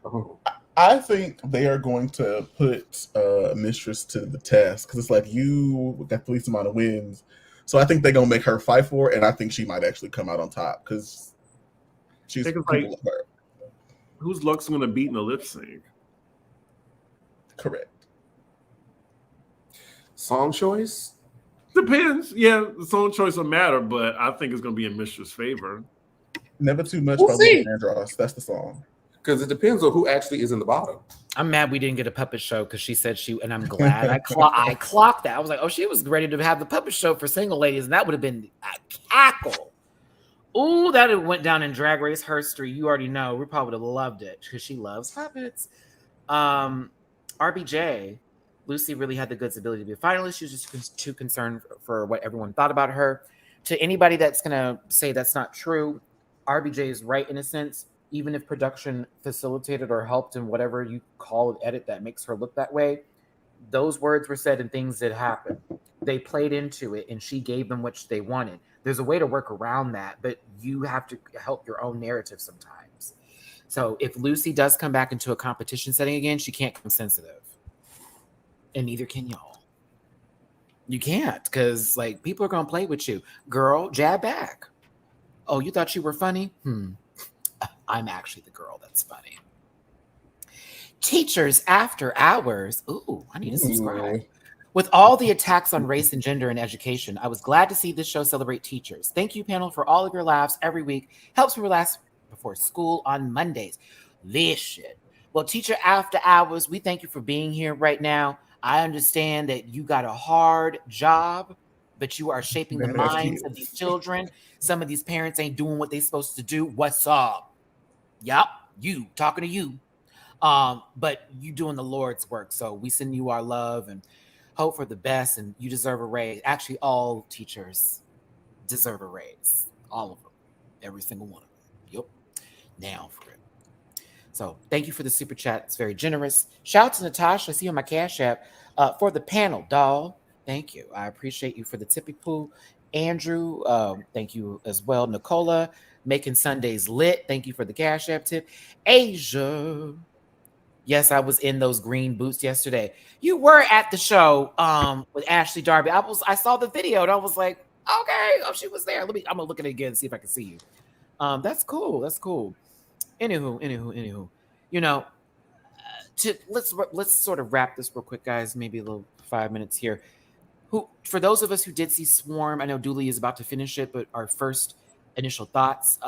Speaker 2: Oh.
Speaker 4: I think they are going to put Mistress to the test because it's like you got the least amount of wins. So I think they're gonna make her fight for it, and I think she might actually come out on top because she's
Speaker 3: Like,
Speaker 4: people love her.
Speaker 3: who's Lux going to beat in the lip sync?
Speaker 4: Correct.
Speaker 2: Song choice?
Speaker 3: Depends. Yeah, the song choice will matter, but I think it's going to be in Mistress' favor.
Speaker 4: Never Too Much
Speaker 2: We'll
Speaker 4: by
Speaker 2: see.
Speaker 4: Vandross. That's the song.
Speaker 2: Because it depends on who actually is in the bottom.
Speaker 1: I'm mad we didn't get a puppet show because she said and I'm glad I clocked that. I was like, oh, she was ready to have the puppet show for single ladies, and that would have been a cackle. Ooh, that went down in Drag Race history. You already know. RuPaul would have loved it because she loves puppets. RBJ, Lucy really had the goods ability to be a finalist. She was just too concerned for what everyone thought about her. To anybody that's going to say that's not true, RBJ is right in a sense. Even if production facilitated or helped in whatever you call an edit that makes her look that way, those words were said and things did happen. They played into it and she gave them what they wanted. There's a way to work around that, but you have to help your own narrative sometimes. So if Lucy does come back into a competition setting again, she can't come sensitive. And neither can y'all. You can't, because like people are going to play with you. Girl, jab back. Oh, you thought you were funny? I'm actually the girl that's funny. Teachers After Hours. Ooh, I need to subscribe. With all the attacks on race and gender in education, I was glad to see this show celebrate teachers. Thank you, panel, for all of your laughs every week. Helps me relax before school on Mondays. This shit. Well, Teacher After Hours, we thank you for being here right now. I understand that you got a hard job, but you are shaping the minds of these children. Some of these parents ain't doing what they're supposed to do. What's up? Yup, you talking to you. But you doing the Lord's work. So we send you our love and hope for the best, and you deserve a raise. Actually, all teachers deserve a raise. All of them. Every single one of them. Yep. Now for it. So thank you for the super chat. It's very generous. Shout out to Natasha. I see you on my Cash App. For the panel, doll. Thank you. I appreciate you for the tippy poo. Andrew, thank you as well. Nicola, making Sundays lit. Thank you for the Cash App tip. Asia. Yes, I was in those green boots yesterday. You were at the show with Ashley Darby. I saw the video and I was like, okay, oh, she was there. I'm gonna look at it again and see if I can see you. That's cool. That's cool. Anywho. You know, let's sort of wrap this real quick, guys. Maybe a little 5 minutes here. For those of us who did see Swarm, I know Dooley is about to finish it, but our first initial thoughts.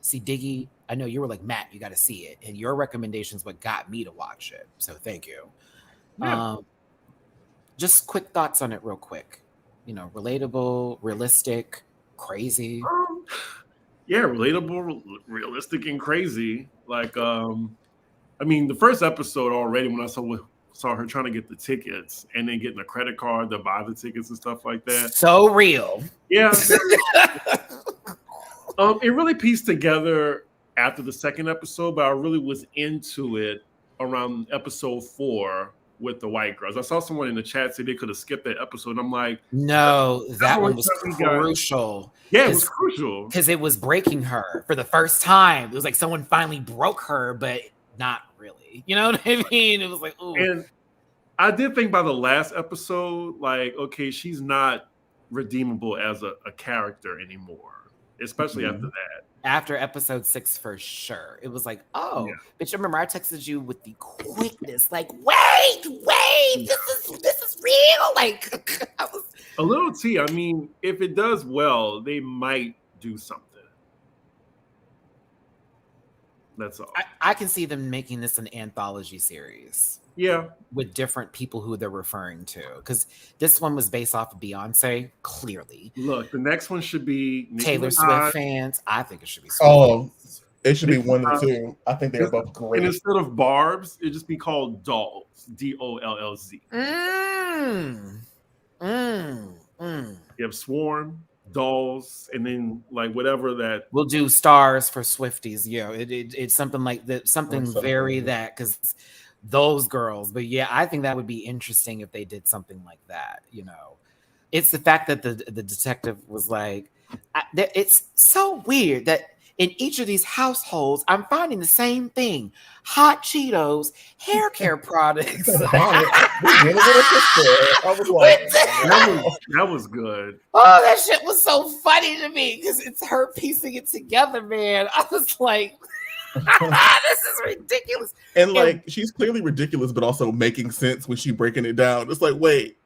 Speaker 1: See Diggy, I know you were like, Matt, you got to see it, and your recommendations what got me to watch it. So thank you. Yeah. Just quick thoughts on it, real quick. You know, relatable, realistic, crazy.
Speaker 3: Yeah, relatable, realistic, and crazy. Like, I mean, the first episode already when I saw her trying to get the tickets and then getting a credit card to buy the tickets and stuff like that.
Speaker 1: So real.
Speaker 3: Yeah. It really pieced together after the second episode, but I really was into it around episode 4 with the white girls. I saw someone in the chat say they could have skipped that episode. And I'm like,
Speaker 1: no, that one was crucial.
Speaker 3: Yeah, it was crucial.
Speaker 1: Because it was breaking her for the first time. It was like someone finally broke her, but not really. You know what I mean? It was like, ooh.
Speaker 3: And I did think by the last episode, like, okay, she's not redeemable as a character anymore, especially after that.
Speaker 1: After episode 6, for sure. It was like, oh, yeah. Bitch, remember I texted you with the quickness, like, wait, this is real. Like, I was
Speaker 3: a little tea. I mean, if it does well, they might do something. That's all.
Speaker 1: I can see them making this an anthology series
Speaker 3: Yeah.
Speaker 1: with different people who they're referring to, because this one was based off of Beyonce, clearly.
Speaker 3: Look, the next one should be Nicki
Speaker 1: Taylor
Speaker 3: Minaj.
Speaker 1: Swift fans. I think it should be Swift.
Speaker 4: Oh, it should be
Speaker 3: Nicki
Speaker 4: one of the
Speaker 3: Minaj.
Speaker 4: two. I think they're both
Speaker 3: And
Speaker 4: great.
Speaker 3: instead of Barbs, it just be called Dolls. DOLLZ. You have Swarm, Dolls, and then like whatever that.
Speaker 1: We'll do stars for Swifties. Yeah, it's something like that, something
Speaker 4: something.
Speaker 1: very that, because those girls. But yeah, I think that would be interesting if they did something like that. You know, it's the fact that the detective was like, it's so weird that in each of these households, I'm finding the same thing: hot Cheetos, hair care products.
Speaker 4: I was like,
Speaker 3: That was good.
Speaker 1: Oh, that shit was so funny to me because it's her piecing it together, man. I was like, this is ridiculous.
Speaker 4: And like, she's clearly ridiculous, but also making sense when she's breaking it down. It's like, wait,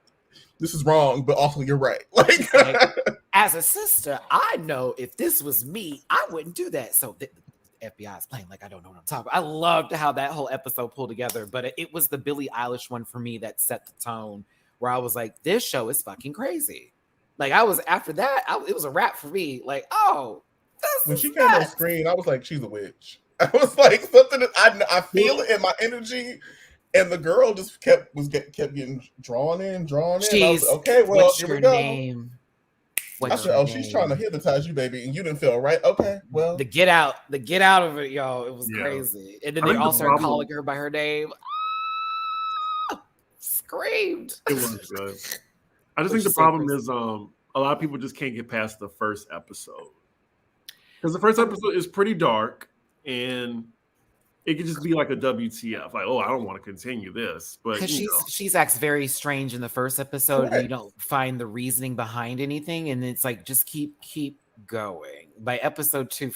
Speaker 4: this is wrong, but also you're right. Like,
Speaker 1: as a sister, I know if this was me, I wouldn't do that. So the FBI is playing like I don't know what I'm talking about. I loved how that whole episode pulled together, but it was the Billie Eilish one for me that set the tone, where I was like, this show is fucking crazy. Like, I was, after that, it was a wrap for me. Like, oh,
Speaker 4: when she came on screen, I was like, she's a witch. I was like, something that I feel it in my energy. And the girl just kept getting drawn in. I was like, okay, well,
Speaker 1: what's
Speaker 4: here
Speaker 1: your
Speaker 4: we go.
Speaker 1: name?
Speaker 4: I said, oh, she's trying to hypnotize you, baby, and you didn't feel right. Okay, well,
Speaker 1: the get out of it, y'all. It was crazy. And then they all started calling her by her name. Screamed.
Speaker 3: It was good. I just think the problem is a lot of people just can't get past the first episode, because the first episode is pretty dark and it could just be like a WTF, like, oh, I don't want to continue this. But
Speaker 1: because she's acts very strange in the first episode, right. And you don't find the reasoning behind anything, and it's like, just keep going. By episode 2,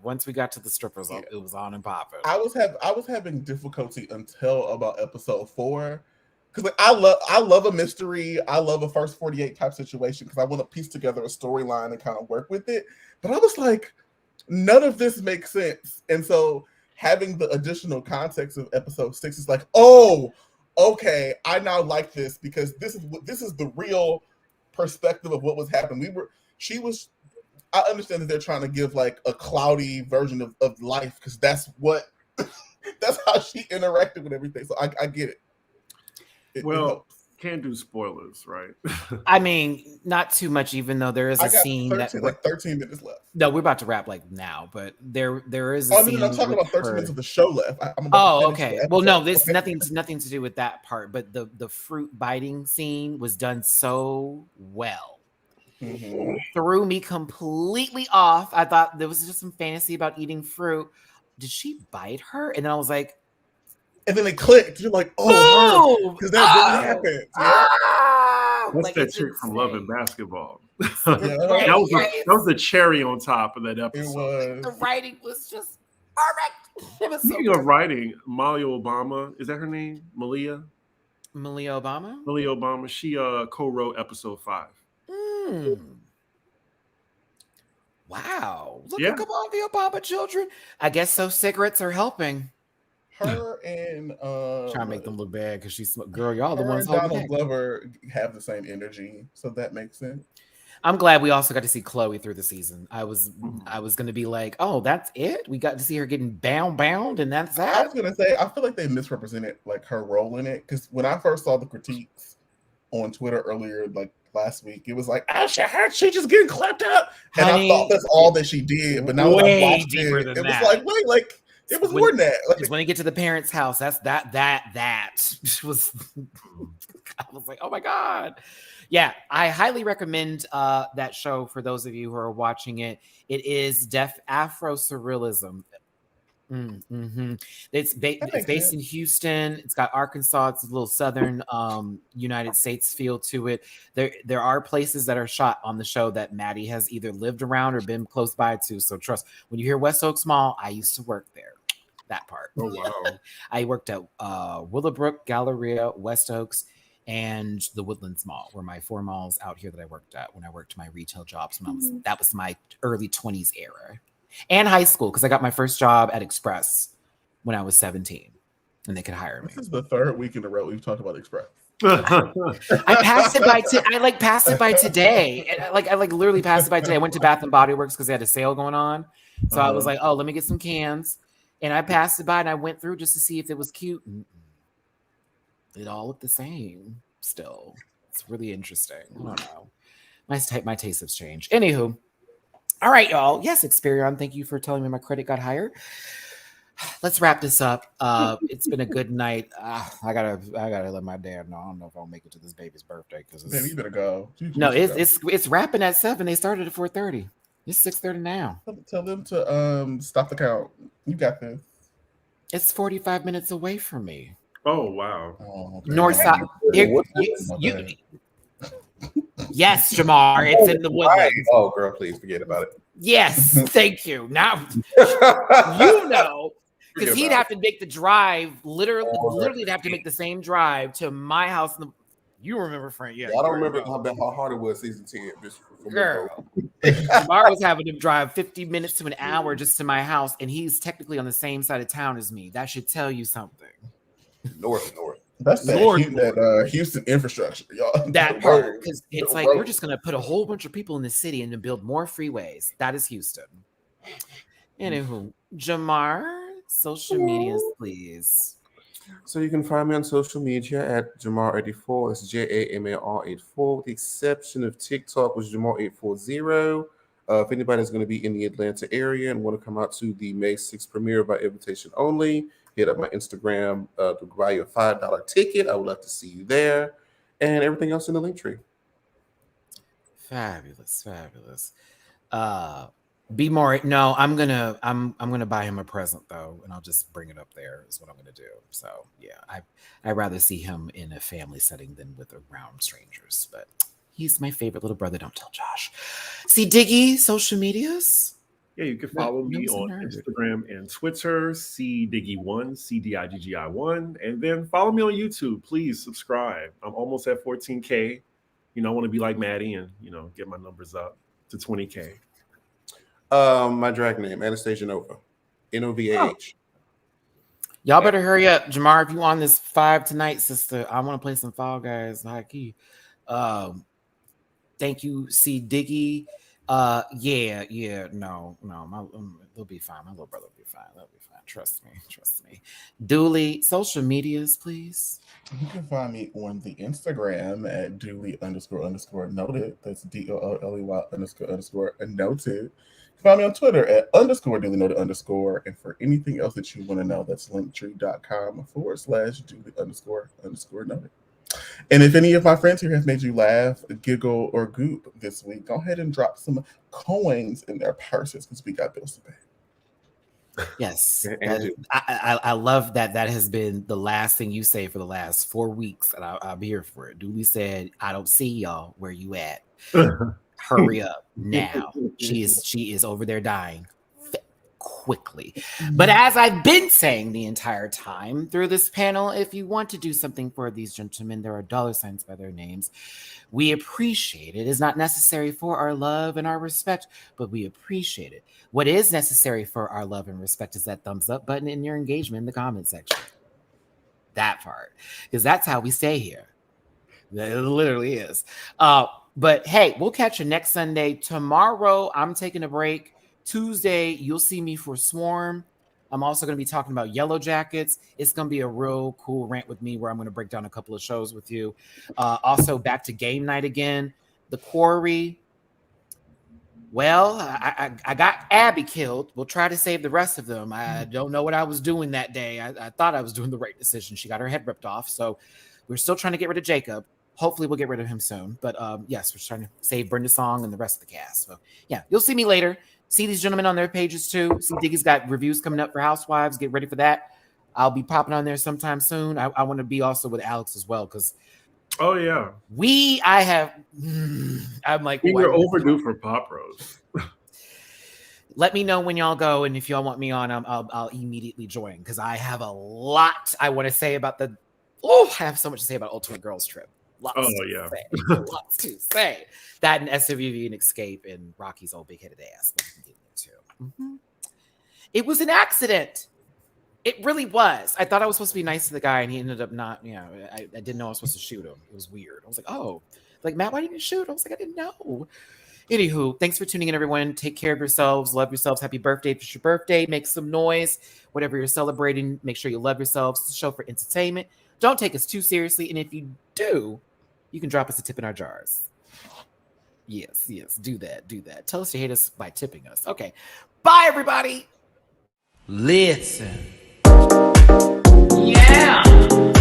Speaker 1: once we got to the strippers, it was on and popping.
Speaker 4: I was having difficulty until about episode 4, because like I love a mystery, I love a first 48 type situation, because I want to piece together a storyline and kind of work with it. But I was like, none of this makes sense, and so having the additional context of episode 6 is like, oh, okay, I now like this, because this is the real perspective of what was happening. I understand that they're trying to give like a cloudy version of life, because that's how she interacted with everything. So I get it.
Speaker 3: Well, can't do spoilers, right?
Speaker 1: I mean, not too much, even though there is a scene
Speaker 4: 13 minutes left.
Speaker 1: No, we're about to wrap like now, but there is a scene.
Speaker 4: No, I'm talking about 13 minutes of the show left.
Speaker 1: Okay. Well, no, this nothing to do with that part, but the fruit biting scene was done so well. Mm-hmm. Threw me completely off. I thought there was just some fantasy about eating fruit. Did she bite her? And then I was like,
Speaker 4: and then it clicked. You're like, oh, because that really happened. Yeah.
Speaker 3: That's like, that chick from Love and Basketball. That was the cherry on top of that episode.
Speaker 4: It was.
Speaker 1: The writing was just perfect. It was
Speaker 3: Speaking of writing, Malia Obama, is that her name? Malia Obama. She co-wrote episode 5.
Speaker 1: Wow. Look at all the Obama children. I guess so. Cigarettes are helping.
Speaker 4: Her and
Speaker 1: trying to make them look bad because she's girl. Y'all the ones.
Speaker 4: Donald Glover have the same energy, so that makes sense.
Speaker 1: I'm glad we also got to see Chloe through the season. I was going to be like, oh, that's it. We got to see her getting bound, and that's that.
Speaker 4: I was going to say, I feel like they misrepresented like her role in it, because when I first saw the critiques on Twitter earlier, like last week, it was like, oh, she just getting clapped up, and I thought that's all that she did. But now that I watched it was like, wait, like. It was more than that.
Speaker 1: Because when they get to the parents' house, that was. I was like, oh my god, yeah. I highly recommend that show for those of you who are watching it. It is Deaf Afro Surrealism. Mm-hmm. It's based in Houston. It's got Arkansas. It's a little southern United States feel to it. There are places that are shot on the show that Matty has either lived around or been close by to. So trust, when you hear West Oaks Mall, I used to work there. That part.
Speaker 3: Oh wow!
Speaker 1: I worked at Willowbrook, Galleria, West Oaks, and the Woodlands Mall were my 4 malls out here that I worked at when I worked my retail jobs. That was my early 20s era. And high school, because I got my first job at Express when I was 17, and they could hire me.
Speaker 4: This is the third week in a row we've talked about Express.
Speaker 1: I passed it by. I passed it by today. I literally passed it by today. I went to Bath and Body Works because they had a sale going on, so I was like, "Oh, let me get some cans." And I passed it by and I went through just to see if it was cute. It all looked the same. Still, it's really interesting. I don't know. My taste has changed. Anywho, all right, y'all. Yes, Experion. Thank you for telling me my credit got higher. Let's wrap this up. It's been a good night. I gotta let my dad know. I don't know if I'll make it to this baby's birthday because
Speaker 4: Baby, you better go.
Speaker 1: It's wrapping at 7. They started at 4:30. It's 6:30 now.
Speaker 4: Tell them to stop the count. You got this.
Speaker 1: It's 45 minutes away from me.
Speaker 3: Oh wow.
Speaker 4: Oh, okay.
Speaker 1: North side. Yes, Jamar. It's in the woodlands.
Speaker 2: Oh, girl, please forget about it.
Speaker 1: Yes, thank you. Now you know. Because he'd have to make the drive, literally have to make the same drive to my house. You remember, Frank? Yeah,
Speaker 2: I don't remember how hard it was season 10.
Speaker 1: Girl, Jamar was having to drive 50 minutes to an hour just to my house, and he's technically on the same side of town as me. That should tell you something.
Speaker 2: North.
Speaker 4: That's that Houston infrastructure, y'all.
Speaker 1: That part, because it's like we're just gonna put a whole bunch of people in the city and then build more freeways. That is Houston. Anywho, Jamar. Social medias, please.
Speaker 2: So you can find me on social media at Jamar84. It's JAMAR84, with the exception of TikTok, which is Jamar840. If anybody's going to be in the Atlanta area and want to come out to the May 6th premiere by invitation only, hit up my Instagram to buy you a $5 ticket. I would love to see you there. And everything else in the link tree.
Speaker 1: Fabulous. Be more. No, I'm gonna buy him a present though, and I'll just bring it up there. Is what I'm gonna do. So yeah, I'd rather see him in a family setting than with around strangers. But he's my favorite little brother. Don't tell Josh. See Diggy social medias.
Speaker 3: Yeah, you can follow me on Instagram and Twitter, cdiggy1, cdiggi1, and then follow me on YouTube. Please subscribe. I'm almost at 14K. I want to be like Matty and get my numbers up to 20K.
Speaker 2: My drag name, Anastasia Nova. Novah.
Speaker 1: Y'all better hurry up. Jamar, if you on this 5 tonight, sister, I want to play some Fall Guys high key. Thank you, C Diggy. No, they'll be fine. My little brother will be fine. They'll be fine. Trust me. Dooley, social medias, please.
Speaker 4: You can find me on the Instagram at Dooley__noted. That's DOLLEY__noted. Find me on Twitter at _DooleyNoted_. And for anything else that you want to know, that's linktree.com/Dooley__noted. And if any of my friends here have made you laugh, giggle, or goop this week, go ahead and drop some coins in their purses because we got bills to pay.
Speaker 1: Yes. I love that. That has been the last thing you say for the last 4 weeks, and I'll be here for it. Dooley said, I don't see y'all. Where you at? Hurry up now. She is over there dying quickly. But as I've been saying the entire time through this panel, if you want to do something for these gentlemen, there are $ by their names. We appreciate it. It's not necessary for our love and our respect, but we appreciate it. What is necessary for our love and respect is that thumbs up button in your engagement in the comment section. That part. Because that's how we stay here. It literally is. But hey, we'll catch you next Sunday. Tomorrow, I'm taking a break. Tuesday, you'll see me for Swarm. I'm also going to be talking about Yellow Jackets. It's going to be a real cool rant with me where I'm going to break down a couple of shows with you. Also, back to game night again. The Quarry. Well, I got Abby killed. We'll try to save the rest of them. I don't know what I was doing that day. I thought I was doing the right decision. She got her head ripped off. So we're still trying to get rid of Jacob. Hopefully we'll get rid of him soon. But yes, we're trying to save Brenda Song and the rest of the cast. So yeah, you'll see me later. See these gentlemen on their pages too. See Diggy's got reviews coming up for Housewives. Get ready for that. I'll be popping on there sometime soon. I want to be also with Alex as well because
Speaker 3: oh yeah,
Speaker 1: I'm like
Speaker 3: we're overdue for Pop Rose.
Speaker 1: Let me know when y'all go, and if y'all want me on, I'll immediately join because I have a lot I want to say about I have so much to say about Ultimate Girls Trip. Lots to say. That and SWV and Escape and Rocky's old big-headed ass. It was an accident. It really was. I thought I was supposed to be nice to the guy, and he ended up not. You know, I didn't know I was supposed to shoot him. It was weird. I was like, oh, like, Matt, why didn't you shoot? I was like, I didn't know. Anywho, thanks for tuning in, everyone. Take care of yourselves. Love yourselves. Happy birthday if it's your birthday. Make some noise. Whatever you're celebrating, make sure you love yourselves. It's a show for entertainment. Don't take us too seriously. And if you do, you can drop us a tip in our jars. Yes, do that. Tell us you hate us by tipping us. Okay. Bye, everybody.
Speaker 5: Listen. Yeah.